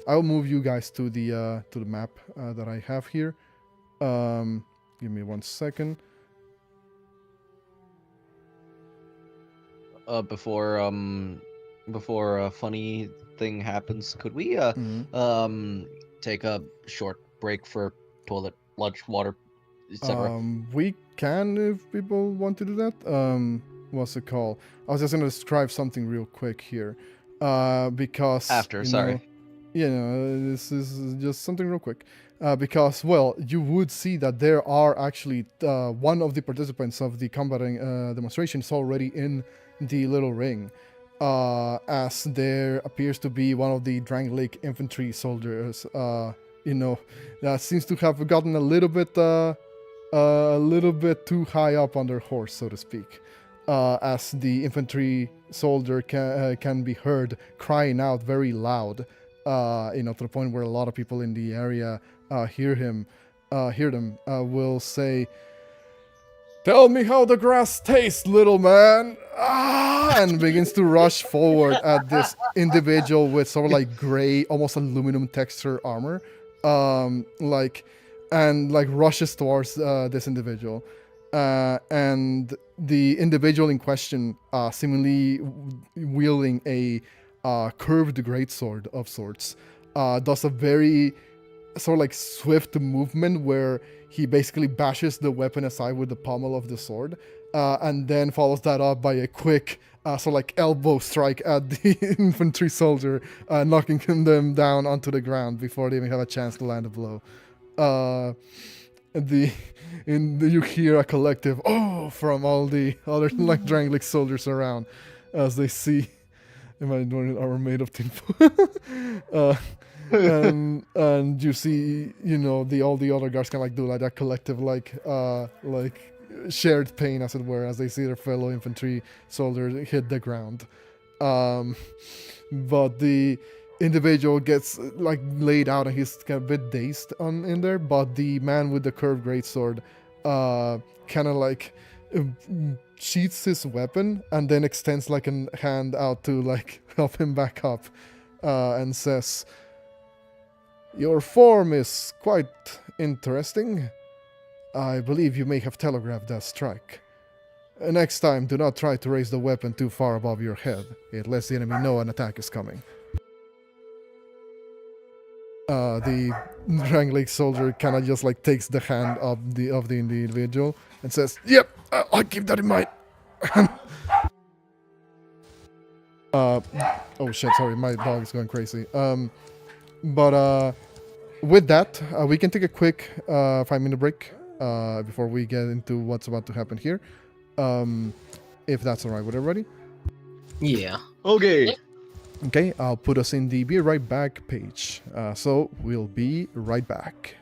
I'll move you guys to the map that I have here. Give me 1 second. Before a funny thing happens, could we take a short break for toilet, lunch, water, etc.? We can if people want to do that. What's it called? I was just gonna describe something real quick here, because this is just something real quick. Because you would see that there are actually one of the participants of the combating demonstration is already in the little ring, as there appears to be one of the Drangleic infantry soldiers, that seems to have gotten a little bit too high up on their horse, so to speak, as the infantry soldier can be heard crying out very loud, to the point where a lot of people in the area hear them, will say, "Tell me how the grass tastes, little man!" And begins to rush forward at this individual with sort of like gray, almost aluminum texture armor, rushes towards this individual. And the individual in question, seemingly wielding a curved greatsword of sorts, does a very sort of like swift movement where he basically bashes the weapon aside with the pommel of the sword, and then follows that up by a quick sort of like elbow strike at the infantry soldier, knocking them down onto the ground before they even have a chance to land a blow. You hear a collective "oh" from all the other like Drangleic soldiers around as they see. Am I doing armor made of tinfoil? And you see, all the other guards kind of like do like that collective like shared pain, as it were, as they see their fellow infantry soldiers hit the ground. But the individual gets like laid out and he's kind of a bit dazed in there, but the man with the curved greatsword kind of like sheaths his weapon and then extends like a hand out to like help him back up, and says, "Your form is quite interesting. I believe you may have telegraphed that strike. Next time, do not try to raise the weapon too far above your head. It lets the enemy know an attack is coming." The Drangleic soldier kind of just like takes the hand of the individual and says, "Yep, I'll keep that in mind." Oh shit, sorry, my dog is going crazy. But with that, we can take a quick 5-minute break before we get into what's about to happen here. If that's alright with everybody. Yeah. Okay. Okay, I'll put us in the Be Right Back page. So we'll be right back.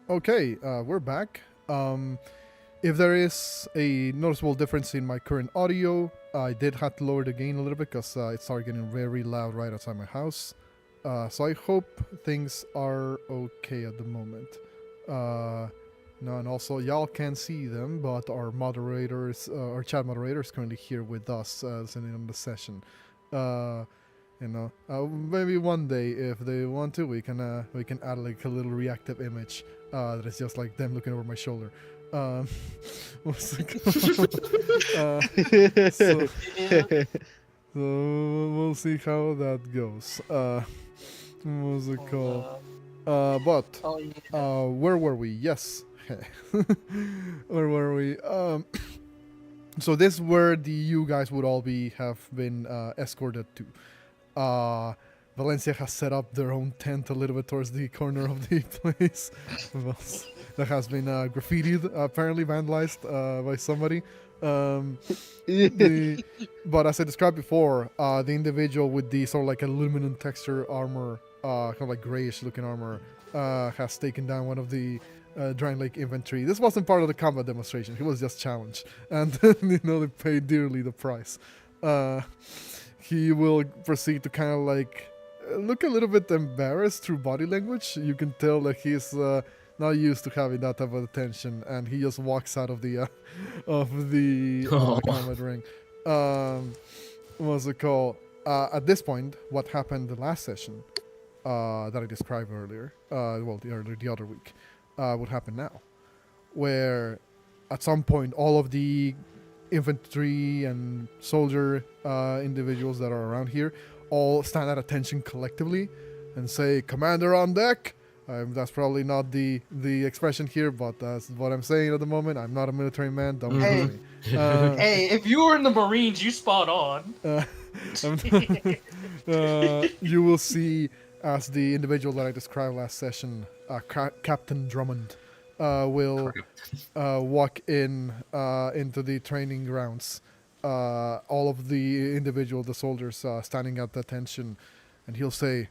Okay, we're back. If there is a noticeable difference in my current audio, I did have to lower the gain a little bit because it started getting very loud right outside my house. So I hope things are okay at the moment. No, and also y'all can see them, but our moderators, our chat moderator is currently here with us, sitting on the session. Maybe one day if they want to, we can add like a little reactive image that is just like them looking over my shoulder. What's it called? So we'll see how that goes. What's it called? Where were we? Yes. Where were we? So this is where you guys would all have been escorted to. Valencia has set up their own tent a little bit towards the corner of the place. That has been graffitied, apparently vandalized by somebody. But as I described before, the individual with the sort of like aluminum texture armor, kind of like grayish looking armor, has taken down one of the Drangleic infantry. This wasn't part of the combat demonstration. He was just challenged, and they paid dearly the price. He will proceed to kind of like look a little bit embarrassed through body language. You can tell that he's not used to having that type of attention, and he just walks out of the combat ring. What's it called? At this point, what happened the last session that I described earlier, the other week, would happen now, where at some point all of the infantry and soldier individuals that are around here all stand at attention collectively and say, "Commander on deck." That's probably not the expression here, but that's what I'm saying at the moment. I'm not a military man. Don't worry. Hey, if you were in the Marines, you spot on. You will see as the individual that I described last session, Captain Drummond, will walk into the training grounds. All of the soldiers standing at attention, and he'll say,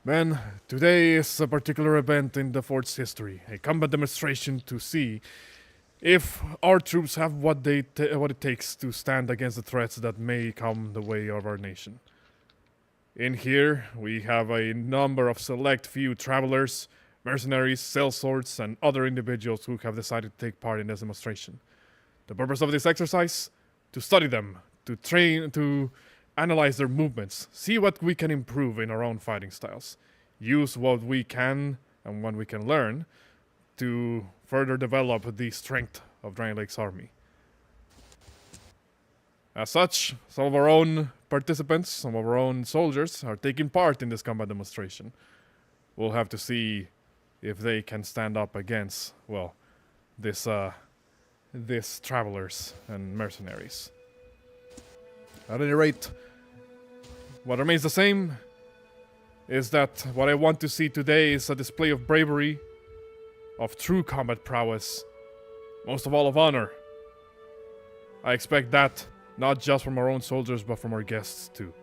"Men, today is a particular event in the fort's history, a combat demonstration to see if our troops have what it takes to stand against the threats that may come the way of our nation. In here, we have a number of select few travelers, mercenaries, sellswords, and other individuals who have decided to take part in this demonstration. The purpose of this exercise? To study them, to train, to analyze their movements, see what we can improve in our own fighting styles, use what we can and what we can learn to further develop the strength of Drangleic's army. As such, some of our own participants, some of our own soldiers are taking part in this combat demonstration. We'll have to see if they can stand up against, these travelers and mercenaries. At any rate, what remains the same is that what I want to see today is a display of bravery, of true combat prowess, most of all of honor. I expect that not just from our own soldiers, but from our guests too.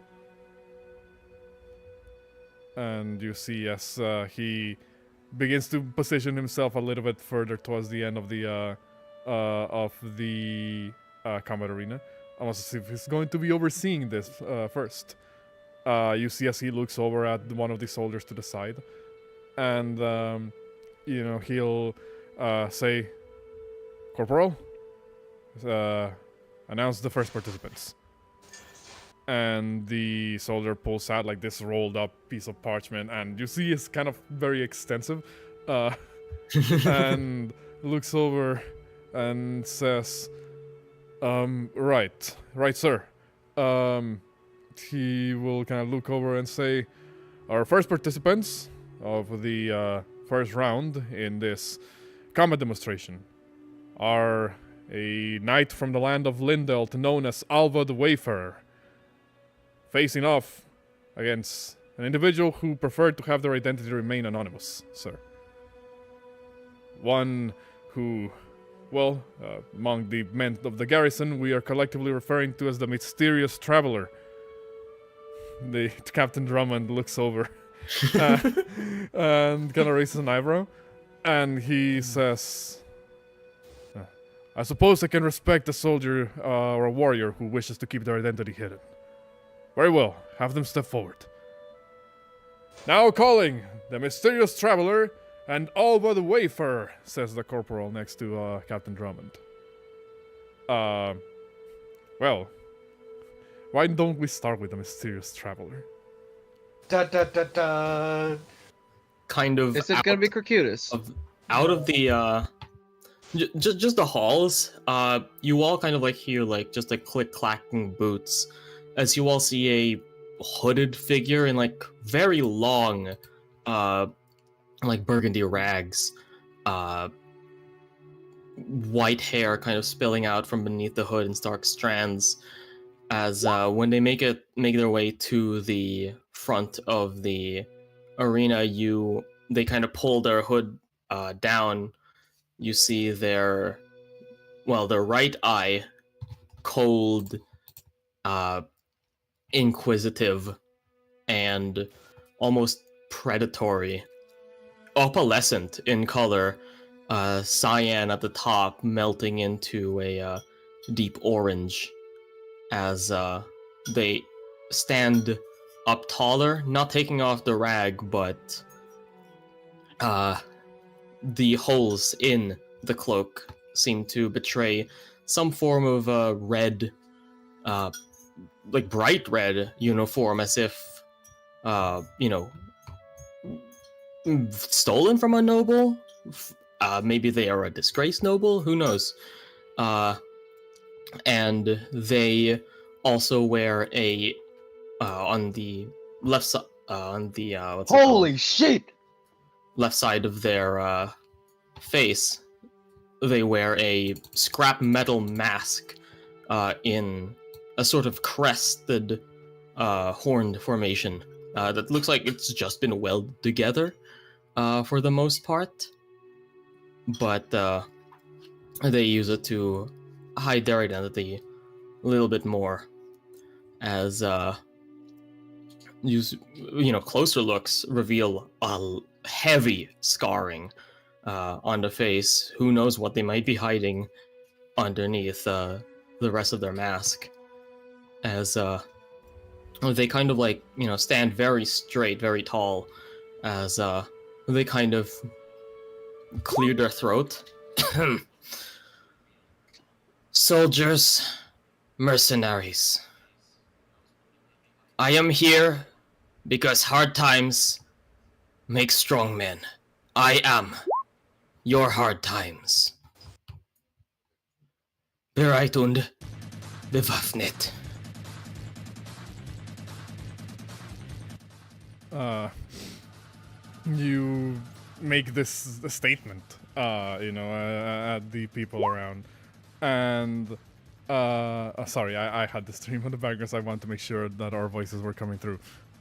And you see as he begins to position himself a little bit further towards the end of the combat arena. Almost as if he's going to be overseeing this first. You see as he looks over at one of the soldiers to the side, and he'll say, "Corporal, announce the first participants." And the soldier pulls out like this rolled up piece of parchment, and you see it's kind of very extensive, and looks over and says, right, sir. He will kind of look over and say, "Our first participants of the first round in this combat demonstration are a knight from the land of Lindelt known as Alva the Wayfarer, facing off against an individual who preferred to have their identity remain anonymous, sir. One who, among the men of the garrison, we are collectively referring to as the mysterious traveler." The Captain Drummond looks over and kind of raises an eyebrow, And he says, I suppose I can respect a soldier or a warrior who wishes to keep their identity hidden. Very well, have them step forward. Now calling the mysterious traveler and Alba the Wayfarer, says the corporal next to Captain Drummond. Well, why don't we start with the mysterious traveler? Da da da da. Kind of. Is it gonna be Crocutus? Out of the just the halls, you all kind of like hear like just a click clacking boots as you all see a hooded figure in like very long like burgundy rags, white hair kind of spilling out from beneath the hood in stark strands as when they make their way to the front of the arena, they kind of pull their hood down. You see their right eye, cold, inquisitive, and almost predatory, opalescent in color, cyan at the top melting into a deep orange as they stand up taller, not taking off the rag, but the holes in the cloak seem to betray some form of red, like bright red uniform, as if, stolen from a noble? Maybe they are a disgraced noble? Who knows? And they also wear a, on the left side, Holy shit! Left side of their face, they wear a scrap metal mask in a sort of crested horned formation that looks like it's just been welded together for the most part, but they use it to hide their identity a little bit more as closer looks reveal a heavy scarring on the face. Who knows what they might be hiding underneath the rest of their mask, as they kind of like stand very straight, very tall, as they kind of clear their throat. Soldiers, mercenaries, I am here because hard times make strong men. I am your hard times. Bereit und bewaffnet. You make this statement, at the people around, and sorry, I had the stream on the background, so I want to make sure that our voices were coming through.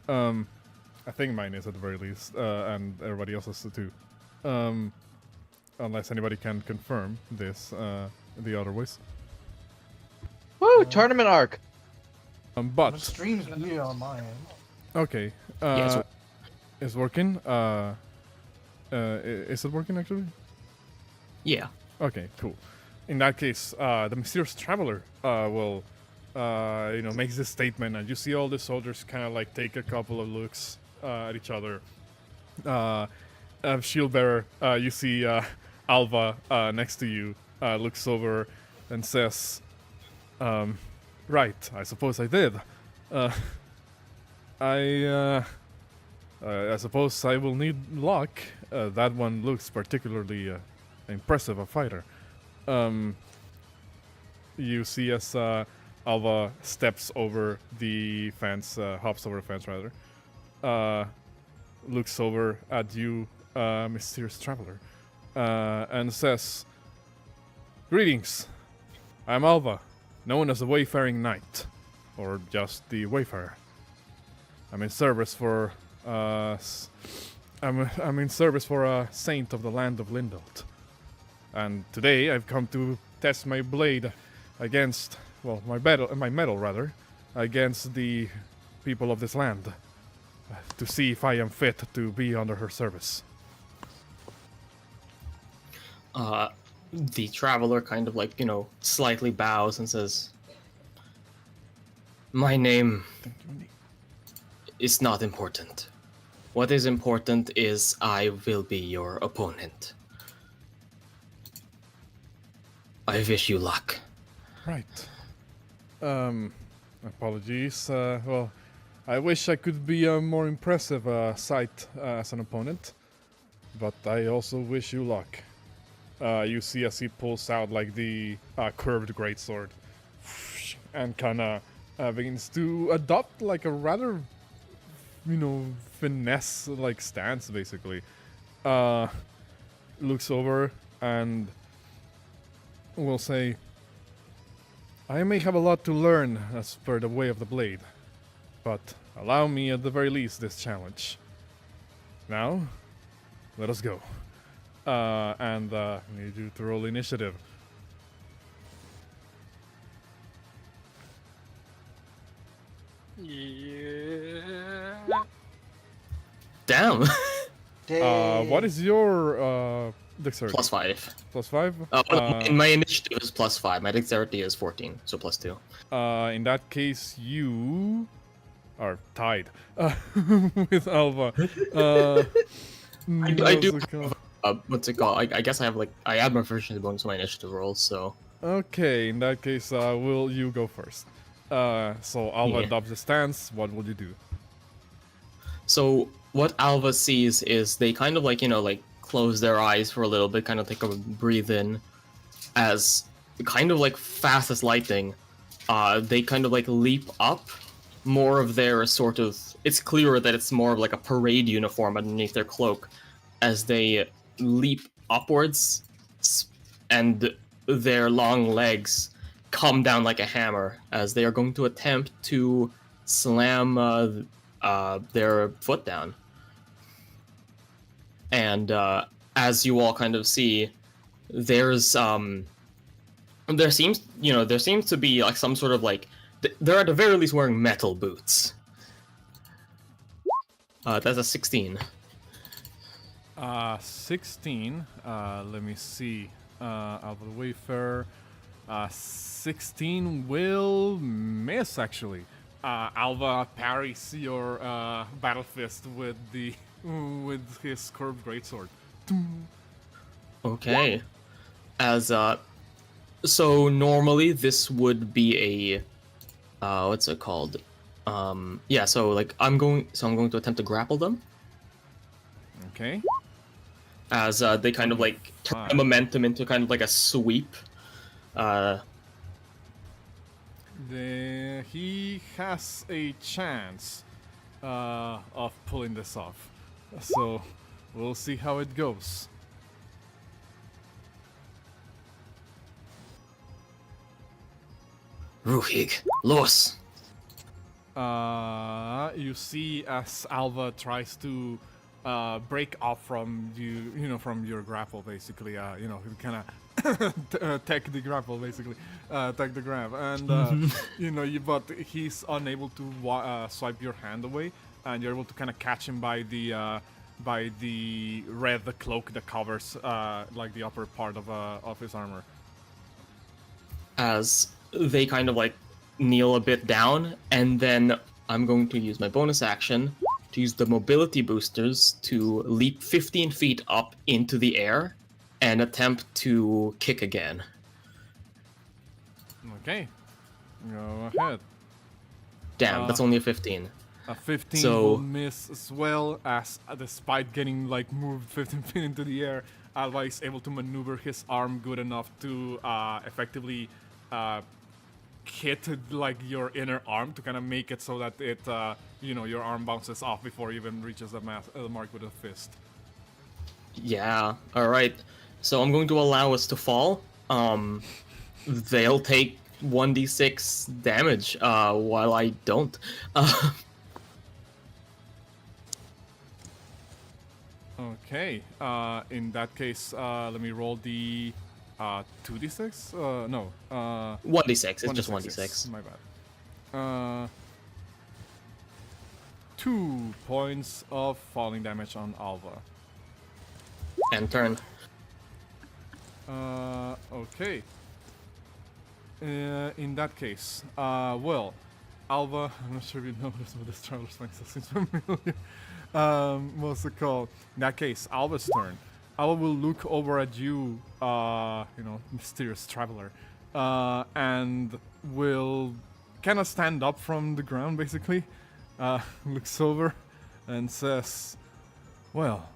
I think mine is at the very least, and everybody else's too. Unless anybody can confirm this, the other voice. Woo! Tournament arc. But The stream's muted on my end. okay, Yeah, it's working. Is it working actually? Yeah. Okay, cool. In that case, the mysterious traveler will, makes this statement, and you see all the soldiers kind of like take a couple of looks at each other. Shield bearer, you see Alva next to you, looks over and says, "Right, I suppose I did. I suppose I will need luck. That one looks particularly impressive a fighter." You see as Alva steps over the fence, hops over the fence rather, looks over at you, mysterious traveler, and says, "Greetings. I'm Alva, known as the Wayfaring Knight, or just the Wayfarer. I'm in service for I'm in service for a saint of the land of Lindelt. And today I've come to test my blade against, well, my metal rather, against the people of this land, to see if I am fit to be under her service." The traveler kind of like, slightly bows and says, "My name is not important. What is important is I will be your opponent. I wish you luck." Right. Apologies. Well, I wish I could be a more impressive sight as an opponent, but I also wish you luck. You see as he pulls out like the curved greatsword and kind of begins to adopt like a rather, finesse like stance basically. Looks over and will say, "I may have a lot to learn as per the way of the blade, but allow me at the very least this challenge. Now, let us go. And I need you to roll initiative." Yeah. Damn. What is your dexterity? +5. +5? My initiative is +5. My dexterity is 14, so +2. In that case, you are tied with Alva. I do. What's it called? I guess I add my proficiency bonus to my initiative rolls, so. Okay, in that case, will you go first? So Alva Yeah. adopts the stance. What will you do? So what Alva sees is they kind of close their eyes for a little bit, kind of take a breathe in, as kind of fast as lightning. They kind of leap up. More of their sort of, it's clearer that it's more of a parade uniform underneath their cloak, as they leap upwards, and their long legs come down like a hammer as they are going to attempt to slam their foot down. And as you all kind of see, there seems to be some sort of they're at the very least wearing metal boots. That's a 16. 16. Let me see. Alva the Wayfarer. 16 will miss actually. Alva parries your battle fist with his curved greatsword. Okay. So normally this would be a what's it called? Yeah, so I'm going to attempt to grapple them. Okay. As they kind of turn the momentum into kind of a sweep. He has a chance of pulling this off. So we'll see how it goes. Ruhig, los! You see as Alva tries to break off from from your grapple, basically. Kind of tech the grapple, basically. Tech the grab, and but he's unable to swipe your hand away, and you're able to kind of catch him by the red cloak that covers the upper part of his armor. As they kind of kneel a bit down, and then I'm going to use my bonus action to use the mobility boosters to leap 15 feet up into the air and attempt to kick again. Okay, go ahead. Damn, that's only a 15. A 15 So- will miss as well, as despite getting moved 15 feet into the air, Alva is able to maneuver his arm good enough to effectively hit your inner arm to kind of make it so that it your arm bounces off before it even reaches the mark with a fist. Yeah, alright. So I'm going to allow us to fall. They'll take 1d6 damage while I don't. Okay, in that case, let me roll the 2d6? No. 1d6, it's just 1d6. My bad. 2 points of falling damage on Alva. And turn. Okay. In that case, well, Alva, I'm not sure if you noticed, but this traveler's flank still seems familiar. What's it called? In that case, Alva's turn. Alva will look over at you, mysterious traveler, and will kind of stand up from the ground, basically. Looks over and says, well,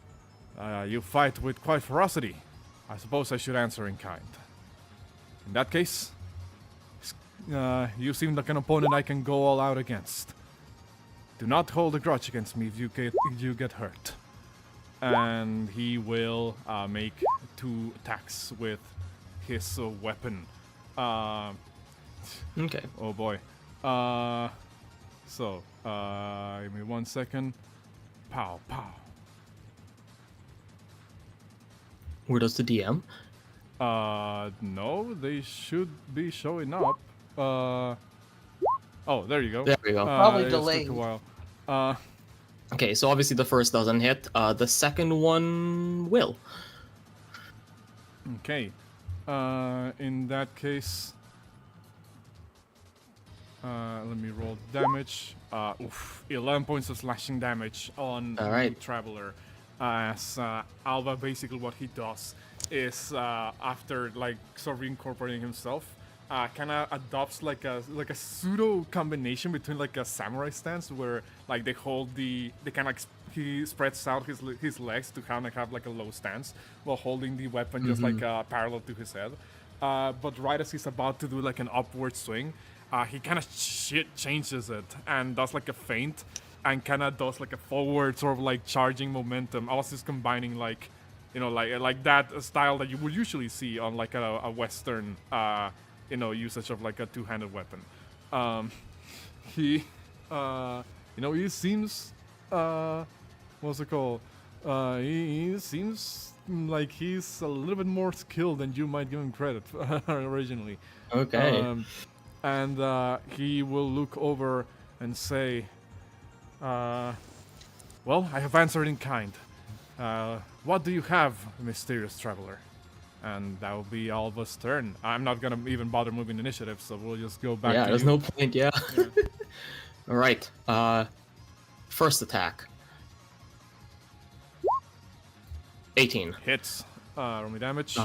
you fight with quite ferocity. I suppose I should answer in kind. In that case, you seem like an opponent I can go all out against. Do not hold a grudge against me if you get hurt. And he will make 2 attacks with his weapon. Okay. Oh boy. Give me 1 second. Pow, pow. Where does the DM? No, they should be showing up. Oh, there you go. There we go. Probably it just delayed. took a while. Okay, so obviously the first doesn't hit. The second one will. Okay. In that case, let me roll damage. 11 points of slashing damage on Alright. the Traveler. As Alva, basically what he does is, after like sort of incorporating himself, kind of adopts like a pseudo combination between like a samurai stance where like they kind of he spreads out his legs to kind of have like a low stance while holding the weapon just like parallel to his head. But right as he's about to do like an upward swing, he kind of changes it and does like a feint and kind of does like a forward sort of like charging momentum. I was just combining like, like that style that you would usually see on like a Western, usage of like a two-handed weapon. He seems, what's it called? He seems like he's a little bit more skilled than you might give him credit originally. Okay. And he will look over and say, well, I have answered in kind. What do you have, mysterious traveler? And that will be Alva's turn. I'm not gonna even bother moving initiative, so we'll just go back to there's you. no point, yeah. Alright, first attack. 18. Hits. Roll me damage.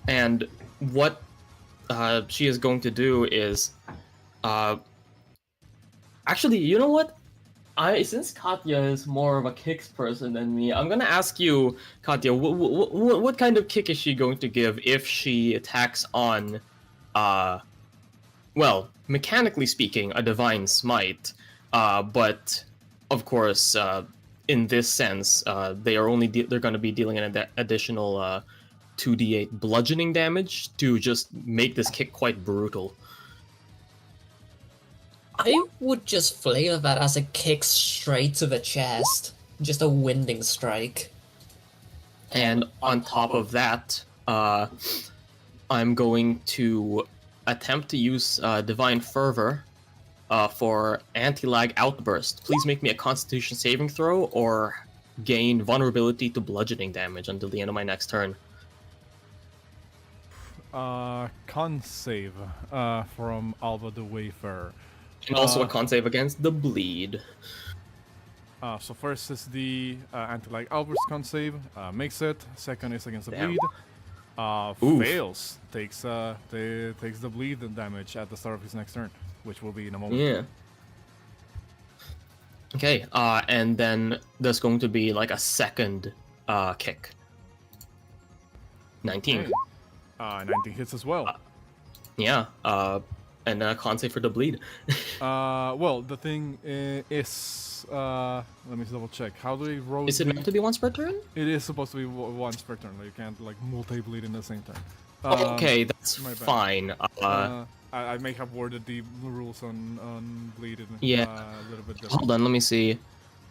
And what she is going to do is... actually, you know what? Since Katya is more of a kicks person than me, I'm gonna ask you, Katya, what kind of kick is she going to give if she attacks on, well, mechanically speaking, a divine smite, but of course, in this sense, they're going to be dealing an additional 2d8 bludgeoning damage to just make this kick quite brutal. I would just flavor that as a kick straight to the chest. Just a winding strike. And on top of that, I'm going to attempt to use Divine Fervor for Anti-Lag Outburst. Please make me a Constitution saving throw or gain vulnerability to bludgeoning damage until the end of my next turn. Con save from Alva the Wayfarer. And also a con save against the bleed. So first is the anti-lag outburst con save, makes it. Second is against the Damn. bleed. Fails, takes the bleed damage at the start of his next turn, which will be in a moment. Yeah. Okay, and then there's going to be like a second kick. 19. Okay. 19 hits as well. Yeah, and con save for the bleed. Well, the thing is, let me double check. How do they roll? Is it meant to be once per turn? It is supposed to be once per turn. Like, you can't like multi-bleed in the same turn. Okay, that's my bad. fine. I may have worded the rules on bleed a little bit different. Hold on, let me see.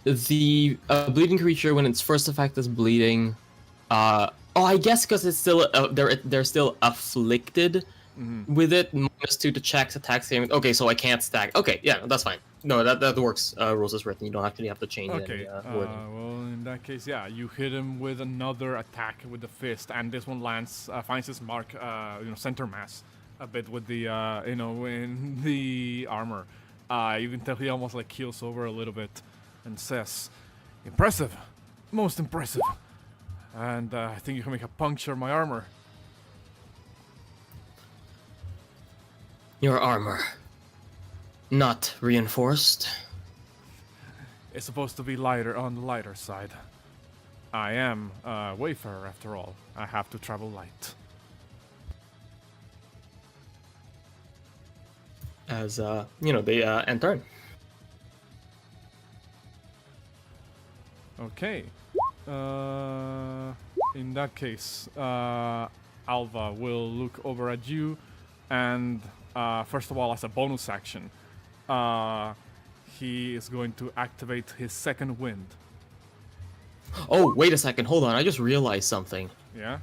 The bleeding creature, when its first effect is bleeding, I guess because it's still they're still afflicted with it. -2 to checks, attack saving. Okay, so I can't stack. Okay, yeah, that's fine. no, that works. Rules is written. You don't actually have to change Okay. any wording. Well, in that case, yeah, you hit him with another attack with the fist, and this one lands, finds his mark, center mass, a bit with the, in the armor. You can tell he almost like keels over a little bit, and says, "Impressive, most impressive." And I think you can make a puncture my armor. Your armor, not reinforced. It's supposed to be lighter on the lighter side. I am a wayfarer after all. I have to travel light. As they end turn. Okay. In that case, Alva will look over at you, and first of all, as a bonus action, he is going to activate his second wind. Oh, wait a second. Hold on. I just realized something. Yeah?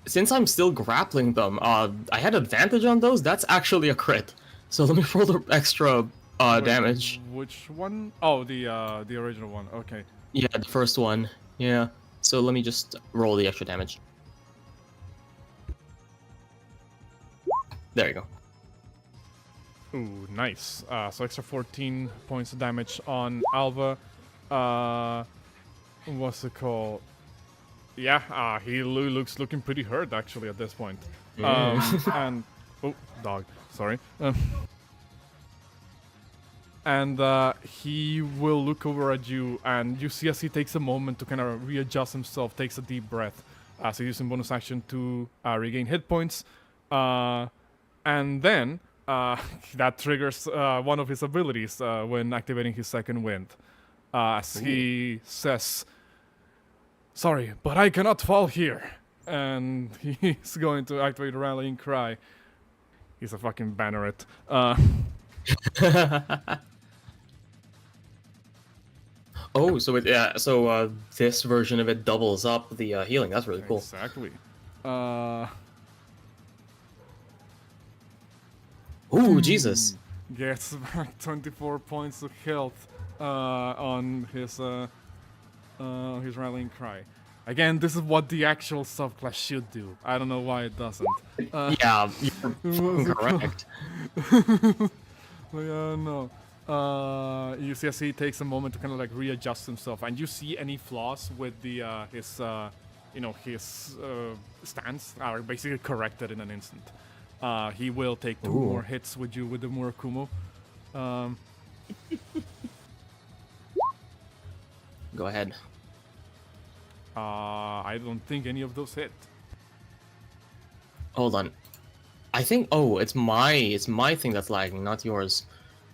Since I'm still grappling them, I had advantage on those. That's actually a crit. So let me roll the extra damage. Which one? Oh, the original one. Okay. Yeah, the first one. Yeah. So let me just roll the extra damage. There you go. Ooh, nice. So extra 14 points of damage on Alva. What's it called? Yeah, he looking pretty hurt actually at this point. And oh, dog. Sorry. And he will look over at you, and you see as he takes a moment to kind of readjust himself, takes a deep breath. So using bonus action to regain hit points, and then that triggers one of his abilities when activating his second wind. As he says, "Sorry, but I cannot fall here." And he's going to activate Rallying Cry. He's a fucking banneret. Oh, so this version of it doubles up the healing. That's really cool. Exactly. Ooh, Jesus. Gets back 24 points of health on his Rallying Cry. Again, this is what the actual subclass should do. I don't know why it doesn't. Yeah, you're correct. No. You see as he takes a moment to kind of like readjust himself, and you see any flaws with the his stance are basically corrected in an instant. He will take two more hits with you with the Murakumo. Go ahead. I don't think any of those hit. Hold on. I think it's my thing that's lagging, not yours.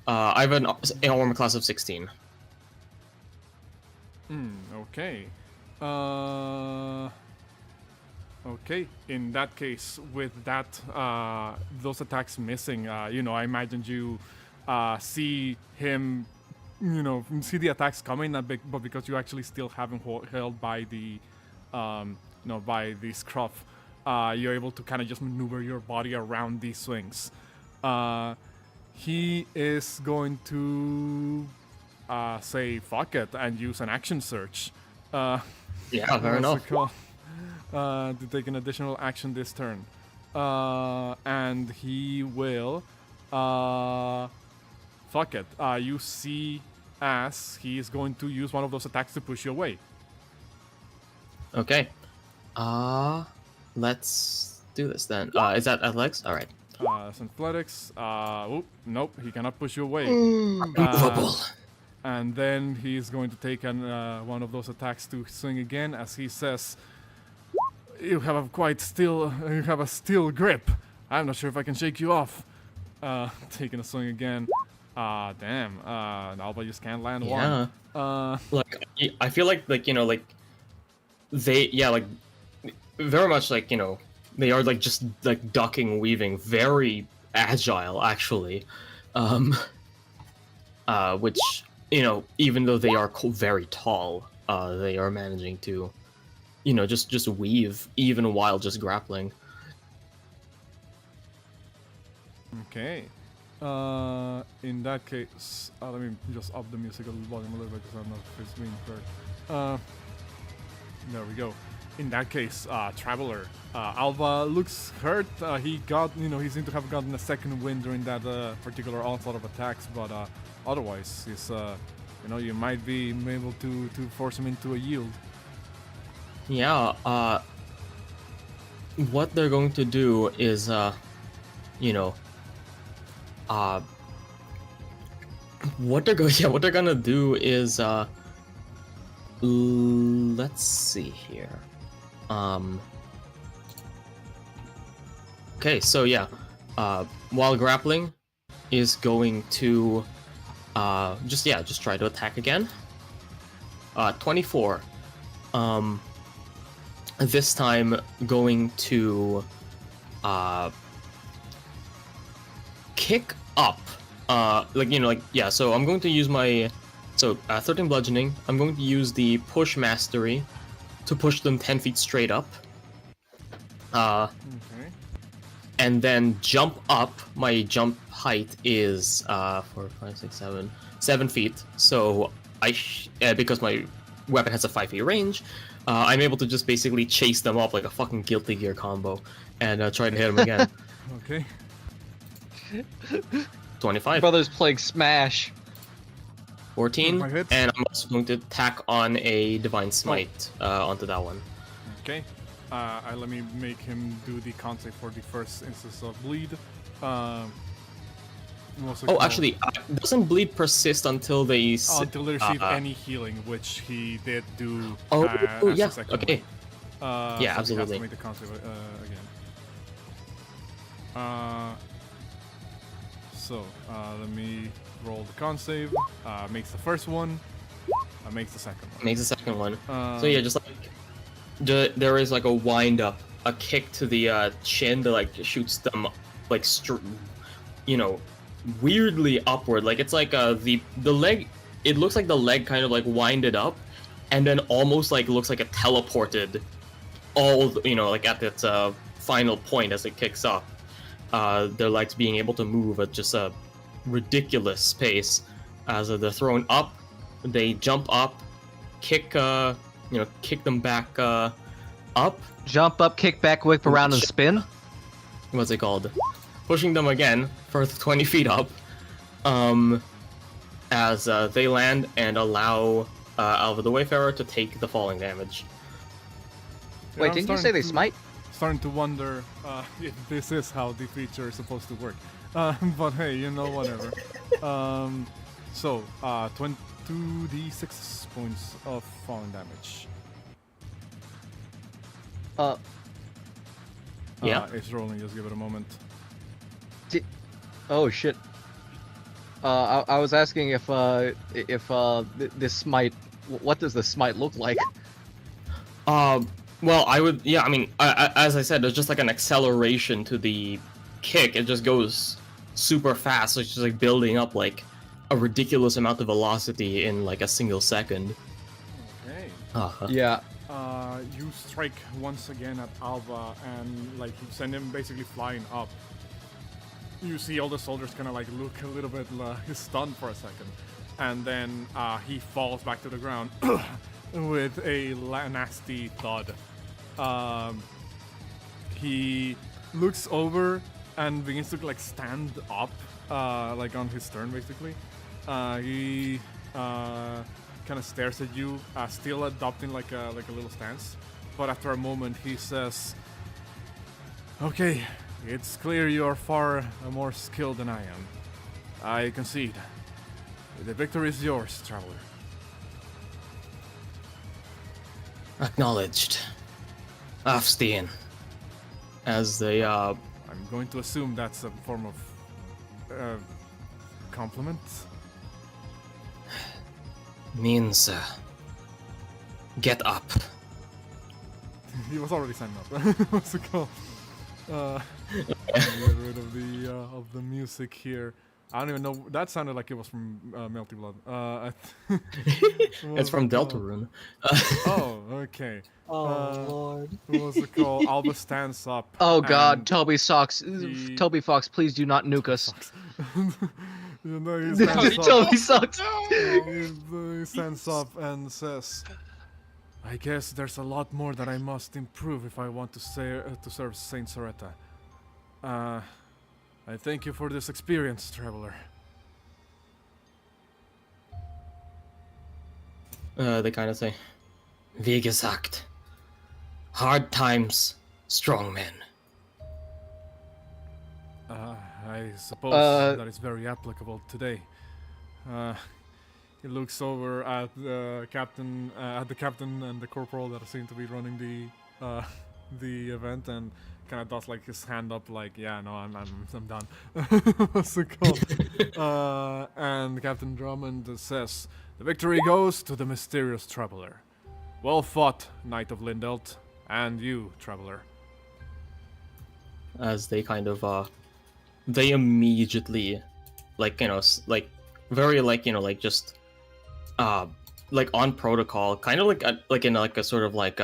I have an armor class of 16. Okay. Okay. In that case, with that, those attacks missing, I imagined you see him, see the attacks coming, but because you actually still have him held by the, by the scruff, you're able to kind of just maneuver your body around these swings. He is going to say fuck it and use an action search. Yeah, fair enough. To take an additional action this turn. And he will fuck it. You see as he is going to use one of those attacks to push you away. Okay. Let's do this then. Is that athletics? All right. That's athletics. Nope, he cannot push you away. Unmovable. And then he's going to take one of those attacks to swing again, as he says, "You have a steel grip. I'm not sure if I can shake you off." Taking a swing again. Damn. Alba just can't land one. I feel like they very much they are just ducking, weaving, very agile actually, which even though they are very tall, they are managing to just weave even while just grappling. Okay. In that case, let me just up the music volume a little bit because I don't know if it's being heard. There we go. In that case, Traveler, Alva looks hurt. He got, he seemed to have gotten a second wind during that particular onslaught of attacks, but otherwise, he's, you might be able to force him into a yield. Yeah, what they're going to do is, what they're gonna do is, let's see here. Okay, so yeah, while grappling, is going to, just try to attack again. 24. This time going to, kick up. So I'm going to use my 13 bludgeoning. I'm going to use the push mastery to push them 10 feet straight up. Okay. And then jump up. My jump height is 4, 5, 6, 7 feet. So because my weapon has a 5 feet range, I'm able to just basically chase them up like a fucking Guilty Gear combo and try to hit them again. Okay. 25. Brothers playing Smash. 14, My hits. and I'm also going to tack on a Divine Smite onto that one. Okay. Let me make him do the con save for the first instance of bleed. Actually, doesn't bleed persist until they until they receive any healing, which he did do. Yeah, as a second okay. one. Yeah, so absolutely. He has to make the con save again. Let me roll the con save. Makes the first one. Makes the second one. Makes the second one. So yeah, just like there is like a wind up, a kick to the chin that like shoots them like weirdly upward. Like it's like the leg. It looks like the leg kind of like winded up, and then almost like looks like it teleported. Like at its final point as it kicks up. Their legs being able to move at just a ridiculous pace. As they're thrown up, they jump up, kick them back up. Jump up, kick back, whip around, and spin. What's it called? Pushing them again for 20 feet up. As they land and allow Alva the Wayfarer to take the falling damage. Yeah, Wait, I'm didn't you say they smite? Starting to wonder if this is how the feature is supposed to work. But hey, whatever. 22d6 points of falling damage. Yeah. It's rolling, just give it a moment. Oh shit. I was asking if this smite, what does the smite look like? Well, as I said, there's just like an acceleration to the kick. It just goes super fast. So it's just like building up like a ridiculous amount of velocity in like a single second. Okay. Yeah. You strike once again at Alva and like you send him basically flying up. You see all the soldiers kind of like look a little bit stunned for a second, and then he falls back to the ground with a nasty thud. He looks over and begins to like stand up, like on his turn basically. He kind of stares at you, still adopting like a little stance. But after a moment, he says, "Okay, it's clear you are far more skilled than I am. I concede. The victory is yours, traveler." Acknowledged. Afstein. As they I'm going to assume that's a form of compliment. Means get up. He was already signed up. What's it called? Get rid of the music here. I don't even know. That sounded like it was from Melty Blood. It's from Deltarune. Oh, okay. Oh lord. What's it called? Alba stands up. Oh God, and Toby Fox, he- Toby Fox, please do not nuke us. sucks. You know, he stands up. Toby sucks. He stands up and says, "I guess there's a lot more that I must improve if I want to serve Saint Soretta. I thank you for this experience, traveler." They kind of say, "Wie gesagt, hard times, strong men." I suppose that is very applicable today. He looks over at the captain and the corporal that seem to be running the event, and kind of does like his hand up, like, "Yeah, no, I'm done." What's it called? And Captain Drummond says, "The victory goes to the mysterious traveler. Well fought, Knight of Lindelt, and you, traveler." As they kind of they immediately, like, you know, like very, like, you know, like just like on protocol, kind of like in like a sort of like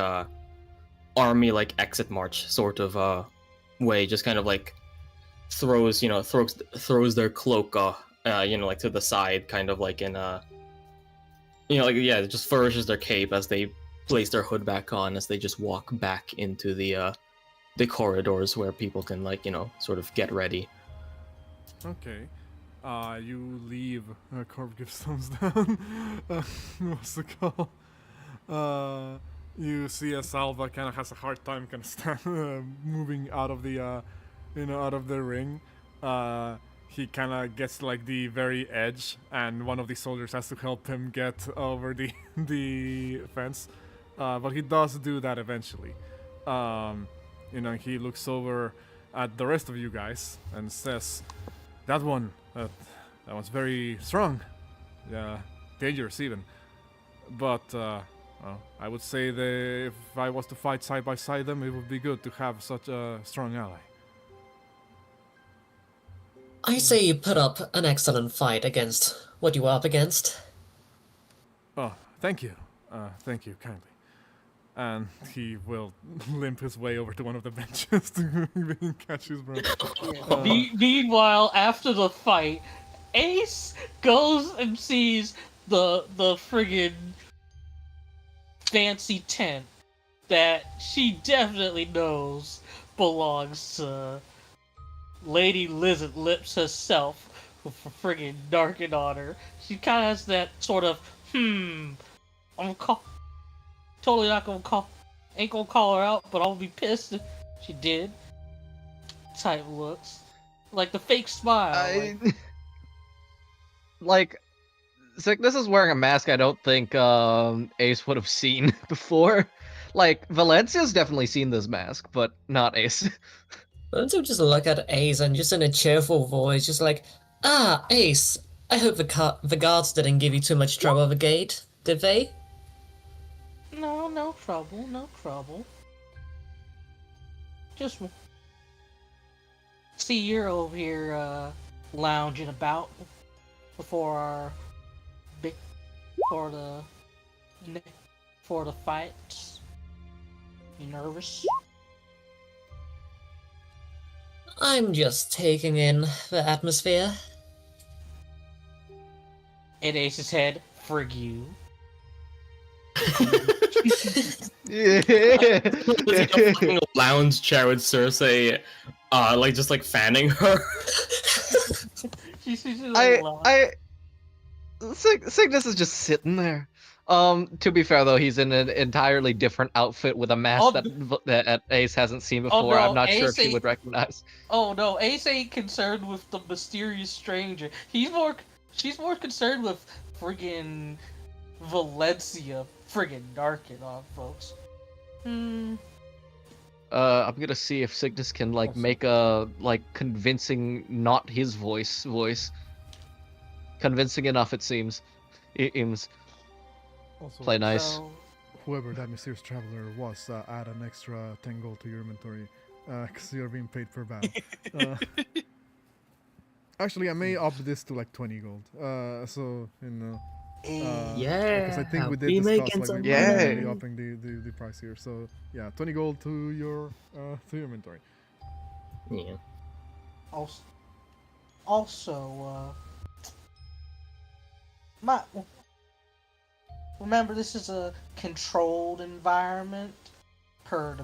army like exit march sort of way, just kind of like throws their cloak you know, like to the side, kind of like in you know, like, yeah, it just flourishes their cape as they place their hood back on, as they just walk back into the corridors where people can, like, you know, sort of get ready. Okay. You leave. Corp gives thumbs down. What's it called? You see as Salva kind of has a hard time kind of moving out of the, out of the ring. He kind of gets like the very edge, and one of the soldiers has to help him get over the fence. But he does do that eventually. He looks over at the rest of you guys and says, "That one's very strong. Dangerous even. But, I would say that if I was to fight side by side them, it would be good to have such a strong ally." I say you put up an excellent fight against what you were up against. "Oh, thank you. Thank you kindly." And he will limp his way over to one of the benches to catch his breath. Meanwhile, after the fight, Ace goes and sees the friggin' fancy tent that she definitely knows belongs to Lady Lizard Lips herself, with a friggin' darkened on her. She kind of has that sort of, totally not gonna ain't gonna call her out, but I'll be pissed if she did. Type looks. Like the fake smile. Signis is wearing a mask I don't think Ace would have seen before. Like, Valencia's definitely seen this mask, but not Ace. Why don't you just look at Ace and just in a cheerful voice, just like, "Ah, Ace, I hope the guards didn't give you too much trouble at the gate, did they?" No trouble. Just see you're over here lounging about before the fights. You nervous? I'm just taking in the atmosphere. In Ace's head, frig you. Yeah. There's like a fucking lounge chair with Cersei, like just like fanning her. She's like, Signis is just sitting there. To be fair though, he's in an entirely different outfit with a mask that Ace hasn't seen before. no, I'm not sure Ace if he would recognize. Oh no, Ace ain't concerned with the mysterious stranger. She's more concerned with friggin' Valencia friggin' darken on folks. I'm gonna see if Signis can like make a convincing, not his voice. Convincing enough, it seems. Also, Play nice. So, whoever that mysterious traveler was, add an extra 10 gold to your inventory, because you're being paid per battle. Actually, I may up this to like 20 gold. So you know. Eh, Because I think we did we discuss making like some we might money. be upping the price here. So yeah, 20 gold to your inventory. Yeah. Also, remember this is a controlled environment per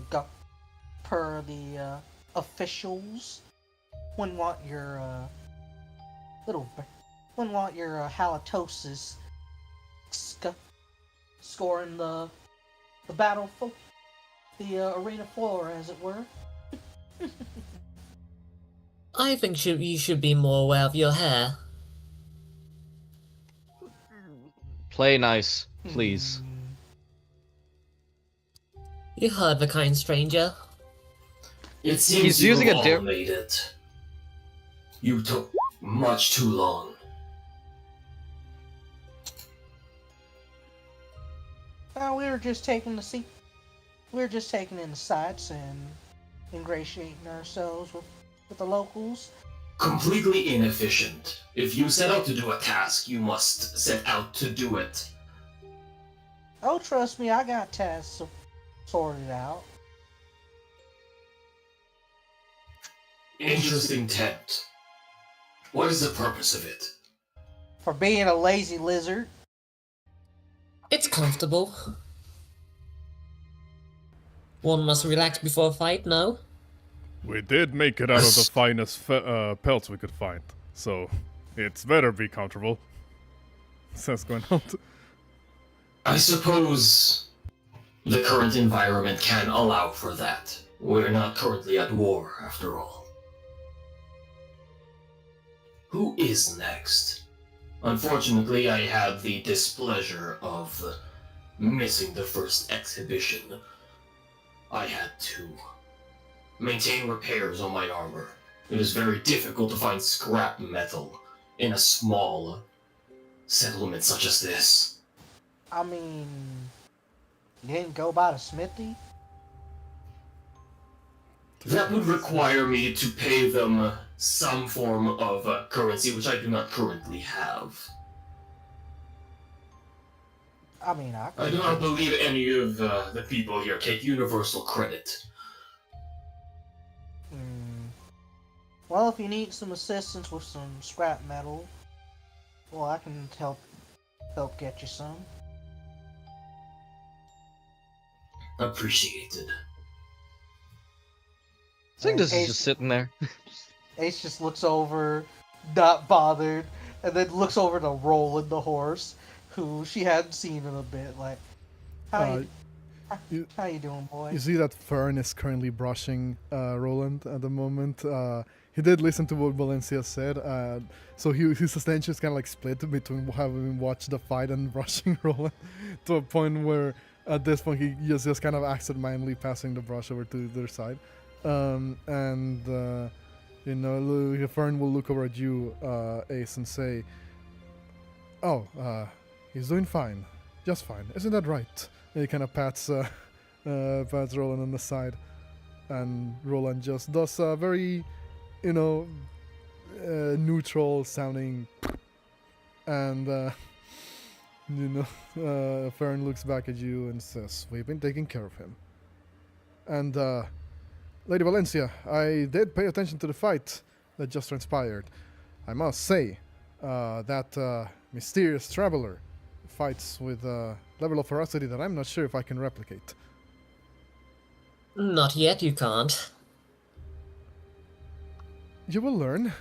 the officials. Wouldn't want your halitosis scoring the arena floor, as it were. I think you should be more aware of your hair. Play nice, please. You heard the kind stranger. It seems He's you using have a all made it. You took much too long. Well, we were just taking in the sights and ingratiating ourselves with the locals. Completely inefficient. If you set out to do a task, you must set out to do it. Oh, trust me, I got tasks sorted out. Interesting tent. What is the purpose of it? For being a lazy lizard. It's comfortable. One must relax before a fight, no? We did make it out of the finest pelts we could find, so it's better be comfortable. Says Gwynhold. I suppose the current environment can allow for that. We're not currently at war, after all. Who is next? Unfortunately, I had the displeasure of missing the first exhibition. I had to maintain repairs on my armor. It is very difficult to find scrap metal in a small settlement such as this. I mean, you didn't go by the smithy? That would require me to pay them some form of currency, which I do not currently have. I mean, I do not believe any of the people here take universal credit. Well, if you need some assistance with some scrap metal, well, I can help get you some. Appreciated. Signis is just sitting there. Ace just looks over, not bothered, and then looks over to Roland the horse, who she hadn't seen in a bit. Like, how you doing, boy? You see that Fern is currently brushing Roland at the moment. He did listen to what Valencia said, so his attention is kind of like split between having watched the fight and brushing Roland, to a point where at this point he just kind of absentmindedly passing the brush over to their side. You know, Fern will look over at you, Ace, and say, "Oh, he's doing fine, just fine. Isn't that right?" And he kind of pats Roland on the side, and Roland just does a very, you know, neutral sounding, and you know, Fern looks back at you and says, "We've been taking care of him." And Lady Valencia, I did pay attention to the fight that just transpired. I must say that mysterious traveler fights with a level of ferocity that I'm not sure if I can replicate. Not yet, you can't. You will learn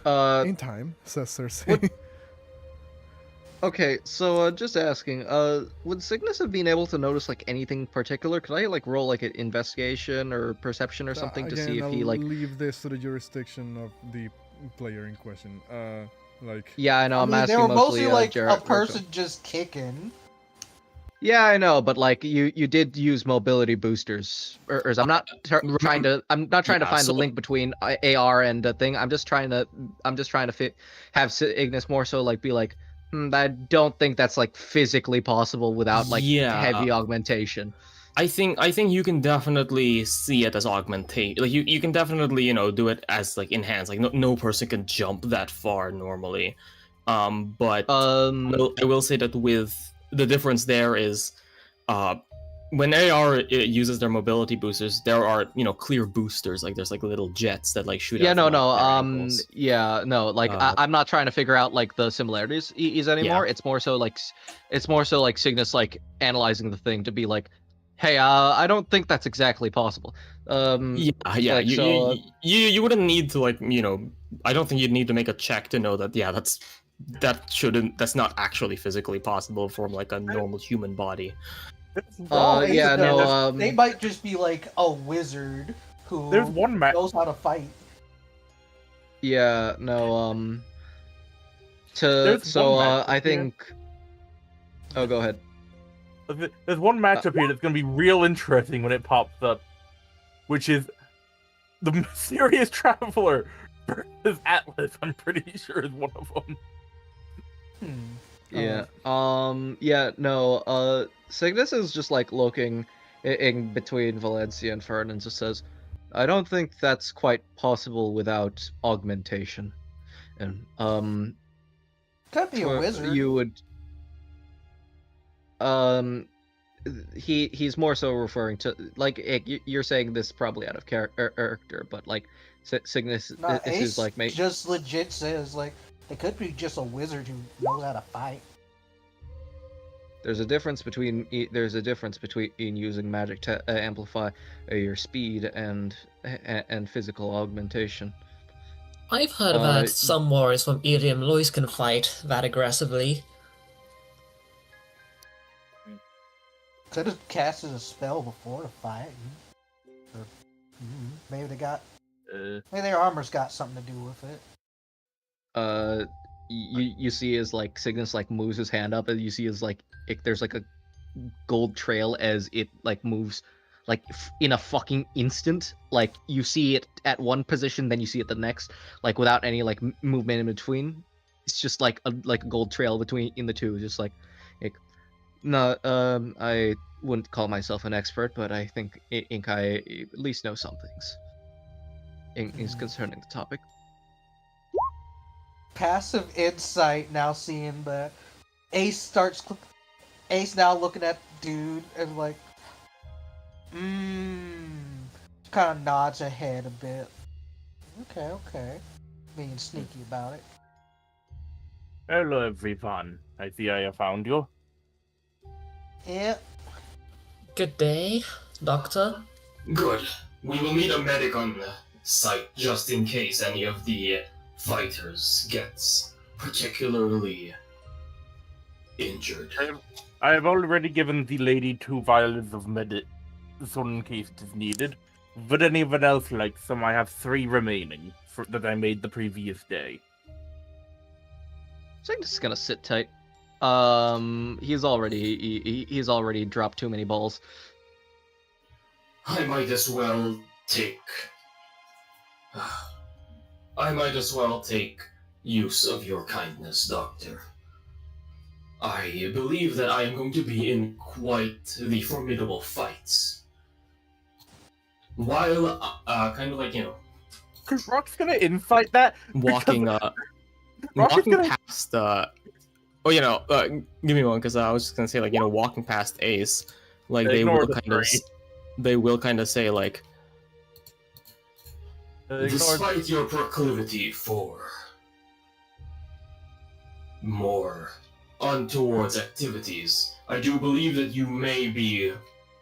in time, says Cersei. What- Okay, so just asking, would Signis have been able to notice like anything particular? Could I like roll like an investigation or perception or something to Again, see if he I'll like? leave this to the jurisdiction of the player in question. Like. Yeah, I know. I'm I mean, asking they were mostly like Jarrett a person just kicking. Yeah, I know, but like you did use mobility boosters. Or I'm not trying to find the link between AR and the thing. I'm just trying to have Ignis more so like be like, I don't think that's like physically possible without like Yeah. heavy augmentation. I think you can definitely see it as augmentation. Like you can definitely do it as like enhanced. Like no person can jump that far normally. But I will say that with the difference there is, when AR uses their mobility boosters, there are clear boosters. Like there's like little jets that like shoot. Yeah, out no, from, no, like, their ankles. yeah, no, like I'm not trying to figure out like the similarities anymore. Yeah. It's more so like Signis like analyzing the thing to be like, hey, I don't think that's exactly possible. Yeah. like, You wouldn't need to like I don't think you'd need to make a check to know that. Yeah, that's not actually physically possible for like a normal human body. yeah, no, they might just be like a wizard who There's one knows how to fight. yeah, no, There's one matchup I here. think. Oh, go ahead. There's one matchup here that's going to be real interesting when it pops up, which is the Mysterious Traveler versus Atlas. I'm pretty sure is one of them. Yeah. Yeah. No. Signis is just like looking in between Valencia and Fern and just says, "I don't think that's quite possible without augmentation." And Could be a for- wizard. You would. He's more so referring to like you're saying this probably out of character, but like Signis Nah, this is Ace like just legit says like it could be just a wizard who knows how to fight. There's a difference between using magic to amplify your speed and physical augmentation. I've heard that some warriors from Irium Lois can fight that aggressively. Could have casted a spell before to fight. Or, maybe they got. Maybe their armor's got something to do with it. You see as like Signis like moves his hand up, and you see as like there's like a gold trail as it like moves like in a fucking instant. Like you see it at one position, then you see it the next, like without any like movement in between. It's just like a gold trail in the two, just like no. I wouldn't call myself an expert, but I think Inkai at least knows some things. Is concerning the topic. Passive insight now seeing that Ace now looking at the dude and like kind of nods her head a bit. Okay. Being sneaky about it. Hello, everyone. I see I have found you. Yeah. Good day, Doctor. Good. We will need a medic on the site just in case any of the fighters gets particularly injured. I have already given the lady 2 vials of medicine in case it is needed. Would anyone else like some? I have 3 remaining that I made the previous day. So I'm just gonna sit tight. He's already dropped too many balls. I might as well take use of your kindness, Doctor. I believe that I am going to be in quite the formidable fights. While, kind of like, Rock's gonna insight that. Walking past give me one, because I was just gonna say like walking past Ace, like they will kind of say like, despite your proclivity for more untoward activities, I do believe that you may be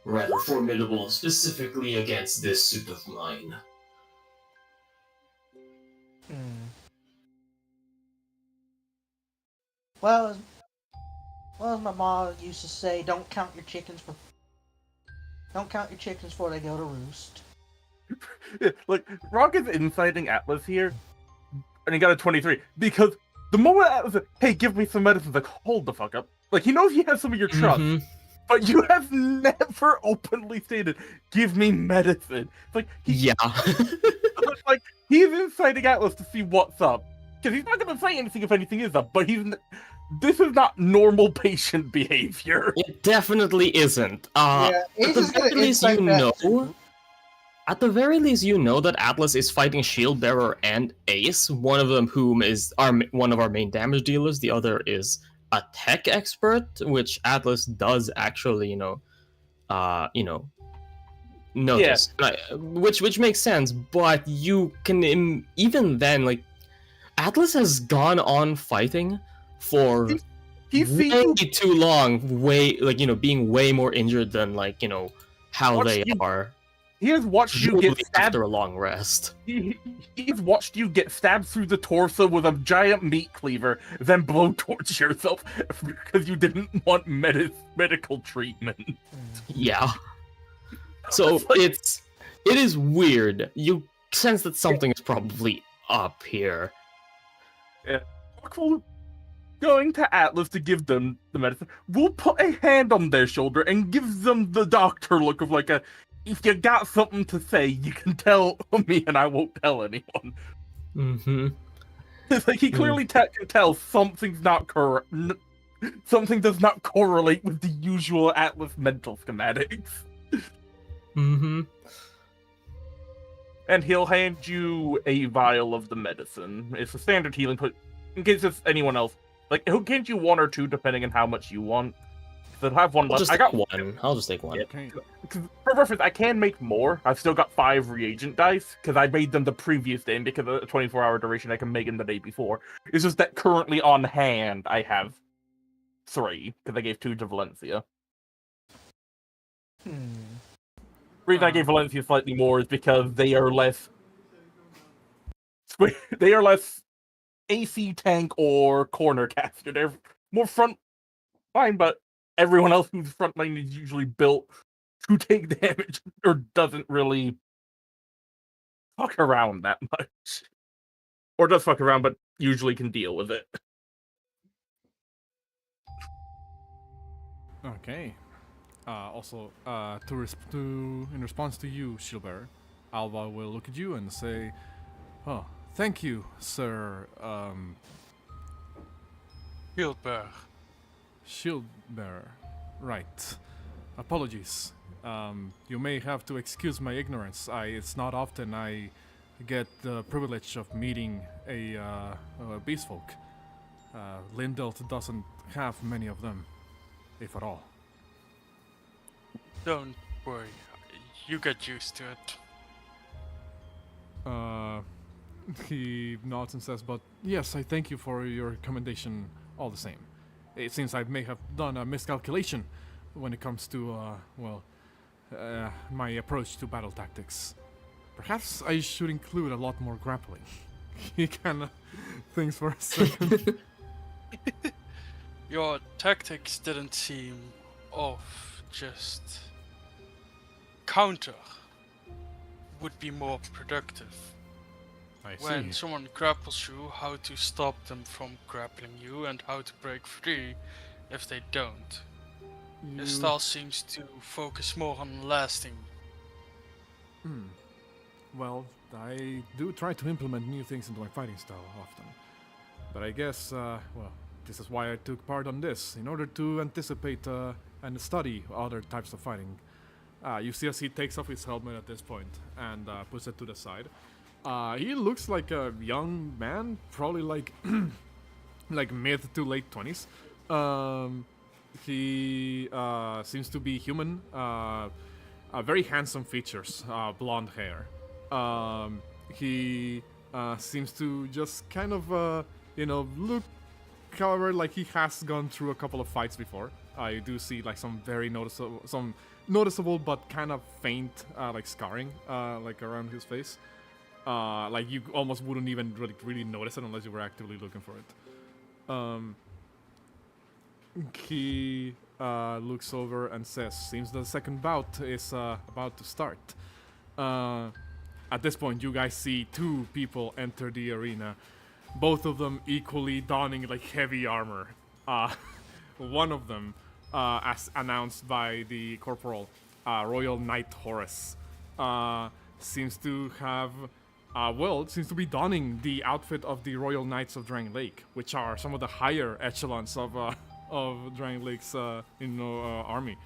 rather formidable, specifically against this suit of mine. Well, as my mom used to say, don't count your chickens before they go to roost. Look, Rock is inciting Atlas here, and he got a 23 because the moment Atlas said, "Hey, give me some medicine," like, hold the fuck up. Like, he knows he has some of your trust, but you have never openly stated, "Give me medicine." It's like, like he's inciting Atlas to see what's up, because he's not gonna say anything if anything is up. But This is not normal patient behavior. It definitely isn't. Yeah, At Ace the is gonna very least, insight you that know. too. At the very least, you know that Atlas is fighting Shieldbearer and Ace. One of them, whom is one of our main damage dealers. The other is a tech expert, which Atlas does actually, notice. Which makes sense. But you can even then, like, Atlas has gone on fighting for He's seen way you. too long. Being way more injured than how Watch they you- are. He has watched you Usually get stabbed. after a long rest. He's watched you get stabbed through the torso with a giant meat cleaver, then blow torch yourself because you didn't want medical treatment. Yeah. So it is weird. You sense that something is probably up here. Going to Atlas to give them the medicine, we'll put a hand on their shoulder and give them the doctor look of like if you got something to say, you can tell me and I won't tell anyone. Mm-hmm. It's like he clearly can tell something's not correct. Something does not correlate with the usual Atlas mental schematics. Mm-hmm. And he'll hand you a vial of the medicine. It's a standard healing, but in case it's anyone else, like he'll give you one or two depending on how much you want. They'll have one left. I got one. I'll just take one. Okay. For reference, I can make more. I've still got 5 reagent dice because I made them the previous day, and because of the 24-hour duration, I can make them the day before. It's just that currently on hand, I have 3 because I gave 2 to Valencia. The reason I gave Valencia slightly more is because they are less AC tank or corner caster. They're more front line, but everyone else who's front line is usually built to take damage or doesn't really fuck around that much. Or does fuck around, but usually can deal with it. Okay. In response to you, Shieldbearer, Alva will look at you and say, "Oh, thank you, sir. Shieldbearer. Shieldbearer. Right. Apologies. You may have to excuse my ignorance. It's not often I get the privilege of meeting a beast folk. Lindelt doesn't have many of them, if at all." Don't worry. You get used to it. He nods and says, "But yes, I thank you for your commendation all the same. It seems I may have done a miscalculation when it comes to, my approach to battle tactics. Perhaps I should include a lot more grappling." He kind of thinks for a second. Your tactics didn't seem off, just counter would be more productive. I see. When someone grapples you, how to stop them from grappling you and how to break free if they don't. Your style seems to focus more on lasting. Well, I do try to implement new things into my fighting style often. But I guess, this is why I took part on this, in order to anticipate and study other types of fighting. You see as he takes off his helmet at this point and puts it to the side. He looks like a young man, probably like like mid to late 20s. He seems to be human. Very handsome features, blonde hair. He seems to just kind of, look, however, like he has gone through a couple of fights before. I do see like some very noticeable but kind of faint, like scarring, like around his face. Like you almost wouldn't even really notice it unless you were actively looking for it. He looks over and says, "Seems the second bout is about to start." At this point, you guys see 2 people enter the arena, both of them equally donning like heavy armor. One of them, as announced by the corporal, Royal Knight Horus, seems to have well, seems to be donning the outfit of the Royal Knights of Drangleic, which are some of the higher echelons of Drangleic's army,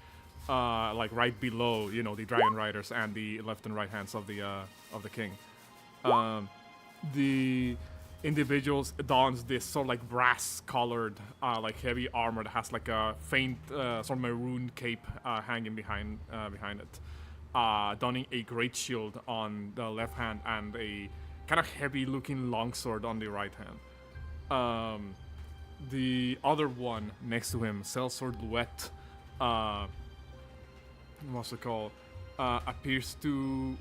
like right below the Dragon Riders and the left and right hands of the king. The individuals dons this sort of like brass-colored, like heavy armor that has like a faint sort of maroon cape hanging behind it. Donning a great shield on the left hand and a kind of heavy-looking longsword on the right hand. The other one next to him, Sellsword Luet, what's it called? Appears to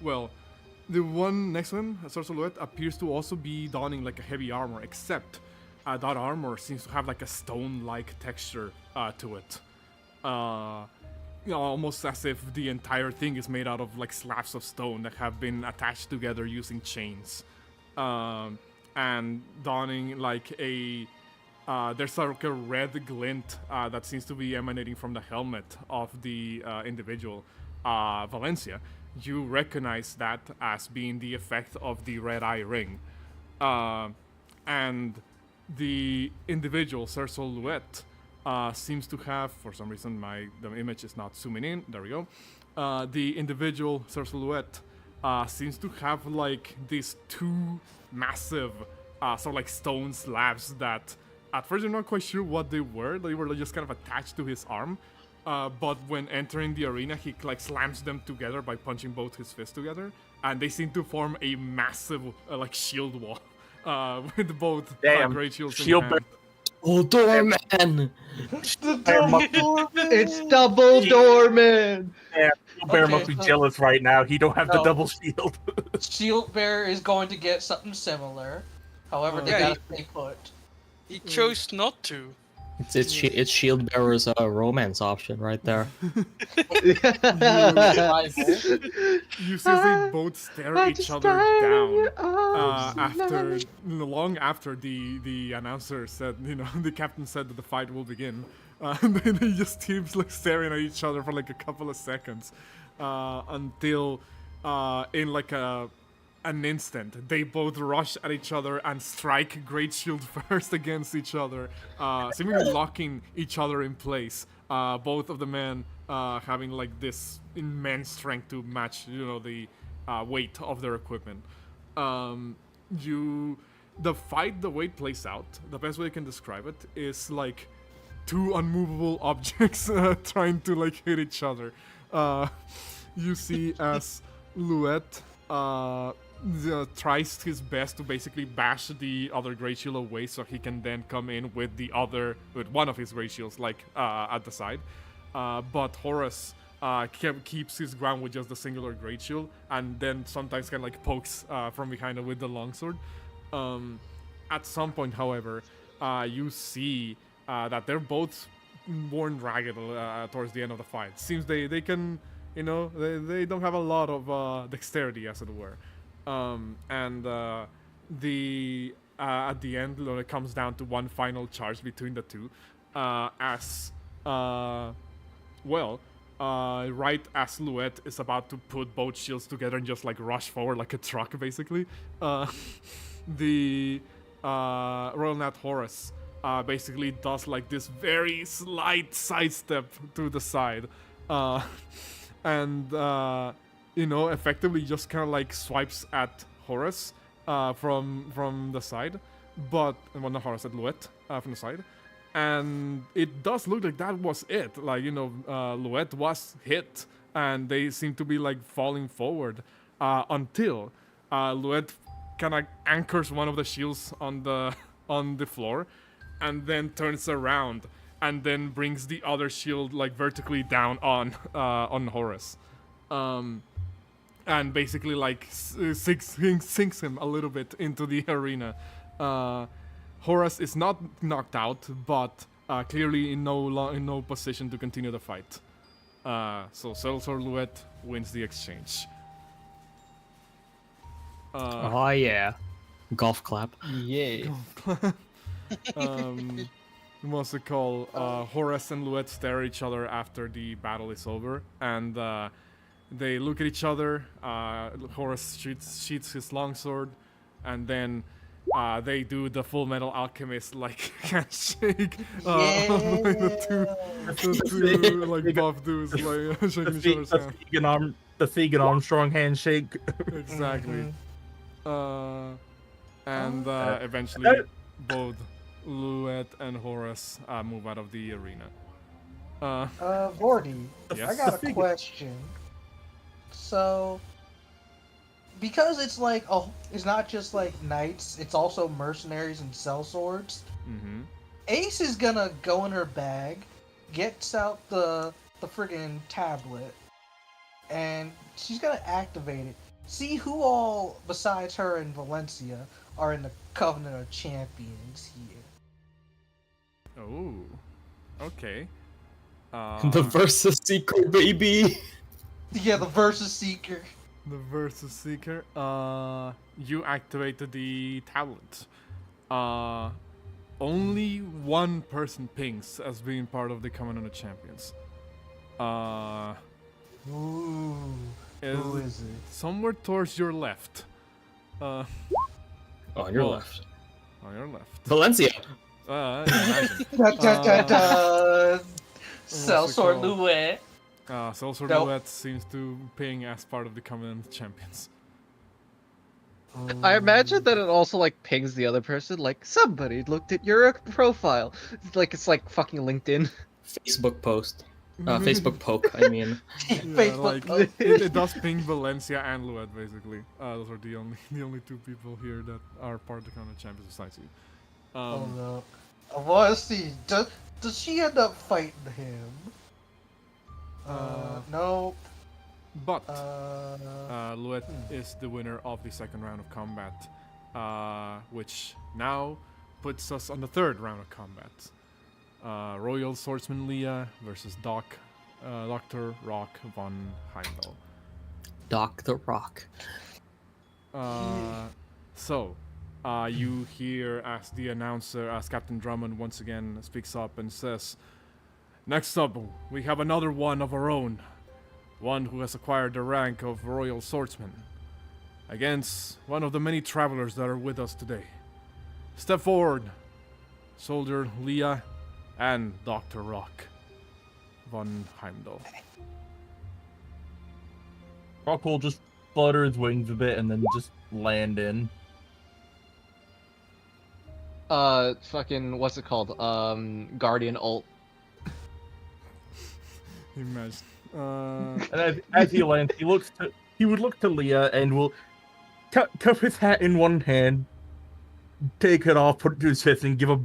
the one next to him, Sellsword Luet, appears to also be donning like a heavy armor, except that armor seems to have like a stone-like texture to it. Almost as if the entire thing is made out of like slabs of stone that have been attached together using chains. And donning like there's like a red glint that seems to be emanating from the helmet of the individual. Valencia, you recognize that as being the effect of the red eye ring. And the individual, Cersol Luet, seems to have, for some reason the image is not zooming in, there we go. The individual Silhouette seems to have like these two massive sort of like stone slabs that at first you're not quite sure what they were just kind of attached to his arm. But when entering the arena, he like slams them together by punching both his fists together, and they seem to form a massive like shield wall with both great shields in hand. Oh, Doorman! It's double Doorman! Yeah, Bear Okay, must be so- jealous right now. He don't have the No. double shield. Shield Bearer is going to get something similar. However, they Yeah, gotta stay put. He chose not to. It's Shield Bearer's romance option right there. You see as they both stare at each other down long after the announcer said, the captain said that the fight will begin. And then they just keeps like staring at each other for like a couple of seconds until in like an instant they both rush at each other and strike Great Shield first against each other, seemingly locking each other in place. Both of the men having like this immense strength to match, the weight of their equipment. The fight, the way it plays out, the best way I can describe it is like two unmovable objects trying to like hit each other. You see as Luet tries his best to basically bash the other Great Shield away so he can then come in with one of his Great Shields like at the side. But Horus keeps his ground with just the singular Great Shield, and then sometimes kind of like pokes from behind it with the longsword. At some point, however, you see that they're both worn ragged towards the end of the fight. Seems they can, they don't have a lot of dexterity, as it were. At the end, it comes down to one final charge between the two, right as Luet is about to put both shields together and just like rush forward like a truck, basically, the Royal Knight Horus basically does like this very slight sidestep to the side, and effectively just kind of like swipes at Horus from the side, not Horus, at Luet from the side. And it does look like that was it. Like, Luet was hit, and they seem to be like falling forward until Luet kind of anchors one of the shields on the floor, and then turns around and then brings the other shield like vertically down on Horus, and basically like sinks him a little bit into the arena. Horus is not knocked out, but clearly in no position to continue the fight. So Seltzor Luet wins the exchange. Oh yeah, golf clap. Yeah. What's it called? Horus and Luet stare at each other after the battle is over, and They look at each other. Horus sheaths his longsword, and then they do the Full Metal Alchemist like handshake. The two like buff dudes like shaking each other's hand. The Thegan Armstrong handshake. Exactly. And eventually, both Luet and Horus move out of the arena. Vorti, Yes? I got a question. So, because it's like, it's not just like knights, it's also mercenaries and sellswords. Mm-hmm. Ace is gonna go in her bag, gets out the friggin' tablet, and she's gonna activate it. See who all, besides her and Valencia, are in the Covenant of Champions here. Oh, okay. The Versus Seeker, baby! Yeah, the Versus Seeker. The Versus Seeker. You activated the talent. Only one person pings as being part of the Covenant of Champions. Ooh, who is it? Somewhere towards your left. On your well, left. On your left. Valencia! Imagine. Sellsword Luet. Sellsword Nope. Luet seems to ping as part of the Covenant of Champions. I imagine that it also like pings the other person, like somebody looked at your profile. It's like fucking LinkedIn. Facebook post. Facebook poke, I mean. Yeah, Facebook like, post. it does ping Valencia and Luet basically. Those are the only two people here that are part of the Covenant of Champions besides you. Oh no. I wanna see. Does she end up fighting him? No. But Luet is the winner of the second round of combat, which now puts us on the third round of combat. Royal Swordsman Leah versus Dr. Rock von Heimdall. Doc the Rock. So, you hear as the announcer, as Captain Drummond once again speaks up and says, "Next up, we have another one of our own. One who has acquired the rank of Royal Swordsman. Against one of the many travelers that are with us today. Step forward, Soldier Leah and Dr. Rock von Heimdall." Rock will just flutter his wings a bit and then just land in. Fucking what's it called? Guardian ult. Imagine. And as he lands, he would look to Leah and will cup his hat in one hand, take it off, put it to his chest, and give a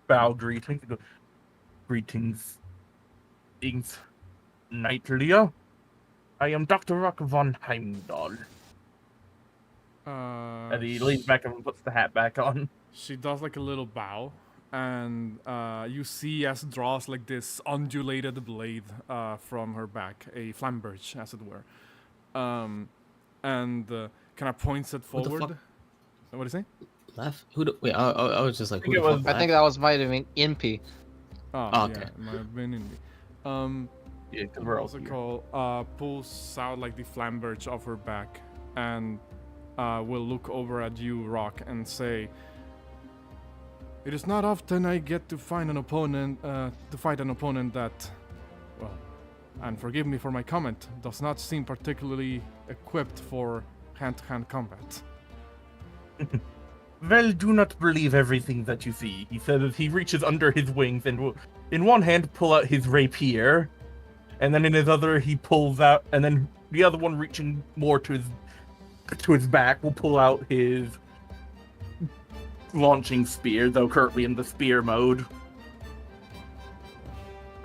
bow greeting. Greetings, Knight Leah. I am Dr. Rock von Heimdall. And he leans back and puts the hat back on. She does like a little bow, and you see as draws like this undulated blade from her back, a flamberge, as it were, and kind of points it What the forward. fuck? What do you say? Left? Wait, I was just like, who the fuck I think that was might have been Impy. Oh, okay. yeah, it might have been in me. Yeah, because we're all What's it here. called? Pulls out like the flamberge of her back, and will look over at you, Rock, and say, "It is not often I get to find an opponent, to fight an opponent that, well, and forgive me for my comment, does not seem particularly equipped for hand-to-hand combat." Well, do not believe everything that you see, he says as he reaches under his wings and will, in one hand, pull out his rapier, and then in his other, he pulls out, and then the other one reaching more to his back, will pull out his launching spear, though currently in the spear mode.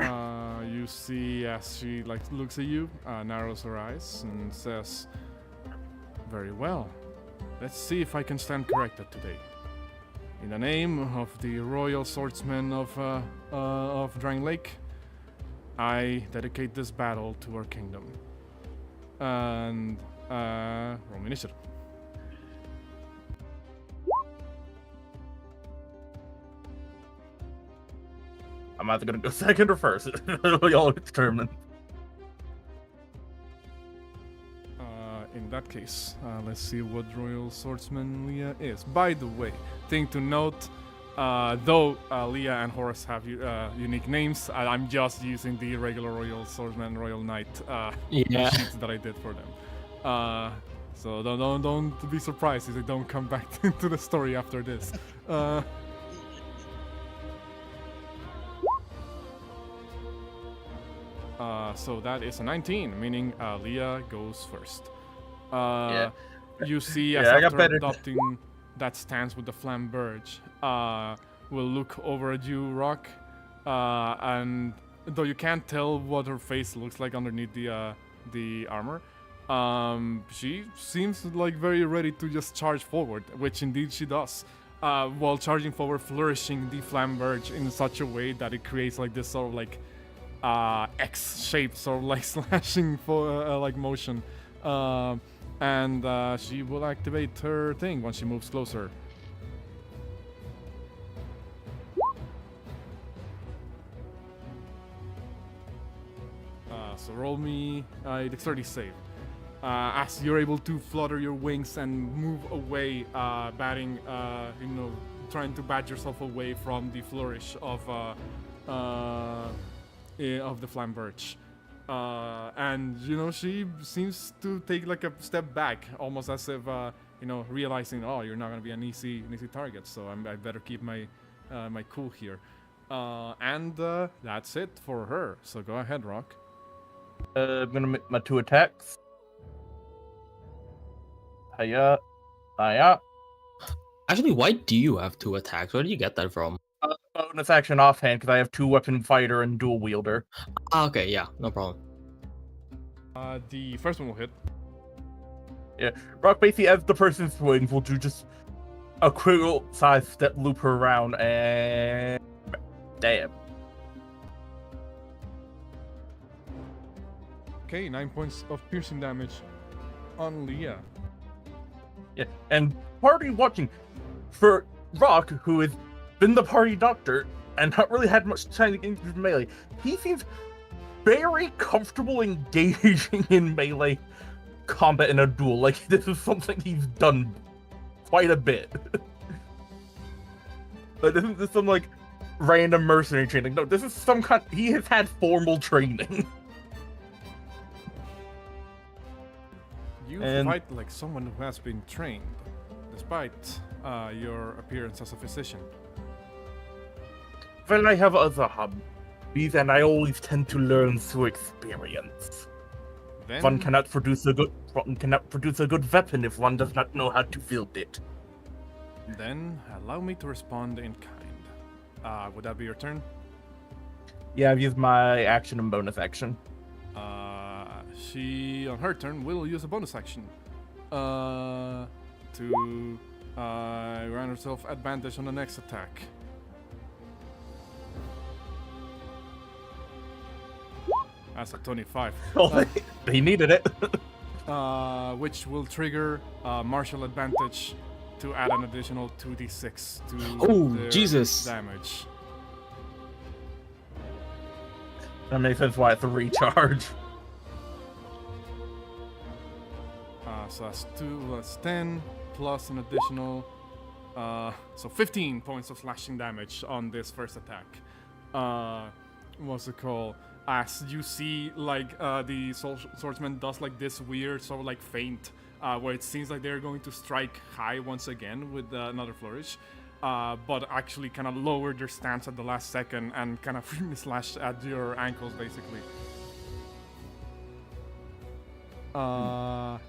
You see as she like looks at you, narrows her eyes, and says, "Very well. Let's see if I can stand corrected today. In the name of the Royal Swordsmen of Drangleic, I dedicate this battle to our kingdom." And roll me initiative. I'm either gonna go second or first. Y'all determine. case. Let's see what Royal Swordsman Leah is. By the way, thing to note, though Leah and Horace have unique names, I'm just using the regular Royal Swordsman, Royal Knight Yeah. sheets that I did for them. So don't be surprised if they don't come back to the story after this. So that is a 19, meaning Leah goes first. Yeah. You see, Yeah, as I got after better. adopting that stance with the flamberge, will look over at you, Rock, and though you can't tell what her face looks like underneath the armor, she seems like very ready to just charge forward, which indeed she does. While charging forward, flourishing the flamberge in such a way that it creates like this sort of like X-shaped sort of like slashing for like motion, and she will activate her thing once she moves closer. So roll me a dexterity save. As you're able to flutter your wings and move away, batting, trying to bat yourself away from the flourish of the flamberge. And she seems to take like a step back, almost as if realizing, oh, you're not gonna be an easy target, so I better keep my my cool here. And that's it for her. So go ahead, Rock. I'm gonna make my 2 attacks. Hiya. Actually, why do you have 2 attacks? Where do you get that from? Bonus action offhand because I have 2 weapon fighter and dual wielder. Okay, yeah, no problem. The first one will hit. Yeah, Rock basically, as the person swings, will do just a quick size step loop her around and damn. Okay, 9 points of piercing damage on Leah. Yeah, and party watching for Rock, who has been the party doctor and not really had much time to get into melee. He seems very comfortable engaging in melee combat in a duel. Like, this is something he's done quite a bit. Like, this isn't some like random mercenary training. No, this is some kind. He has had formal training. You And- fight like someone who has been trained, despite your appearance as a physician. Well, I have other hobbies, and I always tend to learn through experience. Then, One cannot produce a good weapon if one does not know how to wield it. then allow me to respond in kind. Would that be your turn? Yeah, I've used my action and bonus action. She, on her turn, will use a bonus action to grant herself advantage on the next attack. That's a 25. He needed it. Which will trigger martial advantage to add an additional 2d6 to Oh, their Jesus. damage. That makes sense why it's a recharge. So that's 10 plus an additional, so 15 points of slashing damage on this first attack. What's it called? As you see, like the swordsman does like this weird sort of like feint, where it seems like they're going to strike high once again with another flourish, but actually kind of lower their stance at the last second and kind of slash at your ankles basically. I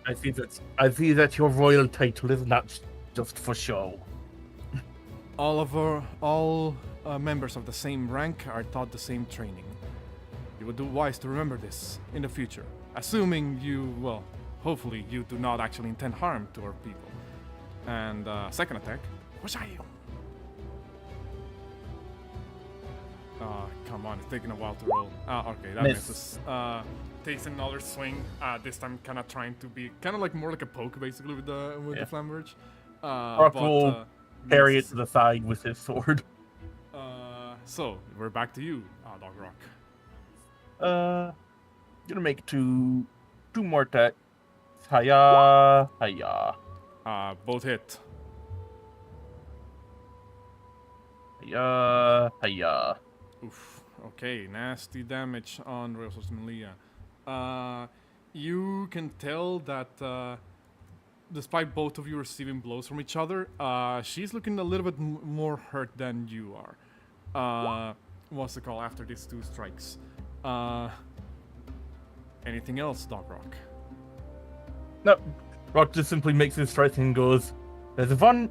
see that your royal title is not just for show. All members of the same rank are taught the same training. You would do wise to remember this in the future, assuming hopefully you do not actually intend harm to our people. And second attack, what are you? Come on, it's taking a while to roll. Okay, that misses. Takes another swing. This time, kind of trying to be kind of like more like a poke, basically, with the flamberge. Rock will parry it to the side with his sword. So we're back to you, Dog Rock. Gonna make two more attacks. Hiya, hiya, Both hit. hiya, hiya. Oof. Okay, nasty damage on Royal Sword's Melia. You can tell that despite both of you receiving blows from each other, she's looking a little bit more hurt than you are. What's the call after these 2 strikes? Anything else, Doc Rock? No, Rock just simply makes his strike and goes, "There's one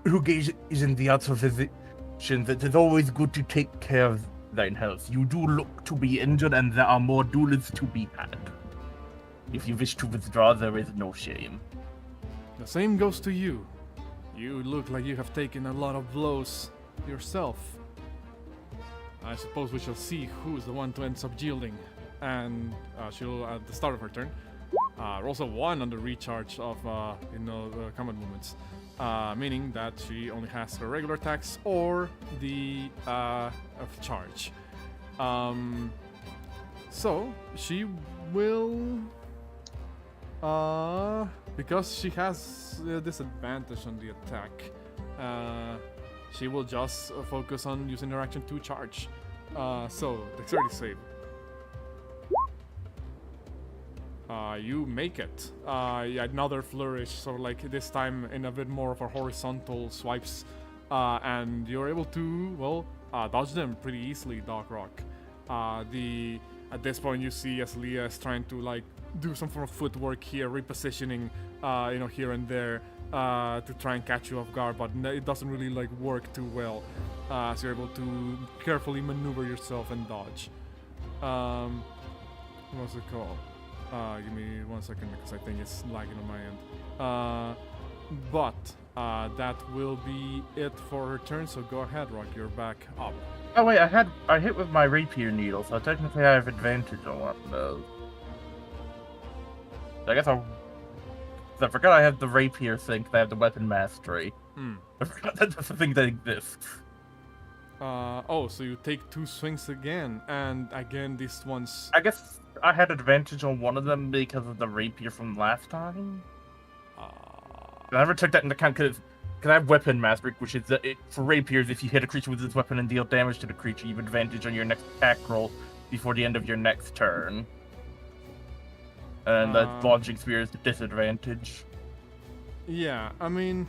who engages in the arts of physicians. It is always good to take care of thine health. You do look to be injured, and there are more duels to be had. If you wish to withdraw, there is no shame." The same goes to you. You look like you have taken a lot of blows yourself. I suppose we shall see who's the one to end up yielding. And she'll, at the start of her turn, rolls a 1 on the recharge of combat movements. Meaning that she only has her regular attacks or the of charge. So she will, because she has a disadvantage on the attack, she will just focus on using her action to charge. So dexterity save. You make it. Another flourish, so like this time in a bit more of a horizontal swipes, and you're able to, dodge them pretty easily, Doc Rock. At this point, you see as Leah is trying to like do some form of footwork here, repositioning, here and there, to try and catch you off guard, but it doesn't really like work too well. So you're able to carefully maneuver yourself and dodge. What's it called? Give me 1 second because I think it's lagging on my end. But that will be it for her turn, so go ahead, Rock, you're back up. Oh wait, I hit with my rapier needle, so technically I have advantage on one of those. I guess I forgot I have the rapier thing, 'cause I have the weapon mastery. I forgot that that's the thing that exists. So you take 2 swings again, and again these ones... I guess I had advantage on one of them because of the rapier from last time. I never took that into account because I have weapon mastery, which is for rapiers, if you hit a creature with this weapon and deal damage to the creature, you have advantage on your next attack roll before the end of your next turn. And that launching spear is a disadvantage. Yeah, I mean...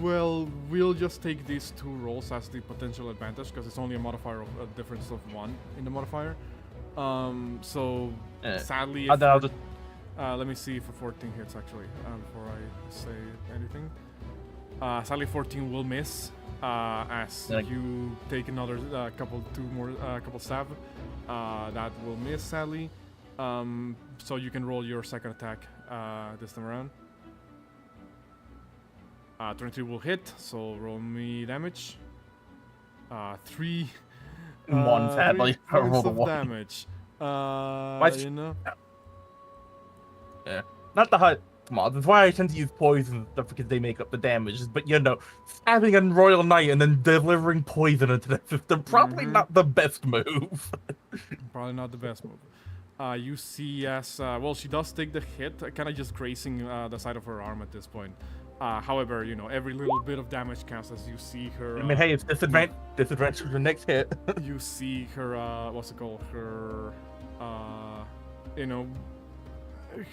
Well, we'll just take these 2 rolls as the potential advantage because it's only a modifier of a difference of 1 in the modifier. Sadly, I'll just... let me see if a 14 hits actually before I say anything. Sadly, 14 will miss as you take another couple stab. That will miss sadly. So you can roll your second attack this time around. 22 will hit, so roll me damage. 3 1 sadly. 3 points rolled a of 1. damage. Yeah. Not the high mods. That's why I tend to use poison and stuff because they make up the damage. But stabbing a Royal Knight and then delivering poison into the system, probably not the best move. Probably not the best move. You see as, she does take the hit, kind of just grazing the side of her arm at this point. However, every little bit of damage counts as you see her... I mean, hey, it's disadvantage for the next hit. You see her,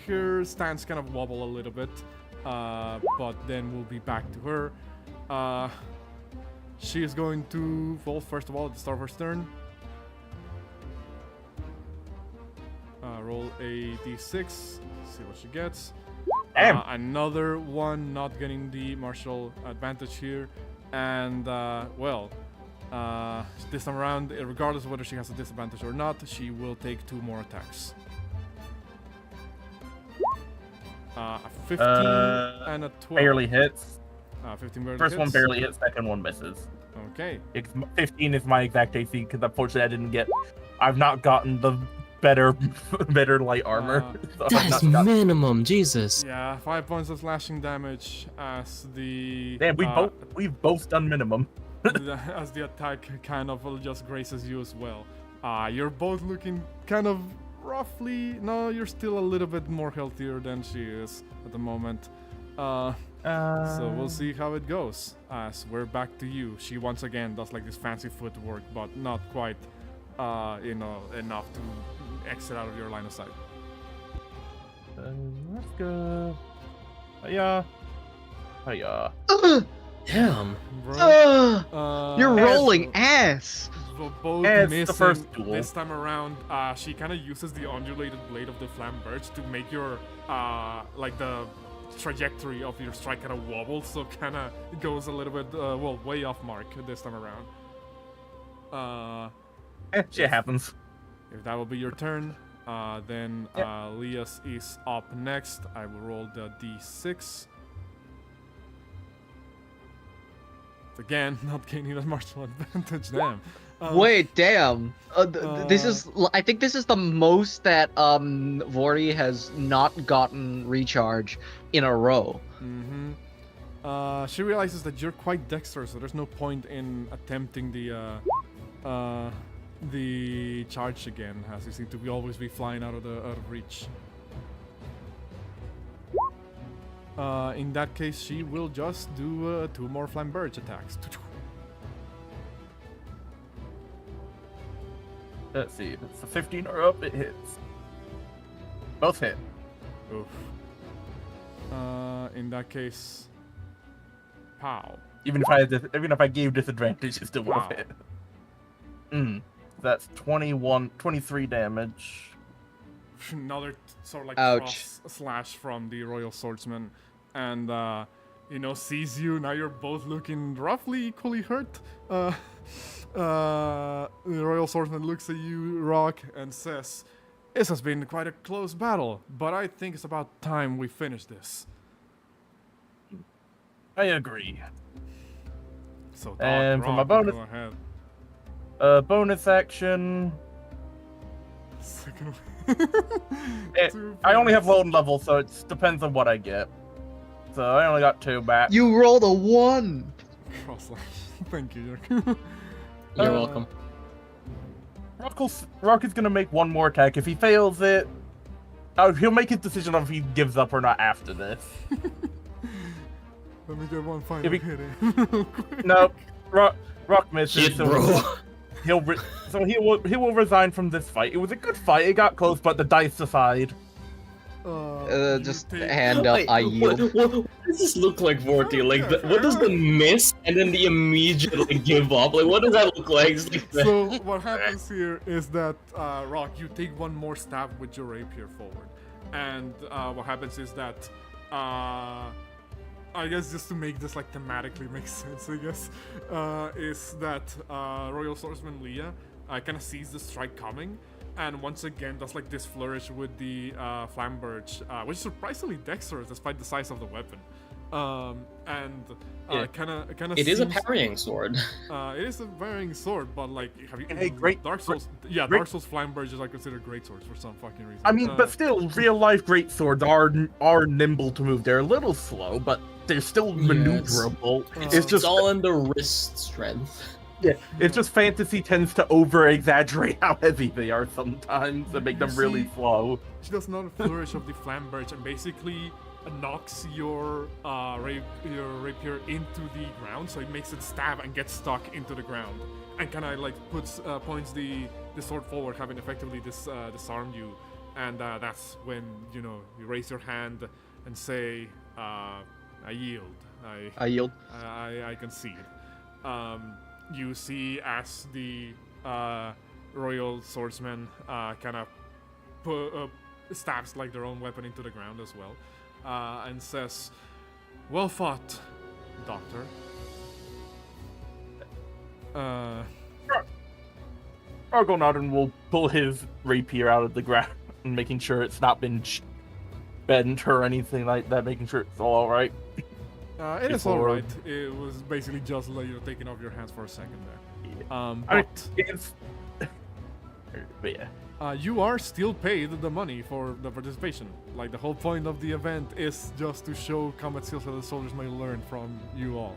her stance kind of wobble a little bit, but then we'll be back to her. She is going to fall, first of all, at the start of her turn. Roll a d6, see what she gets. Another one not getting the martial advantage here. And, this time around, regardless of whether she has a disadvantage or not, she will take 2 more attacks. A 15 and a 12. Barely hits. 15 barely First hits. one barely hits, second one misses. Okay. 15 is my exact AC because unfortunately I've not gotten the better light armor. So That's minimum, Jesus. Yeah, 5 points of slashing damage as the... Damn, we've both done minimum. as the attack kind of just grazes you as well. You're both looking kind of roughly. No, you're still a little bit more healthier than she is at the moment. So we'll see how it goes. As we're back to you. She once again does like this fancy footwork, but not quite, enough to exit out of your line of sight. Let's go. Hiya. Hiya. Damn. Bro. You're rolling ass. Both It's missing the first duel. this time around. She kind of uses the undulated blade of the flamberge to make your like the trajectory of your strike kind of wobble, so kind of goes a little bit way off mark this time around. Shit happens. If that will be your turn, then Lias is up next. I will roll the d6. Again, not gaining a martial advantage. Damn. Wait, damn. This is. I think this is the most that Vorti has not gotten recharge in a row. Mm-hmm. She realizes that you're quite dexterous, so there's no point in attempting the charge again, as you seem to always be flying out of reach. In that case, she will just do 2 more flamberge attacks. Let's see. If it's a 15 or up, it hits. Both hit. Oof. In that case, pow. Even if I gave disadvantage, it still would have hit. That's 23 damage. Another sort of like Ouch. cross slash from the Royal Swordsman, and sees you. Now you're both looking roughly equally hurt. The Royal Swordsman looks at you, Rock, and says, "This has been quite a close battle, but I think it's about time we finish this." I agree. So, And Rock, for my bonus- go ahead. Bonus action. Second. I only have low level, so it depends on what I get. So I only got 2 back. You rolled a 1. Cross slash. Thank you. You're welcome. Rock is gonna make 1 more attack. If he fails it, he'll make his decision on if he gives up or not after this. Let me get one final If he- hit in. No, Rock misses. Shit, bro. He will resign from this fight. It was a good fight. It got close, but the dice aside. Just hand up. I yield. What does this look like, Vorti? Like, what does the miss and then the immediate like give up? Like, what does that look like? It's like So what happens here is that Rock, you take 1 more stab with your rapier forward, and what happens is that I guess just to make this like thematically make sense, I guess, is that Royal Swordsman Leah kind of sees the strike coming, and once again does like this flourish with the flamberge, which is surprisingly dexterous despite the size of the weapon, and kind of. it is a parrying sword. It is a varying sword, but like, have you? Hey, Dark Souls. Yeah, great- Dark Souls flamberges are considered great swords for some fucking reason. I mean, but still, real life great swords are nimble to move. They're a little slow, but they're still maneuverable. It's all in the wrist strength. Yeah, it's just fantasy tends to over exaggerate how heavy they are sometimes and make them really slow. She does another flourish of the flamberge and basically knocks your rapier into the ground, so it makes it stab and get stuck into the ground, and kind of like points the sword forward, having effectively disarmed you. And that's when you raise your hand and say, "I yield. I yield. I concede." You see as the Royal Swordsman kind of stabs like their own weapon into the ground as well, and says, "Well fought, Doctor." Argonautin will pull his rapier out of the ground, making sure it's not been bent or anything like that, making sure it's all right. It is alright. It was basically just like taking off your hands for a second there. But yeah. You are still paid the money for the participation. Like, the whole point of the event is just to show combat skills that the soldiers may learn from you all.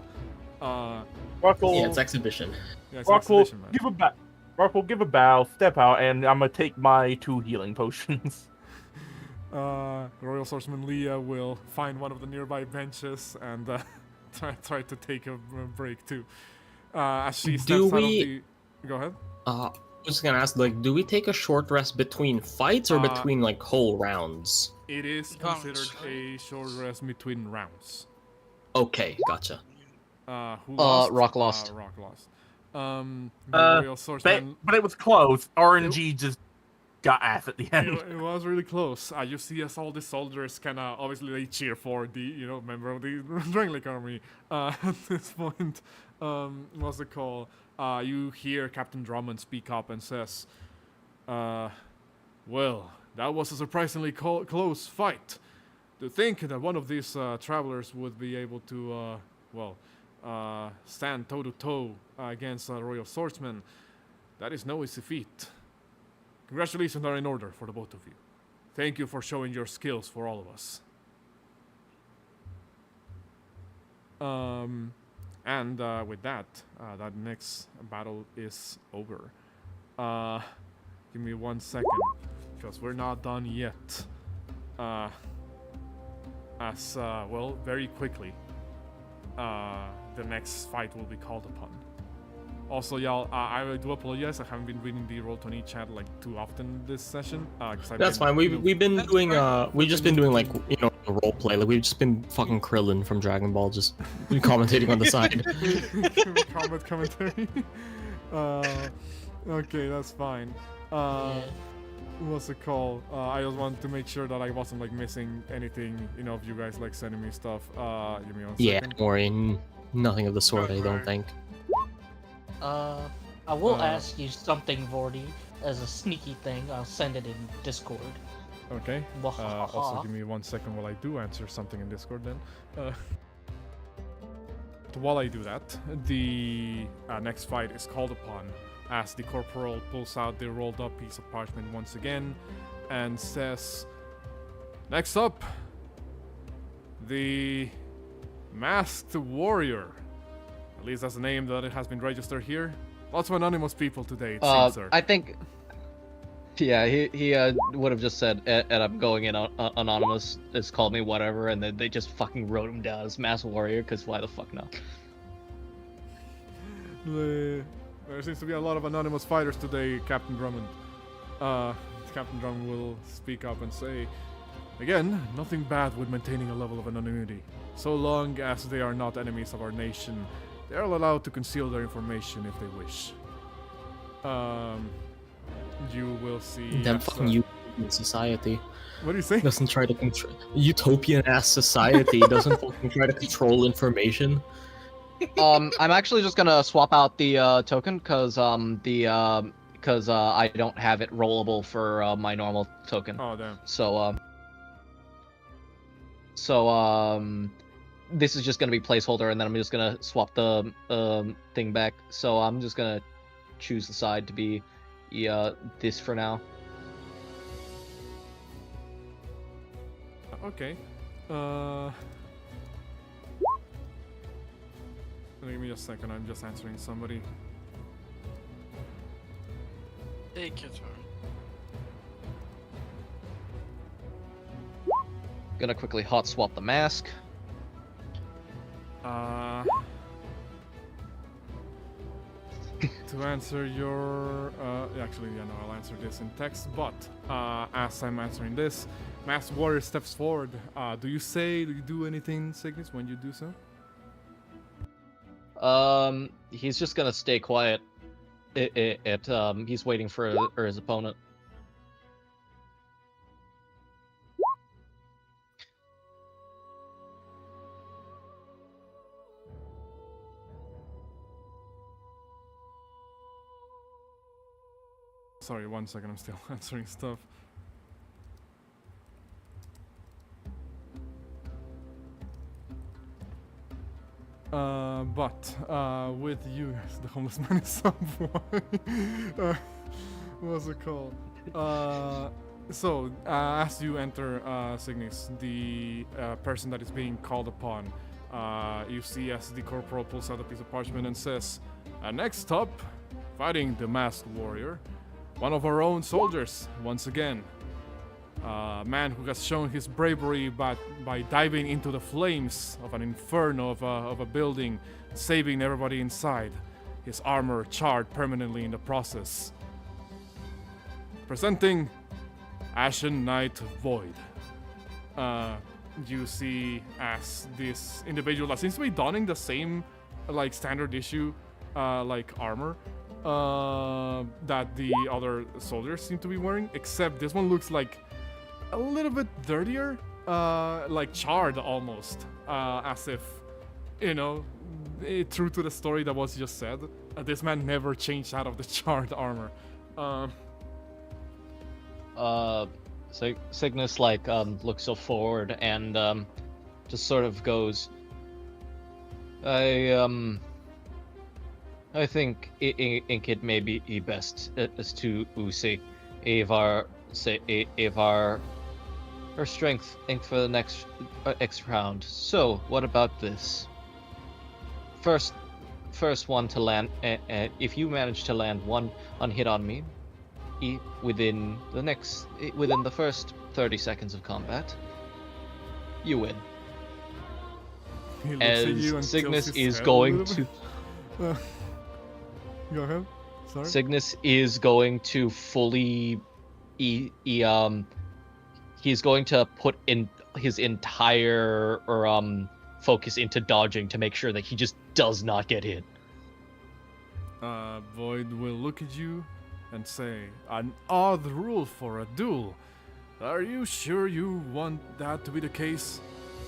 Rock will, Yeah, it's exhibition. Yeah, it's Rock will exhibition, man. give a Mark will give a bow, step out, and I'm gonna take my 2 healing potions. Royal Swordsman Leah will find one of the nearby benches and try to take a break too. As she steps Do out of we- the... Go ahead. I was gonna ask, like, do we take a short rest between fights or Uh, between like whole rounds? It is Rounds, considered right? a short rest between rounds. Okay, gotcha. Who lost? Rock lost. Rock lost. The Uh, Royal Swordsman... But it was close. RNG just got ass at the end. It was really close. You see as all the soldiers kind of obviously they cheer for the member of the Drangleic army. At this point, what's the call? You hear Captain Drummond speak up and says, "Well, that was a surprisingly close fight. To think that one of these travelers would be able to, stand toe to toe against a Royal Swordsman, that is no easy feat. Congratulations are in order for the both of you. Thank you for showing your skills for all of us." And with that, that next battle is over. Give me 1 second, because we're not done yet. Very quickly, the next fight will be called upon. Also, y'all, I do apologize. I haven't been reading the Roll20 chat like too often this session. That's fine. We've been doing we've just been doing like role play. Like we've just been fucking Krillin from Dragon Ball, just commentating on the side. Commentary. Okay, that's fine. What's it called? I just wanted to make sure that I wasn't like missing anything. If you guys like sending me stuff. Give me 1 Yeah, second. don't worry. Nothing of the sort. I don't think. I will ask you something, Vorti, as a sneaky thing. I'll send it in Discord. Okay. Wahaha. Also, give me 1 second while I do answer something in Discord then. While I do that, the next fight is called upon as the corporal pulls out the rolled up piece of parchment once again and says, "Next up, the Masked Warrior." At least that's the name that it has been registered here. Lots of anonymous people today, it seems, sir. I think. Yeah, he would have just said, and I'm going in anonymous. It's called me whatever, and then they just fucking wrote him down as Mass Warrior, because why the fuck not? There seems to be a lot of anonymous fighters today, Captain Drummond. Captain Drummond will speak up and say, "Again, nothing bad with maintaining a level of anonymity. So long as they are not enemies of our nation, they are allowed to conceal their information if they wish." You will see... Damn fucking utopian society. What do you say? Doesn't try to control... Utopian ass society doesn't fucking try to control information. I'm actually just gonna swap out the token, because I don't have it rollable for my normal token. Oh, damn. So this is just gonna be placeholder, and then I'm just gonna swap the thing back. So I'm just gonna choose the side to be this for now. Okay. Give me a second, I'm just answering somebody. Take your turn. Gonna quickly hot swap the mask. To answer your... actually, yeah, no, I'll answer this in text, but as I'm answering this, Masked Warrior steps forward. Do you do anything, Signis, when you do so? He's just gonna stay quiet. He's waiting for his opponent. Sorry, 1 second, I'm still answering stuff. With you guys, the homeless man is Subway. What's it called? As you enter Signis, the person that is being called upon, you see as the corporal pulls out a piece of parchment and says, "Next up, fighting the masked warrior, one of our own soldiers, once again. A man who has shown his bravery by diving into the flames of an inferno of a building, saving everybody inside. His armor charred permanently in the process. Presenting Ashen Knight Void. You see as this individual that seems to be donning the same like standard issue like armor that the other soldiers seem to be wearing, except this one looks like a little bit dirtier, like charred almost, as if, you know, true to the story that was just said, this man never changed out of the charred armor. Signis looks forward and just sort of goes, I think it may be best as to say Avar her strength for the next round. So what about this? First one to land. If you manage to land one hit on me, within the first 30 seconds of combat, you win. As Signis is going to go ahead. Sorry. Signis is going to fully he's going to put in his entire focus into dodging to make sure that he just does not get hit. Void will look at you and say, an odd rule for a duel. Are you sure you want that to be the case?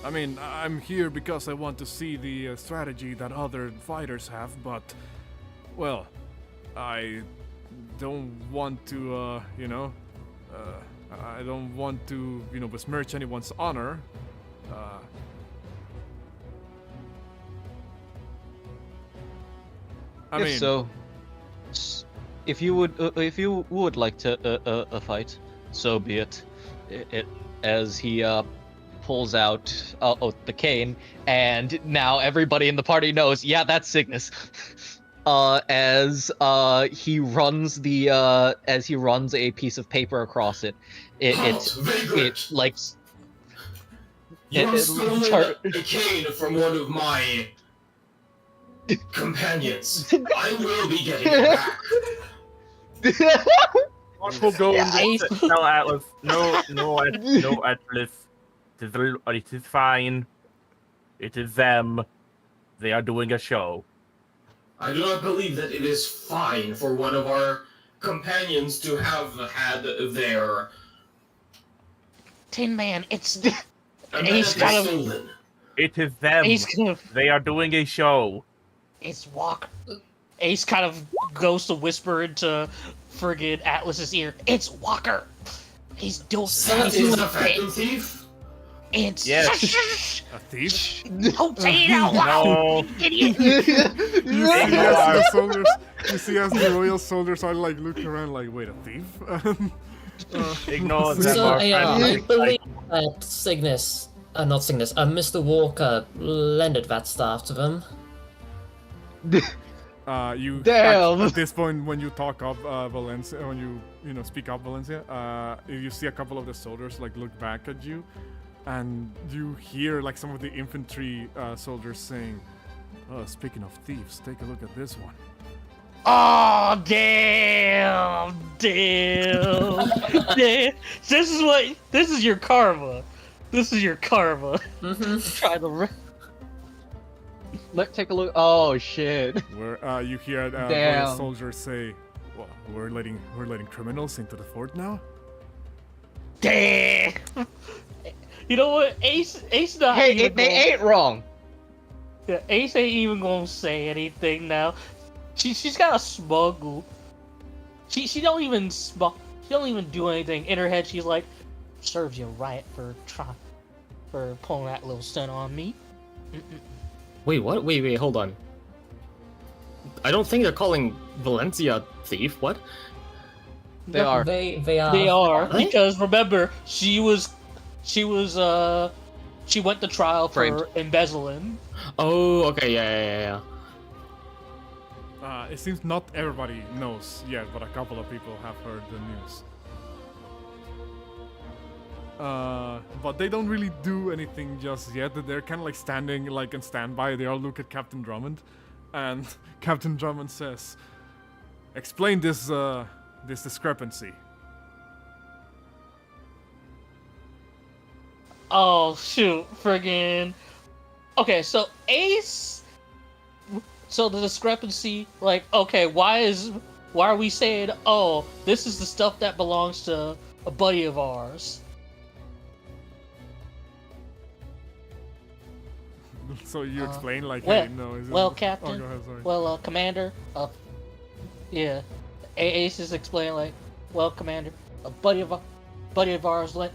I mean, I'm here because I want to see the strategy that other fighters have, but, well, I don't want to, I don't want to, besmirch anyone's honor. I mean, so, if you would like to fight, so be it. As he pulls out the cane, and now everybody in the party knows, yeah, that's Signis. As he runs a piece of paper across it, it like. You have stolen a cane from one of my companions. I will be getting it back. We'll go and tell Atlas. No, Atlas. It is fine. It is them. They are doing a show. I do not believe that it is fine for one of our companions to have had their Tin Man, it's He's stolen. It is them. They are doing a show. It's Walker. Ace kind of goes to whisper into friggin' Atlas's ear. It's Walker. He's doing. Is that a phantom thief? It's yes. A thief? Don't say it out loud, idiot. You see as the royal soldiers are like looking around like, wait, a thief? Ignore them. So I believe that Mr. Walker lended that staff to them. At this point, when you talk up Valencia, when you speak up Valencia, you see a couple of the soldiers like look back at you, and you hear like some of the infantry soldiers saying, "Oh, speaking of thieves, take a look at this one." Oh damn! Damn! This is your karma. This is your karma. Try to. Let's take a look. Oh shit! Where you hear Damn. soldiers say, "Well, we're letting criminals into the fort now." Damn! You know what, Ace not. Hey, they ain't wrong. Yeah, Ace ain't even gonna say anything now. She's got a smug. She don't even She don't even do anything. In her head, she's like, "Serves you right for pulling that little stunt on me." Wait, what? Wait, hold on. I don't think they're calling Valencia a thief. What? They are. They are. They are, What? because remember, she went to trial for Framed. embezzling. Oh, okay, yeah. It seems not everybody knows yet, but a couple of people have heard the news. But they don't really do anything just yet. They're kind of like standing like in standby. They all look at Captain Drummond, and Captain Drummond says, "Explain this this discrepancy." Oh shoot, friggin'. Okay, so Ace. So the discrepancy, like, okay, why are we saying, oh, this is the stuff that belongs to a buddy of ours? So you explain like, well, hey, no, is it... well, Captain, Oh, go ahead, sorry. well, Commander, yeah, Ace is explaining like, well, Commander, a buddy of ours lent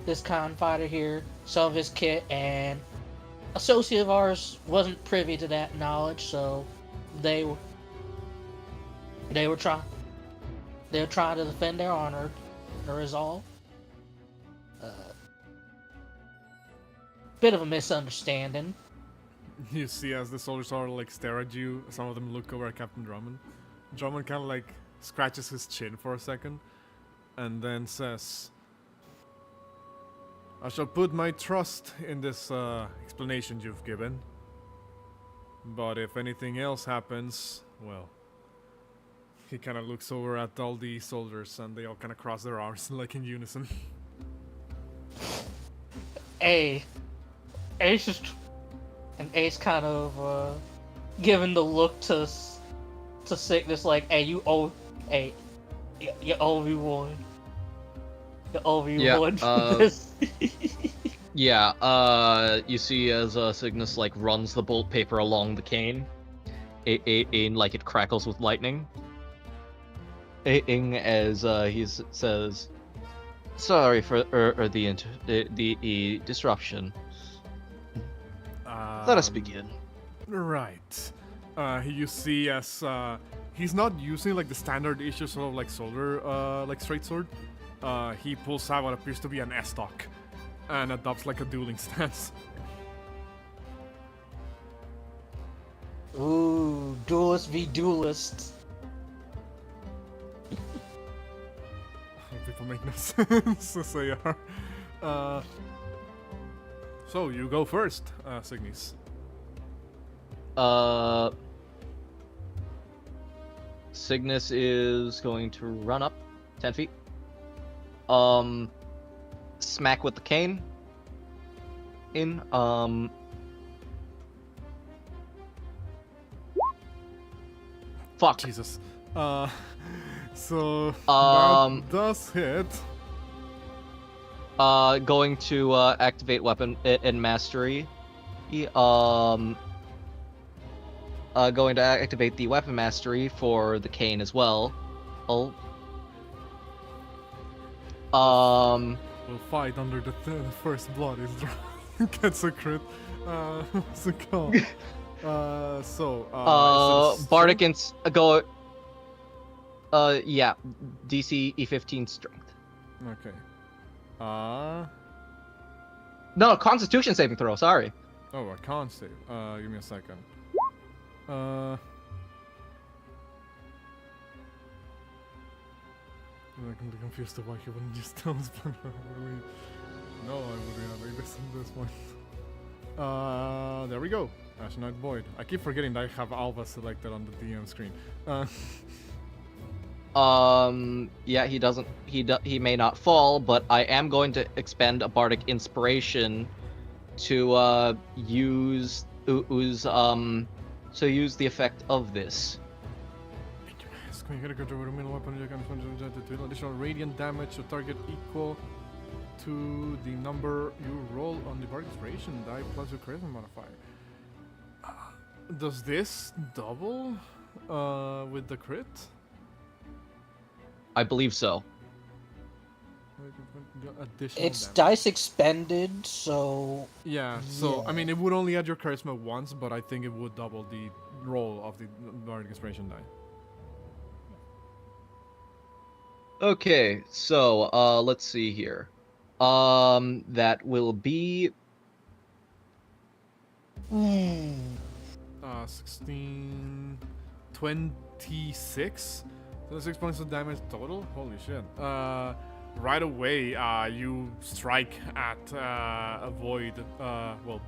this con fighter here some of his kit, and associate of ours wasn't privy to that knowledge, so they were trying to defend their honor, or is all. Bit of a misunderstanding. You see as the soldiers all like stare at you, some of them look over at Captain Drummond. Drummond kind of like scratches his chin for a second, and then says, "I shall put my trust in this explanation you've given. But if anything else happens, well..." He kind of looks over at all the soldiers, and they all kind of cross their arms like in unison. Ace is, and Ace kind of giving the look to Signis like, hey, you owe me one. You owe me one. Yeah, you see as Signis like runs the bolt paper along the cane, in like it crackles with lightning. As he says, "Sorry for the disruption. Let us begin." Right. You see as he's not using like the standard issue sort of like soldier like straight sword. He pulls out what appears to be an S-stock and adopts like a dueling stance. Ooh, duelist v duelist. People make no sense as they are. So you go first, Signis. Signis is going to run up 10 feet. Smack with the cane. Fuck. Jesus. So that does hit. Going to activate weapon in mastery. Going to activate the weapon mastery for the cane as well. We'll fight under the first blood is gets a crit. What's it called? Bardic go. Yeah, DC E15 strength. Okay. No, Constitution saving throw. Sorry. Oh, a con save. Give me a second. I'm completely confused to why he wouldn't use stones, but no, I wouldn't have this at this point. There we go. Ash Knight Void. I keep forgetting that I have Alva selected on the DM screen. Yeah, he doesn't. He may not fall, but I am going to expend a bardic inspiration to use the effect of this. When you hit a creature with a middle weapon, you can deal additional radiant damage to target equal to the number you roll on the bardic inspiration die plus your charisma modifier. Does this double with the crit? I believe so. It's dice expended, so... Yeah, so, I mean, it would only add your charisma once, but I think it would double the roll of the bardic inspiration die. Okay, so, let's see here. That will be... 16... 26. So 6 points of damage total. Holy shit. Right away, you strike at a Void.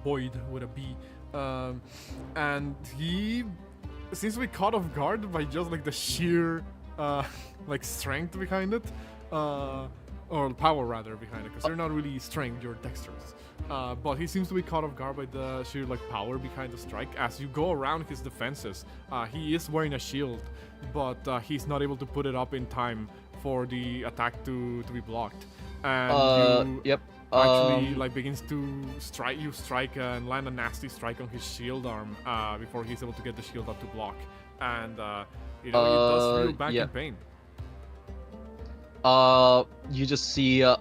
Boyd with a B. And he seems to be caught off guard by just like the sheer strength behind it. Or power rather behind it, because they're not really strength, you're dexterous. But he seems to be caught off guard by the sheer power behind the strike. As you go around his defenses, he is wearing a shield, but he's not able to put it up in time for the attack to be blocked. And Yep. actually begins to strike and land a nasty strike on his shield arm before he's able to get the shield up to block. And it does feel back in pain. You just see a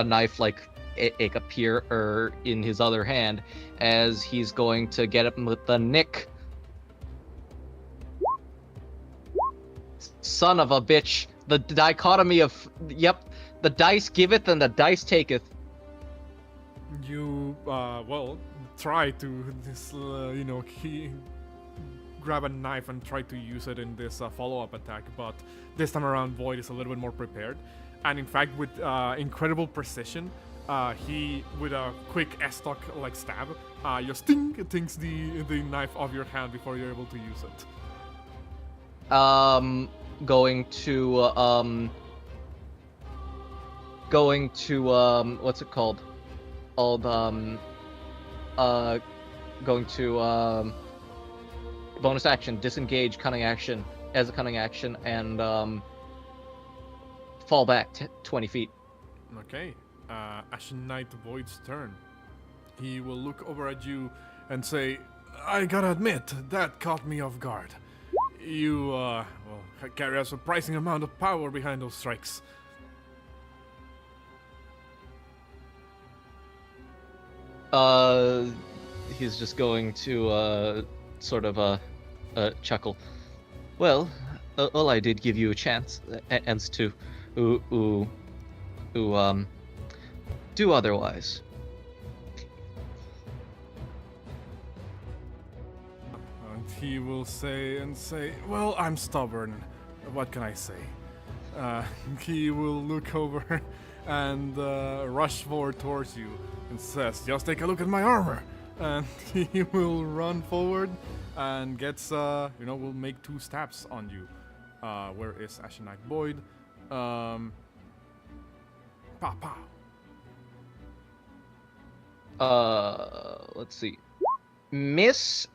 knife appear in his other hand as he's going to get him with the nick. Son of a bitch! The dichotomy of the dice giveth and the dice taketh. You try to grab a knife and try to use it in this follow-up attack, but this time around Void is a little bit more prepared, and in fact with incredible precision, he with a quick S-stock stab just thinks the knife off your hand before you're able to use it. Going to what's it called? Going to bonus action, disengage cunning action as a cunning action, and fall back 20 feet. Okay, Ashen Knight Void's turn. He will look over at you and say, I gotta admit, that caught me off guard. You, carry a surprising amount of power behind those strikes. He's just going to, chuckle. Well, all I did give you a chance, to, do otherwise. And he will say, well, I'm stubborn. What can I say? He will look over and rush forward towards you and says, just take a look at my armor. And he will run forward and gets, will make 2 stabs on you. Where is Ashen Knight Void? Pow, pow. Let's see. Miss.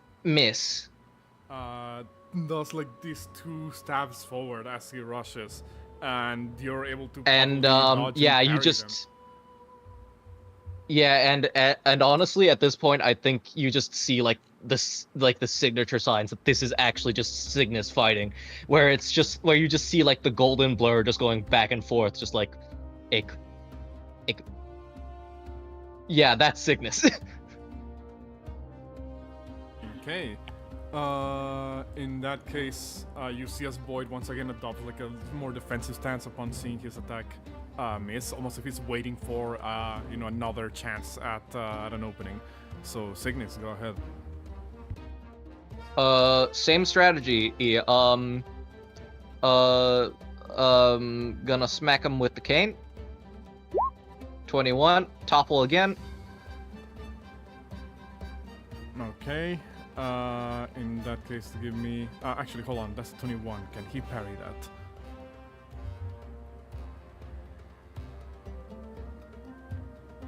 Does these 2 stabs forward as he rushes, and you're able to. And dodge yeah, and you parry just. them. Yeah, and honestly, at this point, I think you just see the signature signs that this is actually just Signis fighting, where you just see the golden blur just going back and forth, just ick. Yeah, that's Signis. Okay. In that case, you see as Void once again adopt a more defensive stance upon seeing his attack miss, almost if he's waiting for another chance at an opening. So Signis, go ahead. Same strategy. Gonna smack him with the cane. 21, topple again. Okay. In that case, give me. Actually, hold on. That's 21. Can he parry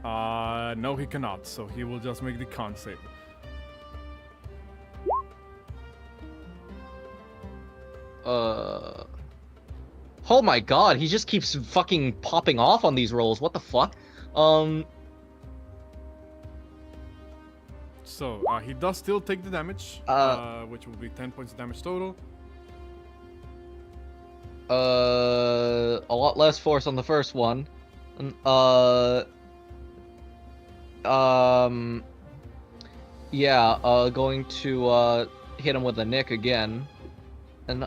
that? No, he cannot. So he will just make the con save. Oh my god, he just keeps fucking popping off on these rolls. What the fuck? So he does still take the damage, which will be 10 points of damage total. A lot less force on the first one. Yeah, going to hit him with a nick again. And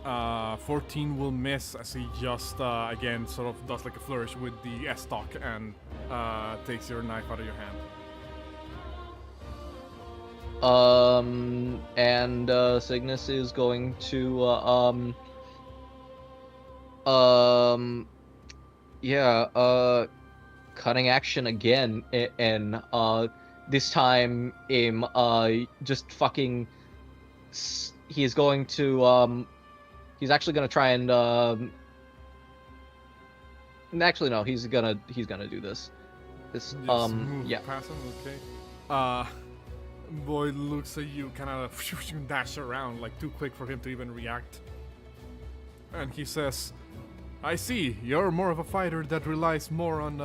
14 will miss as he just, again, sort of does like a flourish with the S-stock and takes your knife out of your hand. And Signis is going to cutting action again, and this time just fucking he's going to he's actually gonna try and actually no, he's gonna do this. Just move past him, okay. Boy looks at you, kind of dash around, like too quick for him to even react. And he says, I see, you're more of a fighter that relies more on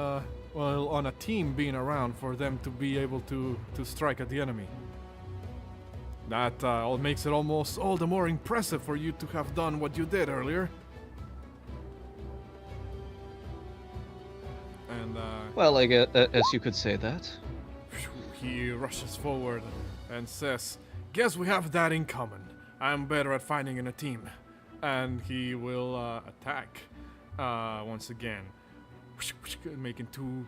on a team being around for them to be able to strike at the enemy. That all makes it almost all the more impressive for you to have done what you did earlier. And well, I guess as you could say that. He rushes forward and says, guess we have that in common. I'm better at fighting in a team. And he will attack once again, making two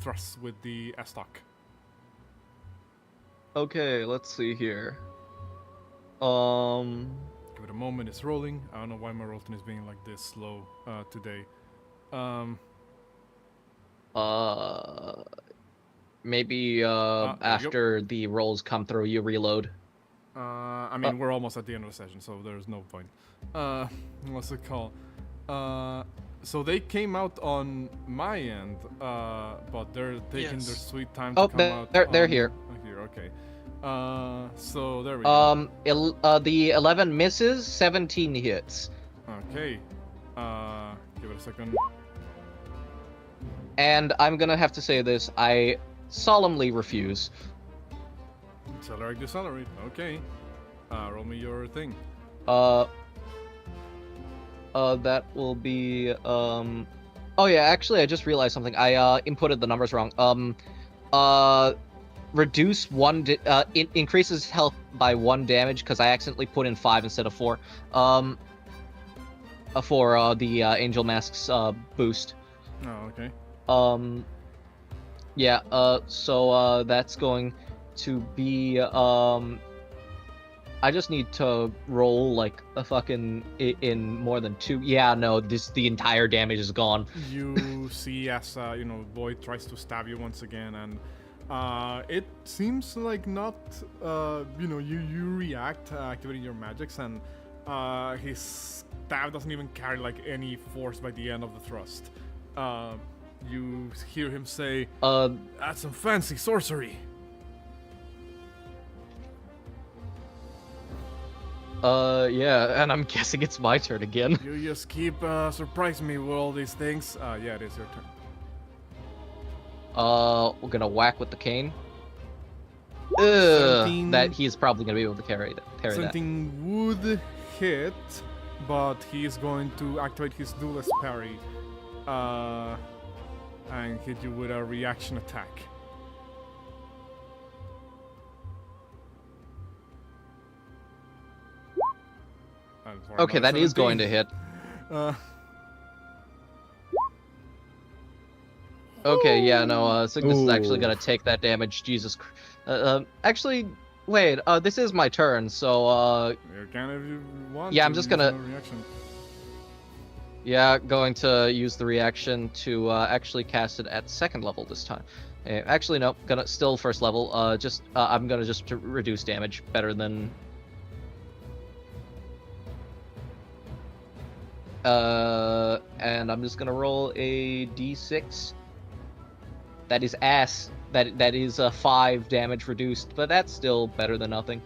thrusts with the S-stock. Okay, let's see here. Give it a moment, it's rolling. I don't know why my roll is being like this slow today. Maybe after the rolls come through, you reload. I mean, we're almost at the end of the session, so there's no point. What's it called? So they came out on my end, but they're taking their sweet time to come out. They're here. Here, okay. So there we go. The 11 misses, 17 hits. Okay. Give it a second. And I'm gonna have to say this, I solemnly refuse. Accelerate, decelerate. Okay. Roll me your thing. That will be, oh yeah, actually, I just realized something. I, inputted the numbers wrong. Reduce it increases health by 1 damage, because I accidentally put in 5 instead of 4. For the Angel Mask's boost. Oh, okay. Yeah, so that's going to be, I just need to roll like a fucking in more than 2. Yeah, no, the entire damage is gone. You see as Boyd tries to stab you once again, and it seems like not you react activating your magics, and his stab doesn't even carry like any force by the end of the thrust. You hear him say, that's some fancy sorcery. Yeah, and I'm guessing it's my turn again. You just keep surprising me with all these things. Yeah, it is your turn. We're gonna whack with the cane. 17, that he's probably gonna be able to carry that. 17 would hit, but he's going to activate his duelist parry. And hit you with a reaction attack. Okay, that is going to hit. Okay, yeah, no, Signis is actually gonna take that damage. Jesus Christ. Actually, wait, this is my turn, so, You can if you want. Yeah, I'm just gonna. Reaction. Yeah, going to use the reaction to actually cast it at 2nd level this time. Actually, no, gonna still 1st level. I'm gonna just reduce damage better than. And I'm just gonna roll a d6. That is ass. That is 5 damage reduced, but that's still better than nothing.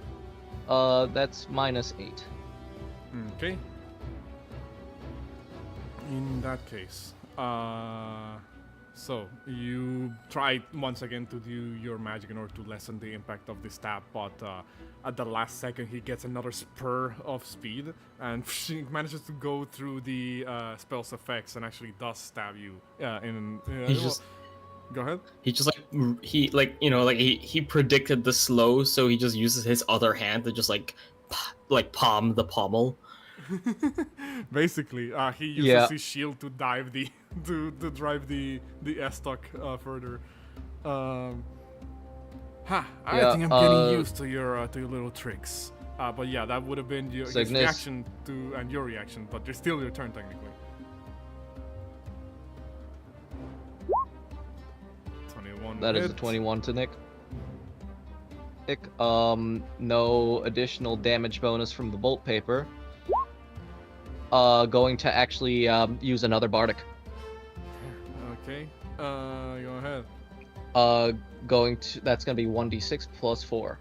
That's -8. Okay. In that case, so you try once again to do your magic in order to lessen the impact of the stab, but at the last second he gets another spur of speed and he manages to go through the spell's effects and actually does stab you. Go ahead. He predicted the slow, so he just uses his other hand to just like palm the pommel. Basically, he uses Yeah. his shield to dive the to drive the S-Stock further. I Yeah, think I'm getting used to your little tricks. But yeah, that would have been his Signis. reaction to and your reaction, but it's still your turn technically. 21. That is a hit. 21 to Nick. No additional damage bonus from the bolt paper. Going to actually use another bardic. Okay. Go ahead. That's gonna be 1d6 plus 4.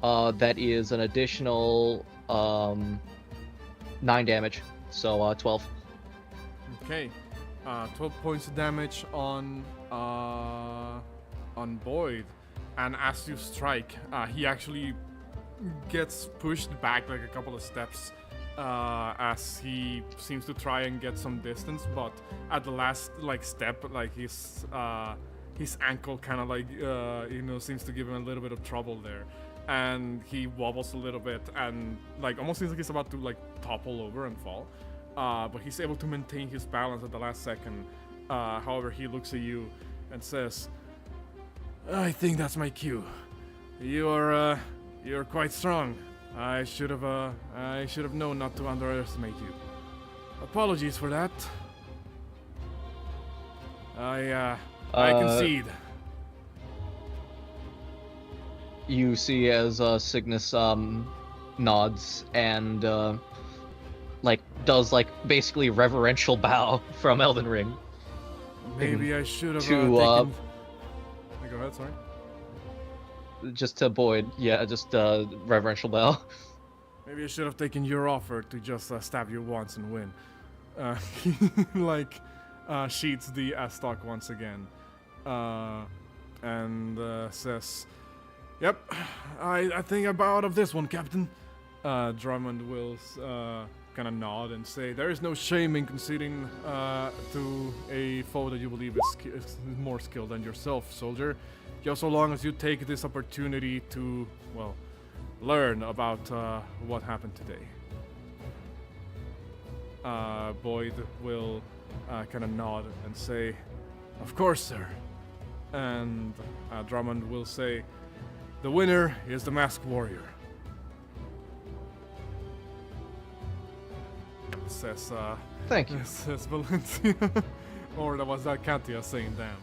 That is an additional 9 damage, so 12. Okay. 12 points of damage on Boyd, and as you strike, he actually gets pushed back like a couple of steps as he seems to try and get some distance, but at the last step, his ankle kind of seems to give him a little bit of trouble there, and he wobbles a little bit and almost seems like he's about to topple over and fall, but he's able to maintain his balance at the last second. However, he looks at you and says, "I think that's my cue. You're quite strong. I should have known not to underestimate you. Apologies for that. I concede." You see as Signis nods and does basically reverential bow from Elden Ring. Maybe I should have to, taken... Go ahead, sorry. Just to Boyd, yeah, just reverential bow. Maybe I should have taken your offer to just stab you once and win. He sheets the S-Stock once again, and says, "Yep, I think I bow out of this one, Captain." Drummond will kind of nod and say, "There is no shame in conceding to a foe that you believe is more skilled than yourself, soldier. Just so long as you take this opportunity to, well, learn about what happened today." Boyd will kind of nod and say, "Of course, sir." And Drummond will say, "The winner is the Masked Warrior." Says, Thank you. Says Valencia. Or was that Katia saying damn?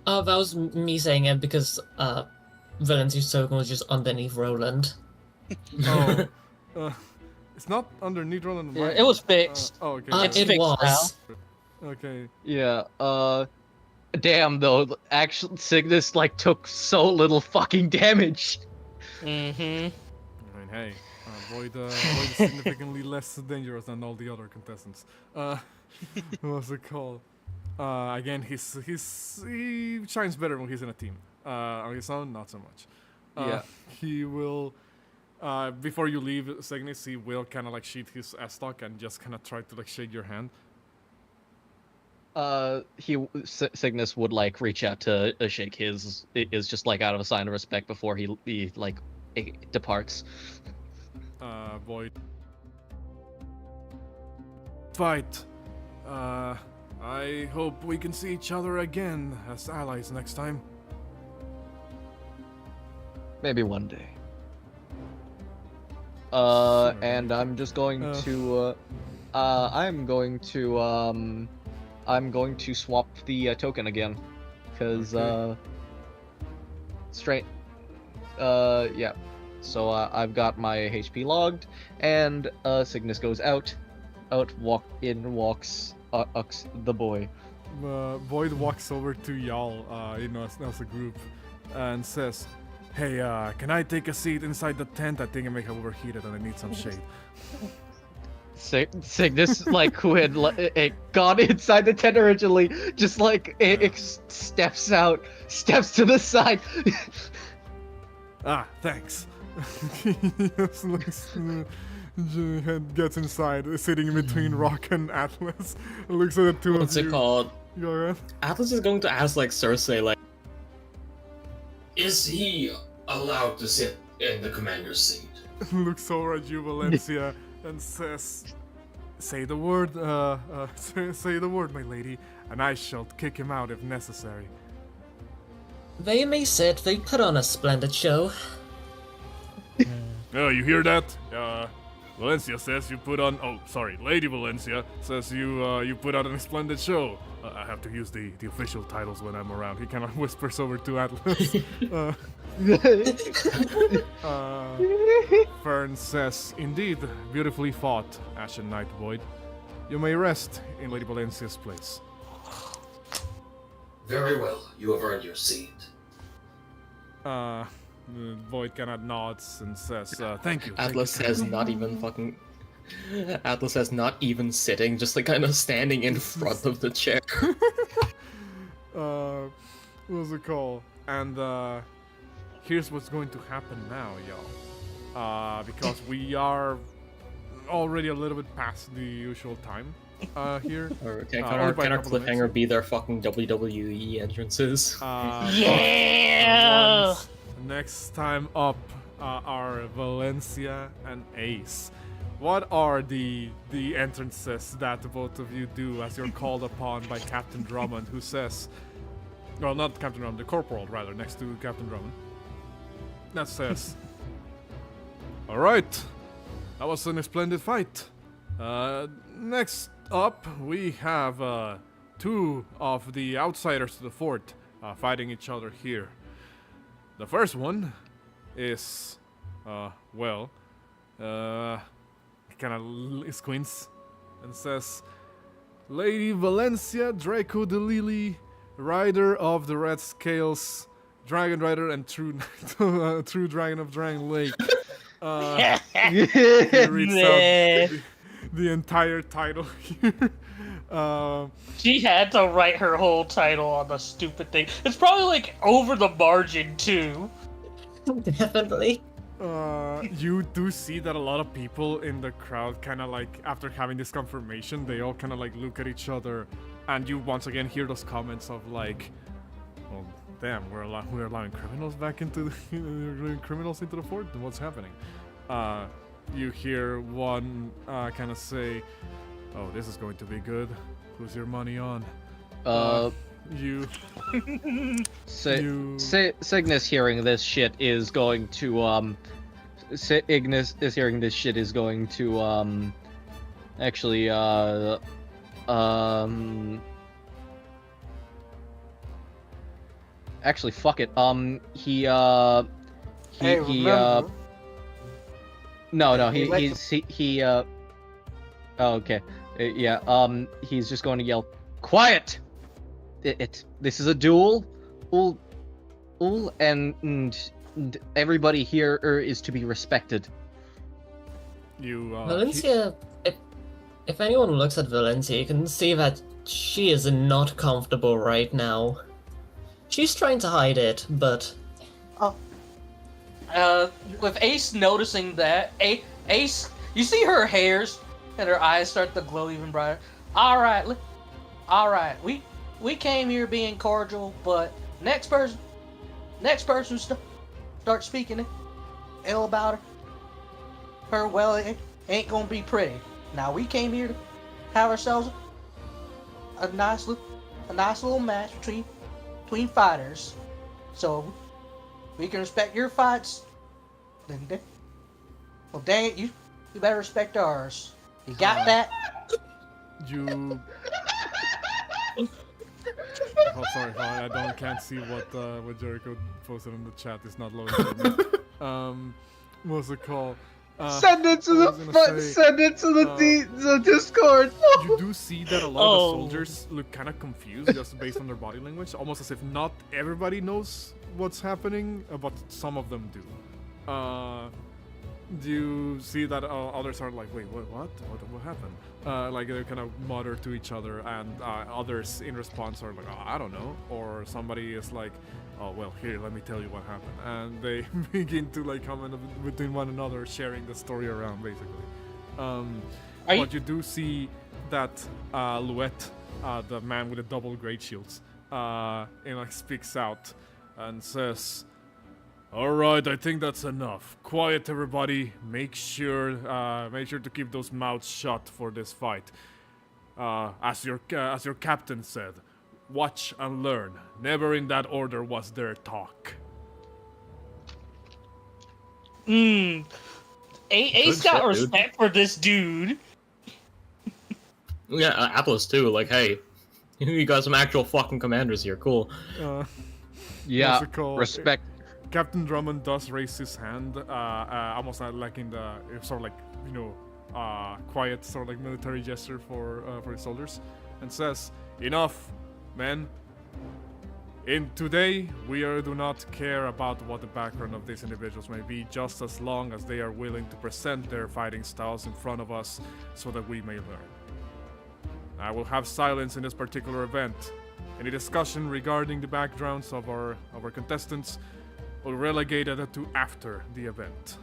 That was me saying it because Valencia's token was just underneath Roland. Oh, it's not underneath Roland. Yeah, right? it was fixed. Oh, okay. It's It fixed was. Okay. Yeah, damn though, actually Signis took so little fucking damage. Mm-hmm. I mean, hey, Void is significantly less dangerous than all the other contestants. What's it called? Again, he shines better when he's in a team. On his own, not so much. Yeah. He will, before you leave Signis, he will kind of sheath his S-Stock and just kind of try to shake your hand. Signis would reach out to shake his, is just out of a sign of respect before he departs. Void. Fight. I hope we can see each other again as allies next time. Maybe one day. And I'm just going to, I'm going to swap the token again, because Okay. yeah. So I've got my HP logged, and Signis goes out, walks Ux the boy. Void walks over to y'all, as a group, and says, "Hey, can I take a seat inside the tent? I think I may have overheated and I need some shade." Signis, who had gone inside the tent originally, just steps to the side. Ah, thanks. He just gets inside, sitting in between Rock and Atlas. Looks at the two What's of it you. called? Go ahead. Atlas is going to ask Cersei Is he allowed to sit in the commander's seat. Looks over at you, Valencia, and says, "Say the word, say the word, my lady, and I shall kick him out if necessary." They may sit, they put on a splendid show. Oh, you hear that? Valencia says you put on. Oh, sorry, Lady Valencia says you put on a splendid show. I have to use the official titles when I'm around. He kind of whispers over to Atlas. Fern says, "Indeed, beautifully fought, Ashen Knight Void. You may rest in Lady Valencia's place." Very well, you have earned your seat. Void kind of nods and says, "Thank you." Atlas says not even fucking. Atlas says not even sitting, just like kind of standing in front of the chair. What's it called? And here's what's going to happen now, y'all. Because we are already a little bit past the usual time here. Or can only our by a couple of cliffhanger minutes. be their fucking WWE entrances? Yeah! Next time up are Valencia and Ace. What are the entrances that both of you do as you're called upon by Captain Drummond, who says, well, not Captain Drummond, the corporal rather, next to Captain Drummond, that says, "All right, that was a splendid fight. Next up, we have two of the outsiders to the fort fighting each other here. The first one is, kind of squints and says, Lady Valencia Draco de Lily, rider of the Red Scales, Dragon Rider, and true Dragon of Drangleic. He reads out the entire title here. She had to write her whole title on the stupid thing. It's probably like over the margin too. Definitely. You do see that a lot of people in the crowd kind of like, after having this confirmation, they all kind of like look at each other, and you once again hear those comments of like, well, damn, we're allowing criminals back into criminals into the fort? What's happening? You hear one kind of say, "Oh, this is going to be good. Who's your money on?" You. Signis hearing this shit is going to Ignis is hearing this shit is going to actually actually fuck it. Hey, remember? No, Hey, oh, okay. Yeah, he's just going to yell, "Quiet! This is a duel. And everybody here is to be respected." You, Valencia, if anyone looks at Valencia, you can see that she is not comfortable right now. She's trying to hide it, but... With Ace noticing that, Ace, you see her hairs and her eyes start to glow even brighter. All right, we came here being cordial, but next person start speaking ill about her, well, it ain't gonna be pretty. Now we came here to have ourselves a nice little match between fighters, so we can respect your fights. Then, well, dang it, you better respect ours. You got that? You. Oh, sorry, I can't see what Jericho posted in the chat. It's not loading for me. What's it called? Send it to the Discord. You do see that a lot of the soldiers look kind of confused just based on their body language, almost as if not everybody knows what's happening, but some of them do. Do you see that others are like, wait, what happened? Like they kind of mutter to each other, and others in response are like, oh, I don't know. Or somebody is like, oh, well, here, let me tell you what happened. And they begin to like comment between one another, sharing the story around, basically. But you do see that Luet, the man with the double great shields, like speaks out and says, Alright, I think that's enough. Quiet, everybody. Make sure to keep those mouths shut for this fight. As your captain said, watch and learn. Never in that order was there talk. Ace Good got shit, dude. respect for this dude. Yeah, Atlas too. Like, hey, you got some actual fucking commanders here. Cool. Yeah, What's it called? respect. Captain Drummond does raise his hand, almost like in the sort of like, you know, quiet sort of like military gesture for his soldiers, and says, "Enough, men. In today, we do not care about what the background of these individuals may be, just as long as they are willing to present their fighting styles in front of us, so that we may learn. I will have silence in this particular event. Any discussion regarding the backgrounds of our contestants will relegate it to after the event."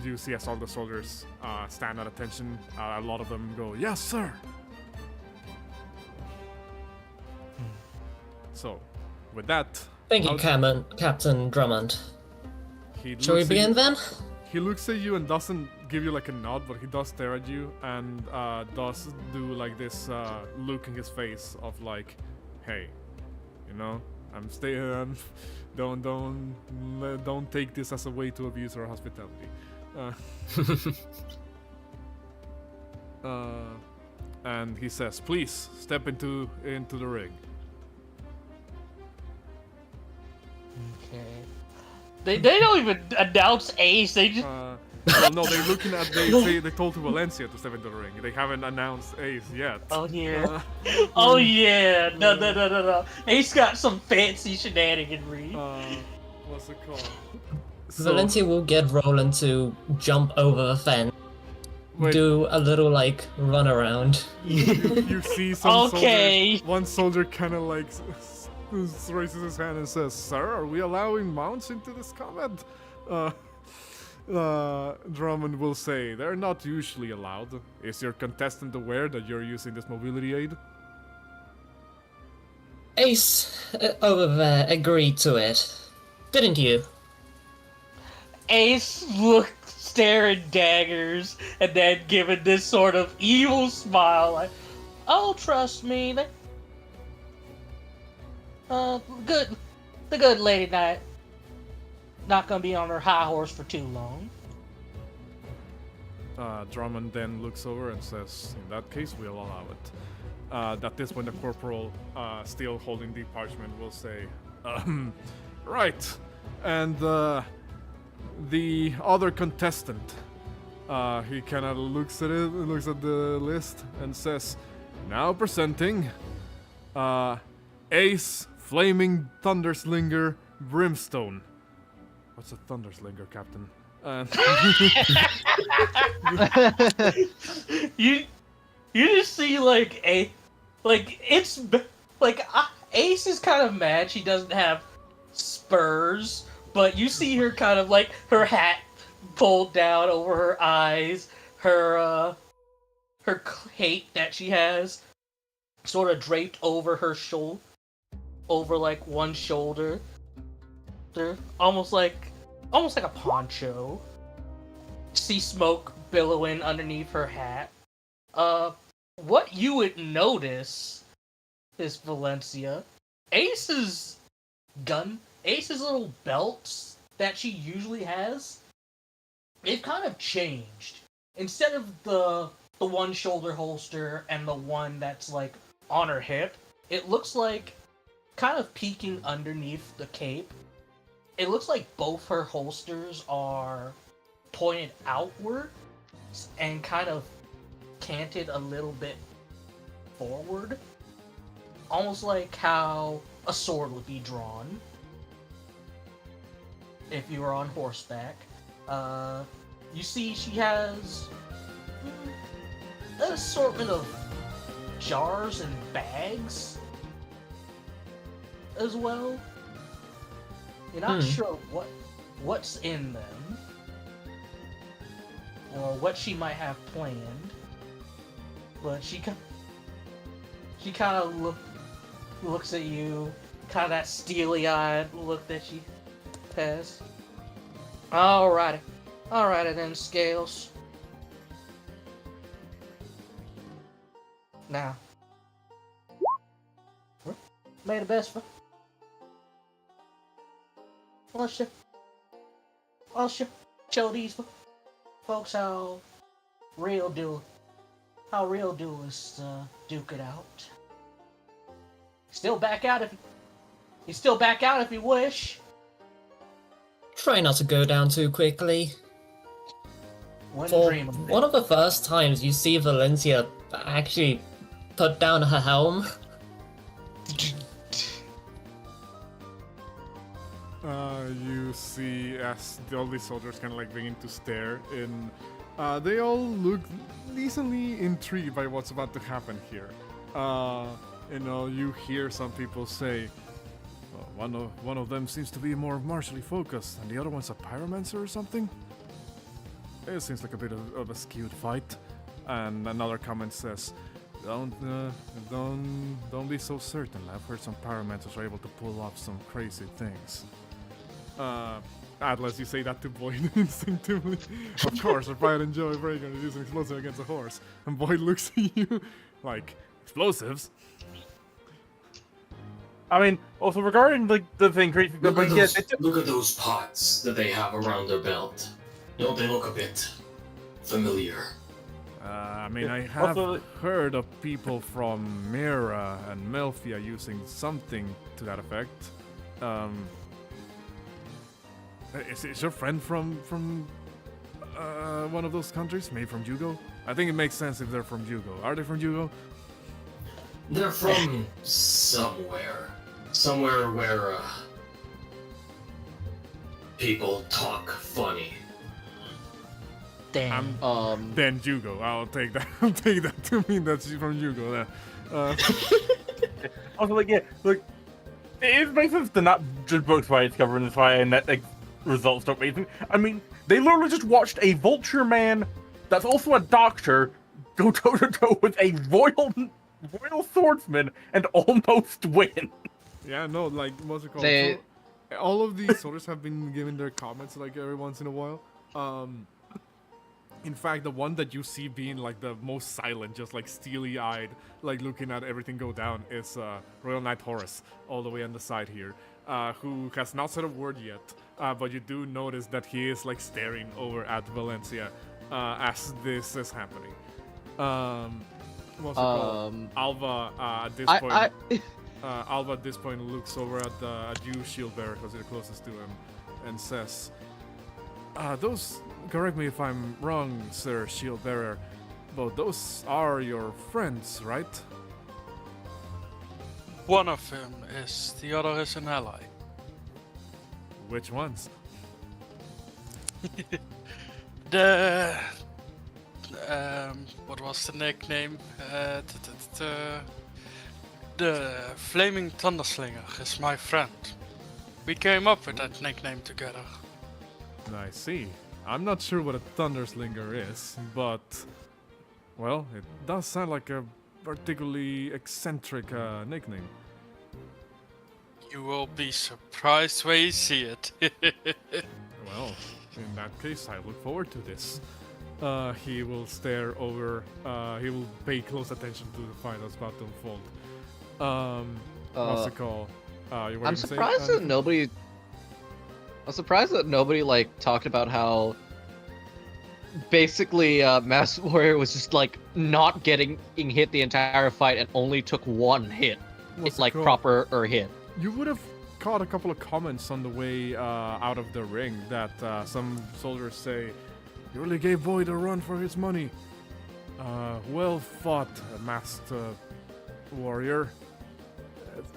You see as all the soldiers stand at attention, a lot of them go, "Yes, sir!" So, with that... Thank you, how's- Captain Drummond. he Shall we looks at begin you- then? He looks at you and doesn't give you like a nod, but he does stare at you and does do like this look in his face of like, "Hey, you know, I'm staying. Don't take this as a way to abuse our hospitality." And he says, "Please step into the ring." Okay. They don't even announce Ace. They just Well, no, they're looking at. They told to Valencia to step into the ring. They haven't announced Ace yet. Oh yeah. Oh yeah. No. Ace got some fancy shenaniganry. What's it called? Valencia will get Roland to jump over the fence, Wait. do a little like run around. You see some Okay. soldiers, one soldier kind of like raises his hand and says, "Sir, are we allowing mounts into this combat?" Drummond will say, "They're not usually allowed. Is your contestant aware that you're using this mobility aid?" Ace over there agreed to it, didn't you? Ace staring daggers and then giving this sort of evil smile like, "Oh, trust me, the good lady not gonna be on her high horse for too long." Drummond then looks over and says, "In that case, we'll allow it." At this point, the corporal, still holding the parchment, will say, "Right." And the other contestant, he kind of looks at the list, and says, "Now presenting, Ace Flaming Thunderslinger Brimstone." What's a Thunderslinger, Captain? You just see Ace is kind of mad she doesn't have spurs, but you see her kind of like her hat pulled down over her eyes, her cape that she has sort of draped over her shoulder, over like one shoulder, almost like a poncho. See smoke billowing underneath her hat. What you would notice is Valencia. Ace's little belts that she usually has, they've kind of changed. Instead of the one shoulder holster and the one that's like on her hip, it looks like kind of peeking underneath the cape. It looks like both her holsters are pointed outward and kind of canted a little bit forward. Almost like how a sword would be drawn if you were on horseback. You see she has an assortment of jars and bags as well. You're not sure what's in them or what she might have planned, but she kind of looks at you kind of that steely-eyed look that she has. Alrighty. Alrighty then, Scales. Now. May the best for. Let's show these folks how real duelists duke it out. Still back out if you wish. Try not to go down too quickly. Wouldn't For dream of it. one of the first times you see Valencia actually put down her helm. You see as all these soldiers kind of like begin to stare in. They all look decently intrigued by what's about to happen here. You hear some people say, well, one of them seems to be more martially focused, and the other one's a pyromancer or something. It seems like a bit of a skewed fight. And another comment says, don't be so certain. I've heard some pyromancers are able to pull off some crazy things. Atlas, you say that to Boyd instinctively. Of course, if Brian and Joey Bragan is using explosive against a horse, and Boyd looks at you like, explosives? I mean, also regarding the thing, crazy. Look at those pots that they have around their belt. Don't they look a bit familiar? I have heard of people from Mira and Melfia using something to that effect. Is your friend from one of those countries? Maybe from Yugo? I think it makes sense if they're from Yugo. Are they from Yugo? They're from somewhere. Somewhere where, people talk funny. Damn. Then Yugo. I'll take that. I'll take that to mean that she's from Yugo. Also, it makes sense to not just both sides covering this fight and that results don't make sense. I mean, they literally just watched a vulture man that's also a doctor go toe to toe with a royal swordsman and almost win. Yeah, no, what's it called? They- So, all of these soldiers have been giving their comments every once in a while. In fact, the one that you see being the most silent, just steely-eyed, looking at everything go down, is Royal Knight Horus, all the way on the side here, who has not said a word yet, but you do notice that he is staring over at Valencia as this is happening. What's it called? Alva at this point. Alva at this point looks over at you, Shieldbearer, because you're closest to him, and says, those, correct me if I'm wrong, Sir Shieldbearer, but those are your friends, right? One of them is, the other is an ally. Which ones? What was the nickname? The Flaming Thunderslinger is my friend. We came up with that nickname together. I see. I'm not sure what a Thunderslinger is, but, well, it does sound like a particularly eccentric nickname. You will be surprised when you see it. Well, in that case, I look forward to this. He will stare over, he will pay close attention to the fight that's about to unfold. What's it called? I'm surprised that nobody. I'm surprised that nobody talked about how basically Master Warrior was just not getting hit the entire fight and only took one hit, proper hit. You would have caught a couple of comments on the way out of the ring that some soldiers say, "You really gave Void a run for his money. Well fought, Master Warrior.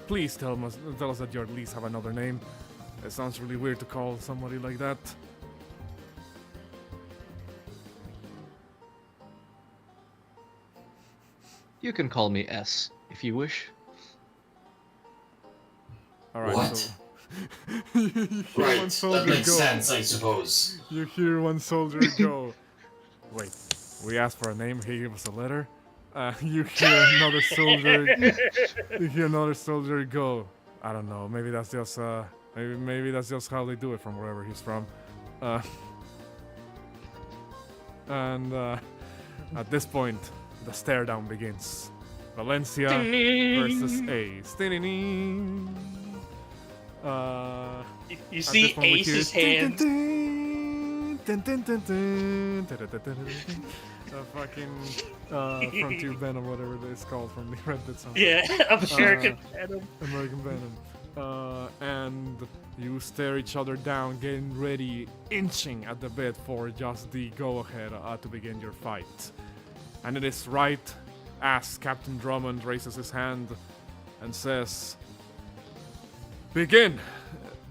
Please tell us that you at least have another name. It sounds really weird to call somebody like that." You can call me S if you wish. Alright, What? so you hear Right, one that soldier makes go. sense, I suppose. You hear one soldier go. Wait, we asked for a name, he gave us a letter? You hear another soldier. You hear another soldier go. I don't know. Maybe that's just maybe that's just how they do it from wherever he's from. And at this point, the stare down begins. Valencia versus Ace. You see Ace's hand. Fucking Frontier Venom, whatever it's called from the Red Dead song. Yeah, American Venom. American Venom. And you stare each other down, getting ready, inching at the bit for just the go-ahead to begin your fight. And it is right as Captain Drummond raises his hand and says, "Begin!"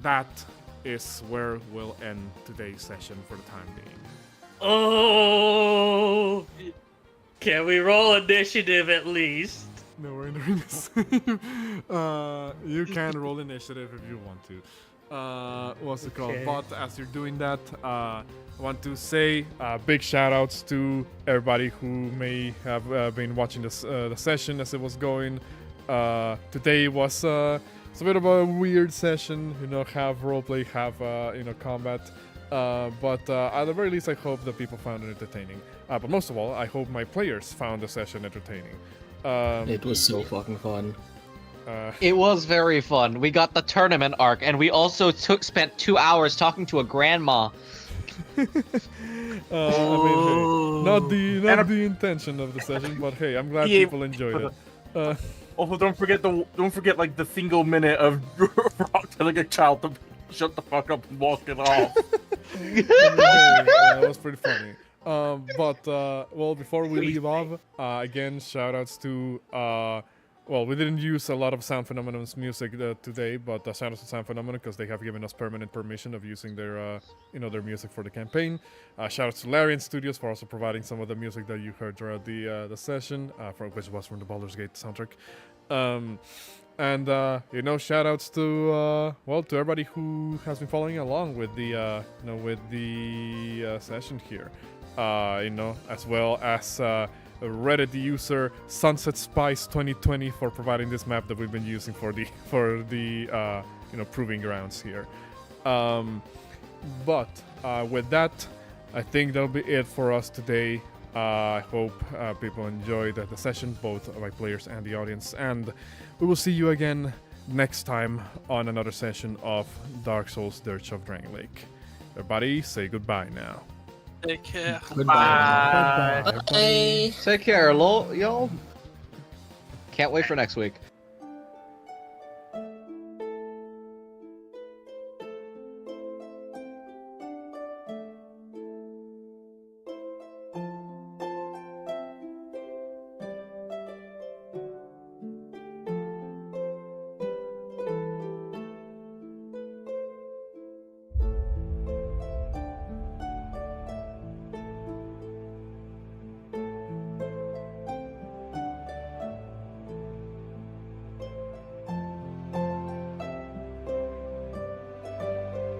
That is where we'll end today's session for the time being. Oh, can we roll initiative at least? No, we're entering this. You can roll initiative if you want to. What's it called? Okay. But as you're doing that, I want to say big shout outs to everybody who may have been watching this the session as it was going. Today was it's a bit of a weird session, have roleplay, have combat. But at the very least, I hope that people found it entertaining. But most of all, I hope my players found the session entertaining. It was so fucking fun. It was very fun. We got the tournament arc, and we also spent 2 hours talking to a grandma. I mean, hey, not the intention of the session, but hey, I'm glad people enjoyed it. Also, don't forget like the single minute of Rock telling a child to shut the fuck up and walk it off. I mean, hey, that was pretty funny. Well, before we leave off, again, shout outs to well, we didn't use a lot of Sound Phenomenon's music today, but shout outs to Sound Phenomenon because they have given us permanent permission of using their their music for the campaign. Shout outs to Larian Studios for also providing some of the music that you heard throughout the session, which was from the Baldur's Gate soundtrack. And shout outs to to everybody who has been following along with the session here. As well as Reddit user Sunset Spice 2020 for providing this map that we've been using for the proving grounds here. But with that, I think that'll be it for us today. I hope people enjoyed the session, both my players and the audience, and we will see you again next time on another session of Dark Souls Dirge of Drangleic. Everybody, say goodbye now. Take care. Goodbye. Bye. Take care, y'all. Can't wait for next week.